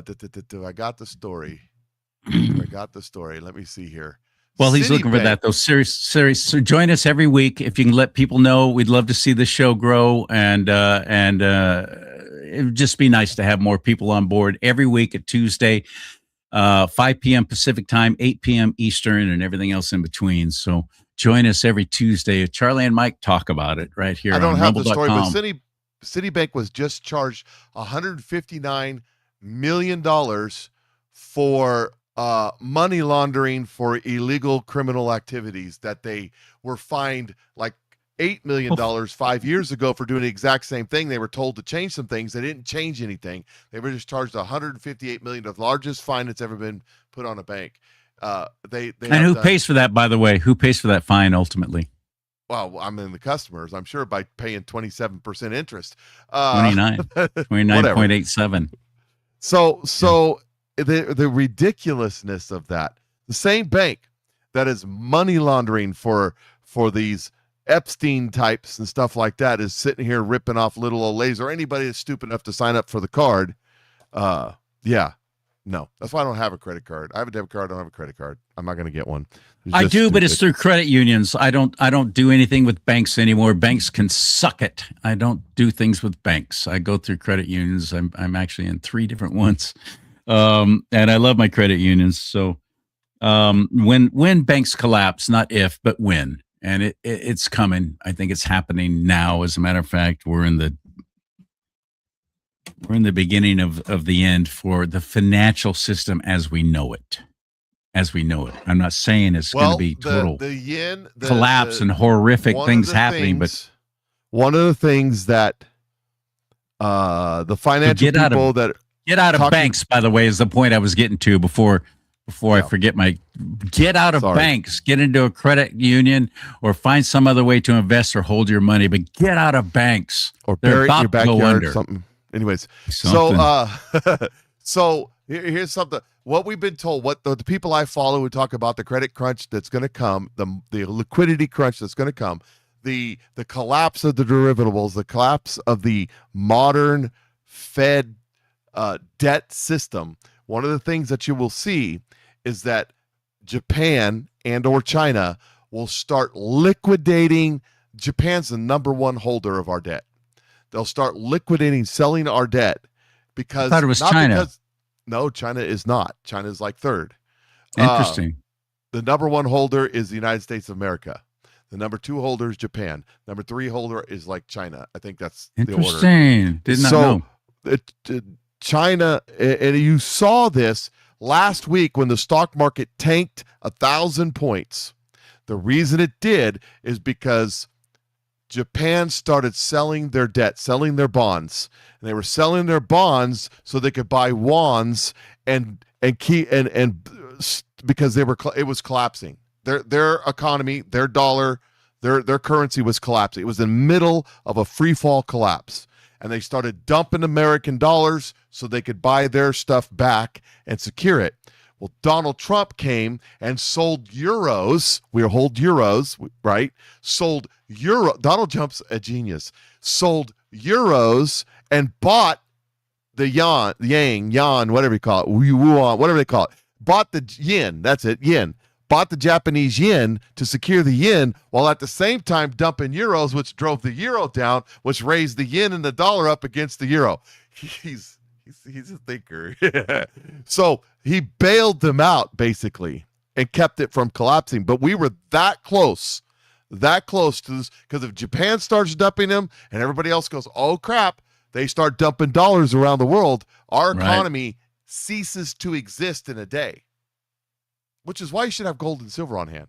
got the story. Let me see here. Well, he's looking for that, though. Serious. So join us every week. If you can let people know, we'd love to see the show grow, and it would just be nice to have more people on board every week at Tuesday, 5 p.m. Pacific time, 8 p.m. Eastern, and everything else in between. So join us every Tuesday. Charlie and Mike talk about it right here. I don't have the story, but Citibank was just charged $159 million for money laundering for illegal criminal activities, that they were fined like $8 million 5 years ago for doing the exact same thing. They were told to change some things. They didn't change anything. They were just charged $158 million, the largest fine that's ever been put on a bank. And who pays for that, by the way? Who pays for that fine ultimately? Well, I mean, the customers, I'm sure, by paying 27% interest. 29.87. So the ridiculousness of that. The same bank that is money laundering for these Epstein types and stuff like that is sitting here ripping off little old ladies, or anybody that's stupid enough to sign up for the card. No, that's why I don't have a credit card. I have a debit card. I don't have a credit card. I'm not going to get one. I do, but it's through credit unions. I don't do anything with banks anymore. Banks can suck it. I don't do things with banks. I go through credit unions. I'm actually in 3 different ones. And I love my credit unions. So when banks collapse, not if, but when, and it's coming. I think it's happening now. As a matter of fact, we're in the beginning of the end for the financial system as we know it. I'm not saying it's going to be total collapse and horrific things happening, but one of the things that the financial people that get out of banks, by the way, is the point I was getting to before I forget get out of banks, get into a credit union or find some other way to invest or hold your money, but get out of banks or bury it in your backyard or something. Anyways, so here's something. What we've been told, what the people I follow who talk about the credit crunch that's going to come, the liquidity crunch that's going to come, the collapse of the derivatives, the collapse of the modern Fed debt system. One of the things that you will see is that Japan and or China will start liquidating. Japan's the number one holder of our debt. They'll start liquidating, selling our debt because I thought it was China. No, China is not. China is like third. Interesting. The number one holder is the United States of America. The number two holder is Japan. Number three holder is like China. I think that's the order. Interesting. Did not know. China, and you saw this last week when the stock market tanked 1,000 points. The reason it did is because Japan started selling their debt, selling their bonds, and they were selling their bonds so they could buy wands and because it was collapsing. Their economy, their dollar, their currency was collapsing. It was in the middle of a free fall collapse. And they started dumping American dollars so they could buy their stuff back and secure it. Well, Donald Trump came and sold euros. We hold euros, right? Sold euro. Donald Trump's a genius. Sold euros and bought the yuan, whatever you call it, yuan, whatever they call it. Bought the yen. That's it, yen. Bought the Japanese yen to secure the yen, while at the same time dumping euros, which drove the euro down, which raised the yen and the dollar up against the euro. He's a thinker. So he bailed them out basically and kept it from collapsing. But we were that close to this, because if Japan starts dumping them and everybody else goes, oh crap, they start dumping dollars around the world, our economy ceases to exist in a day. Which is why you should have gold and silver on hand.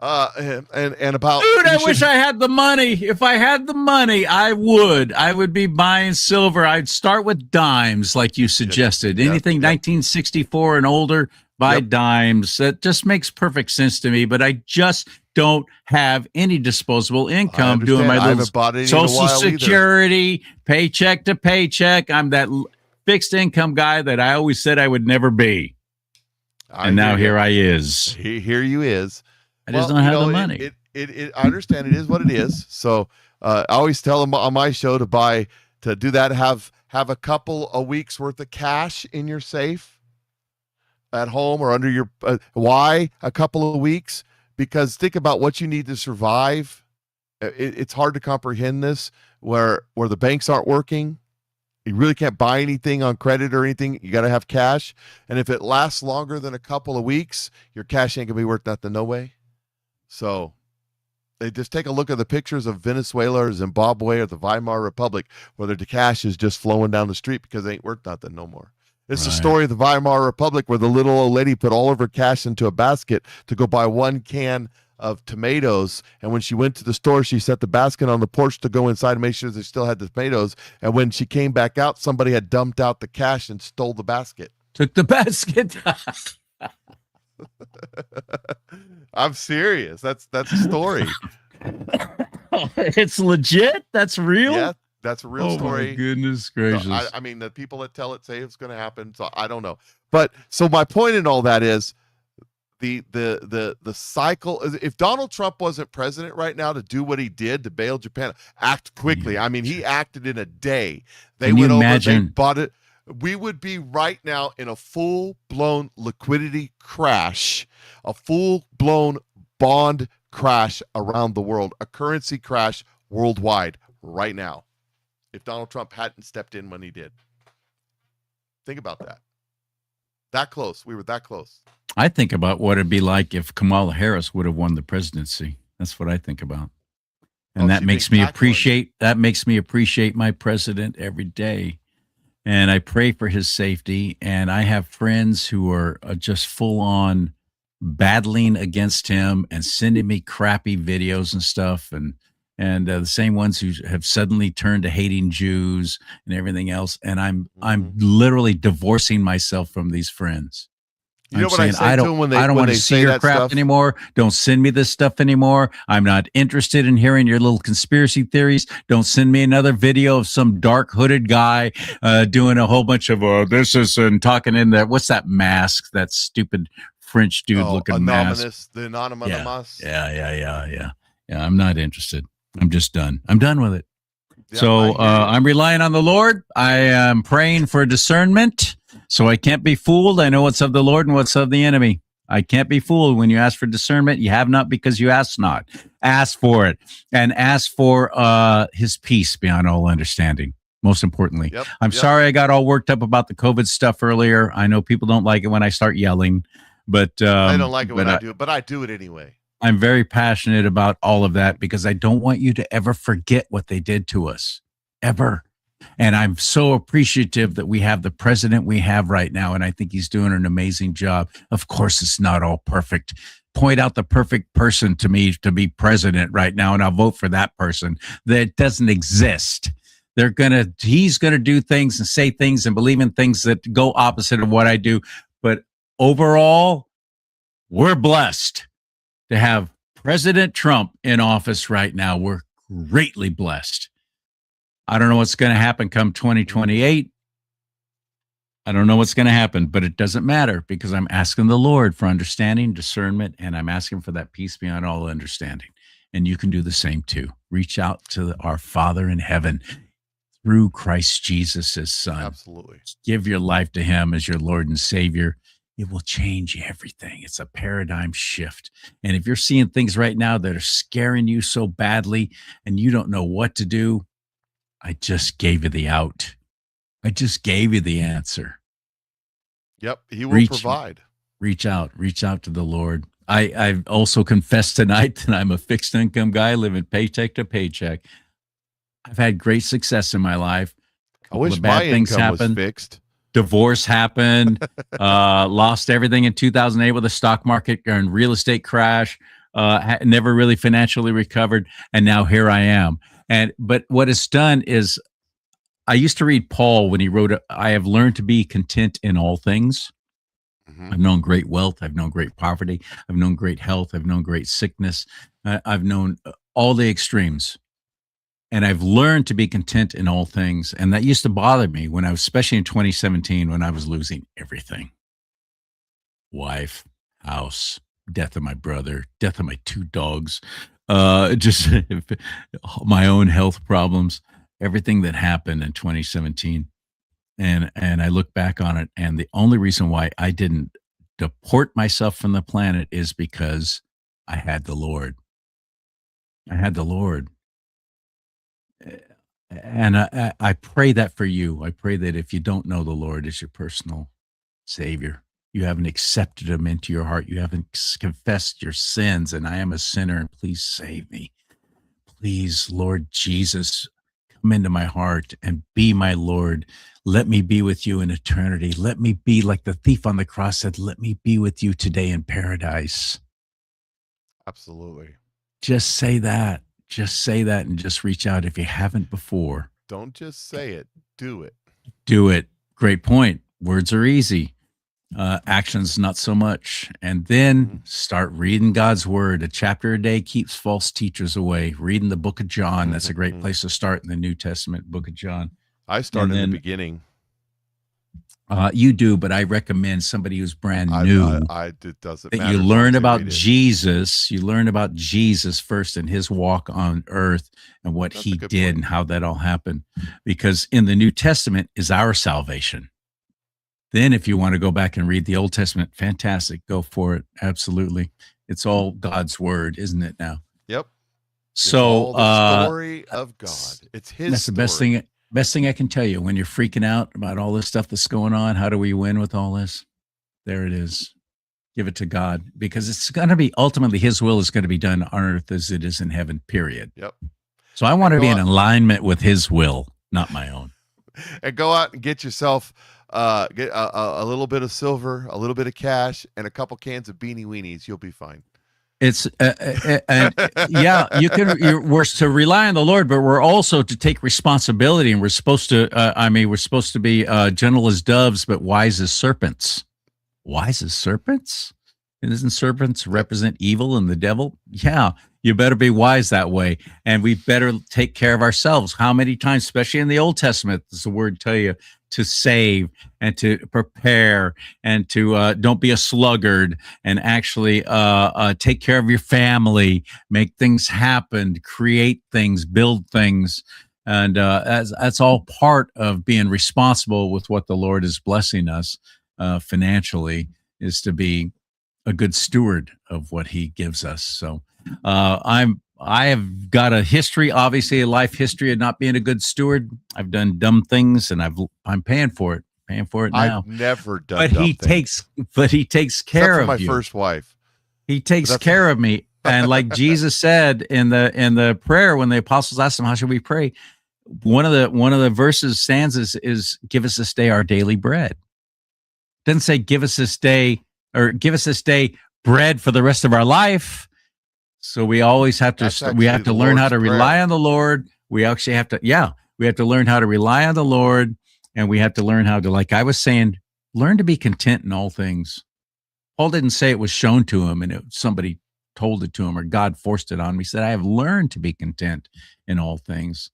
And about dude, I wish I had the money. If I had the money, I would be buying silver. I'd start with dimes, like you suggested. Anything 1964 and older, buy dimes. That just makes perfect sense to me. But I just don't have any disposable income doing my little Social Security, paycheck to paycheck. I'm that fixed income guy that I always said I would never be. And now here I is. Here you is. I just don't have the money. I understand it is what it is. So I always tell them on my show to do that. Have a couple of weeks worth of cash in your safe at home or under your. Why a couple of weeks? Because think about what you need to survive. It's hard to comprehend this where the banks aren't working. You really can't buy anything on credit or anything. You got to have cash. And if it lasts longer than a couple of weeks, your cash ain't going to be worth nothing, no way. So they just take a look at the pictures of Venezuela or Zimbabwe or the Weimar Republic where the cash is just flowing down the street because it ain't worth nothing no more. It's the story of the Weimar Republic where the little old lady put all of her cash into a basket to go buy one can of tomatoes, and when she went to the store, she set the basket on the porch to go inside and make sure they still had the tomatoes, and when she came back out, somebody had dumped out the cash and stole the basket. Took the basket. I'm serious. That's a story. It's legit? That's real? Yeah, that's a real story. Oh my goodness gracious. No, I mean, the people that tell it say it's going to happen, so I don't know. But so my point in all that is the cycle. If Donald Trump wasn't president right now to do what he did to bail Japan, act quickly. I mean, he acted in a day. They went over, they bought it. We would be right now in a full-blown liquidity crash, a full-blown bond crash around the world, a currency crash worldwide right now, if Donald Trump hadn't stepped in when he did. Think about that. That close. We were that close. I think about what it'd be like if Kamala Harris would have won the presidency. That's what I think about. And that makes me appreciate my president every day. And I pray for his safety. And I have friends who are just full on battling against him and sending me crappy videos and stuff. And and the same ones who have suddenly turned to hating Jews and everything else. And I'm literally divorcing myself from these friends. You know what I say to them when they I don't want when to they see say your that crap stuff? anymore. Don't send me this stuff anymore. I'm not interested in hearing your little conspiracy theories. Don't send me another video of some dark hooded guy doing a whole bunch of this is and talking in that. What's that mask? That stupid French dude looking mask. The anonymous. Yeah. I'm not interested. I'm just done. I'm done with it. Yeah, So I'm relying on the Lord. I am praying for discernment, so I can't be fooled. I know what's of the Lord and what's of the enemy. I can't be fooled. When you ask for discernment, you have not because you ask not. Ask for it, and ask for his peace beyond all understanding. Most importantly, I'm sorry I got all worked up about the COVID stuff earlier. I know people don't like it when I start yelling, but I don't like it when I do it, but I do it anyway. I'm very passionate about all of that because I don't want you to ever forget what they did to us, ever. And I'm so appreciative that we have the president we have right now, and I think he's doing an amazing job. Of course, it's not all perfect. Point out the perfect person to me to be president right now, and I'll vote for that person. That doesn't exist. He's gonna do things and say things and believe in things that go opposite of what I do. But overall, we're blessed to have President Trump in office right now. We're greatly blessed. I don't know what's going to happen come 2028. I don't know what's going to happen, but it doesn't matter because I'm asking the Lord for understanding, discernment, and I'm asking for that peace beyond all understanding. And you can do the same too. Reach out to our Father in heaven through Christ Jesus, his Son. Absolutely. Give your life to him as your Lord and Savior. It will change everything. It's a paradigm shift. And if you're seeing things right now that are scaring you so badly and you don't know what to do, I just gave you the out. I just gave you the answer. Yep, he will provide. Reach out to the Lord. I've also confessed tonight that I'm a fixed income guy living paycheck to paycheck. I've had great success in my life. I wish my income was fixed. Divorce happened, lost everything in 2008 with the stock market and real estate crash, never really financially recovered. And now here I am. But what it's done is I used to read Paul when he wrote, I have learned to be content in all things. I've known great wealth. I've known great poverty. I've known great health. I've known great sickness. I've known all the extremes. And I've learned to be content in all things. And that used to bother me when I was, especially in 2017, when I was losing everything. Wife, house, death of my brother, death of my 2 dogs, just my own health problems, everything that happened in 2017. And I look back on it, and the only reason why I didn't deport myself from the planet is because I had the Lord. I had the Lord. And I pray that for you. I pray that if you don't know the Lord as your personal Savior, you haven't accepted him into your heart, you haven't confessed your sins, and I am a sinner, and please save me. Please, Lord Jesus, come into my heart and be my Lord. Let me be with you in eternity. Let me be like the thief on the cross said, let me be with you today in paradise. Absolutely. Just say that. Just say that and just reach out if you haven't before. Don't just say it. Do it. Do it. Great point. Words are easy. Actions, not so much. And then start reading God's word. A chapter a day keeps false teachers away. Reading the book of John. That's a great place to start in the New Testament, book of John. I start in the beginning. You do, but I recommend somebody who's brand new. It doesn't matter. You learn about Jesus. You learn about Jesus first and his walk on earth and what he did and how that all happened. Because in the New Testament is our salvation. Then if you want to go back and read the Old Testament, fantastic. Go for it. Absolutely. It's all God's word, isn't it now? Yep. So the story of God. It's his That's story. the best thing I can tell you when you're freaking out about all this stuff that's going on. How do we win with all this? There it is. Give it to God, because it's going to be ultimately his will is going to be done on earth as it is in heaven, period. Yep. So I want to be in alignment with his will, not my own. And go out and get yourself get a little bit of silver, a little bit of cash, and a couple cans of Beanie Weenies. You'll be fine. It's and yeah, we're to rely on the Lord, but we're also to take responsibility, and we're supposed to. We're supposed to be gentle as doves, but wise as serpents. Wise as serpents? And doesn't serpents represent evil and the devil? Yeah, you better be wise that way, and we better take care of ourselves. How many times, especially in the Old Testament, does the word tell you to save and to prepare and to don't be a sluggard and actually take care of your family, make things happen, create things, build things. And that's all part of being responsible with what the Lord is blessing us financially, is to be a good steward of what he gives us. So I have got a history, obviously a life history of not being a good steward. I've done dumb things, and I'm paying for it. Paying for it now. I've never done. But he takes care of my you. first wife. He takes care of me, and like Jesus said in the prayer when the apostles asked him, "How should we pray?" One of the verses stanzas is, "Give us this day our daily bread." It doesn't say give us this day bread for the rest of our life. So we always have to learn how to rely on the Lord. We actually have to, we have to learn how to rely on the Lord, and we have to learn how to, like I was saying, learn to be content in all things. Paul didn't say it was shown to him and somebody told it to him or God forced it on him. He said, I have learned to be content in all things.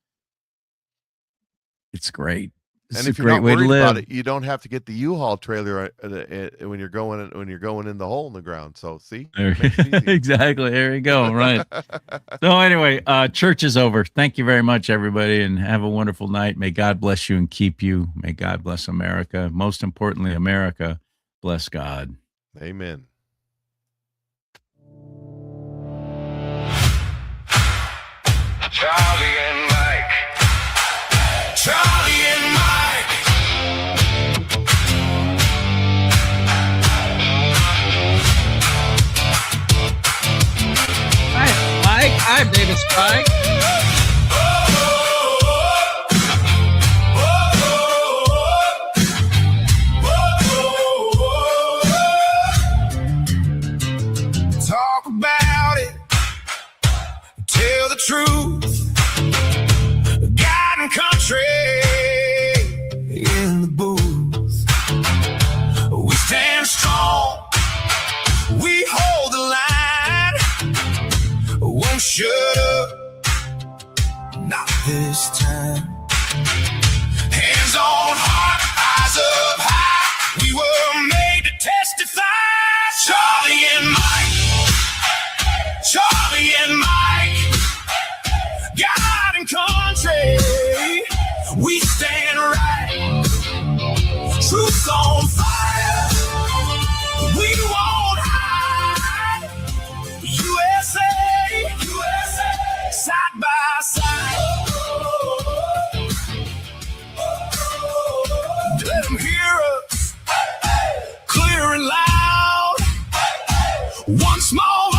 It's great. And if you're not worried about it, you don't have to get the U-Haul trailer when you're going in the hole in the ground. So see, exactly. There you go. Right. So anyway, church is over. Thank you very much, everybody, and have a wonderful night. May God bless you and keep you. May God bless America. Most importantly, America, bless God. Amen. Charlie and Mike. Charlie and Mike. I'm David Spike. Talk about it. Tell the truth. God and country in the booth. We stand strong. We hold the line. Won't shut up, not this time. Hands on heart, eyes up high. We were made to testify. Charlie and Mike, Charlie and Mike. God and country, we stand right. Truth on fire, we won't hide. USA. Side by side. Let them hear us clear and loud. One small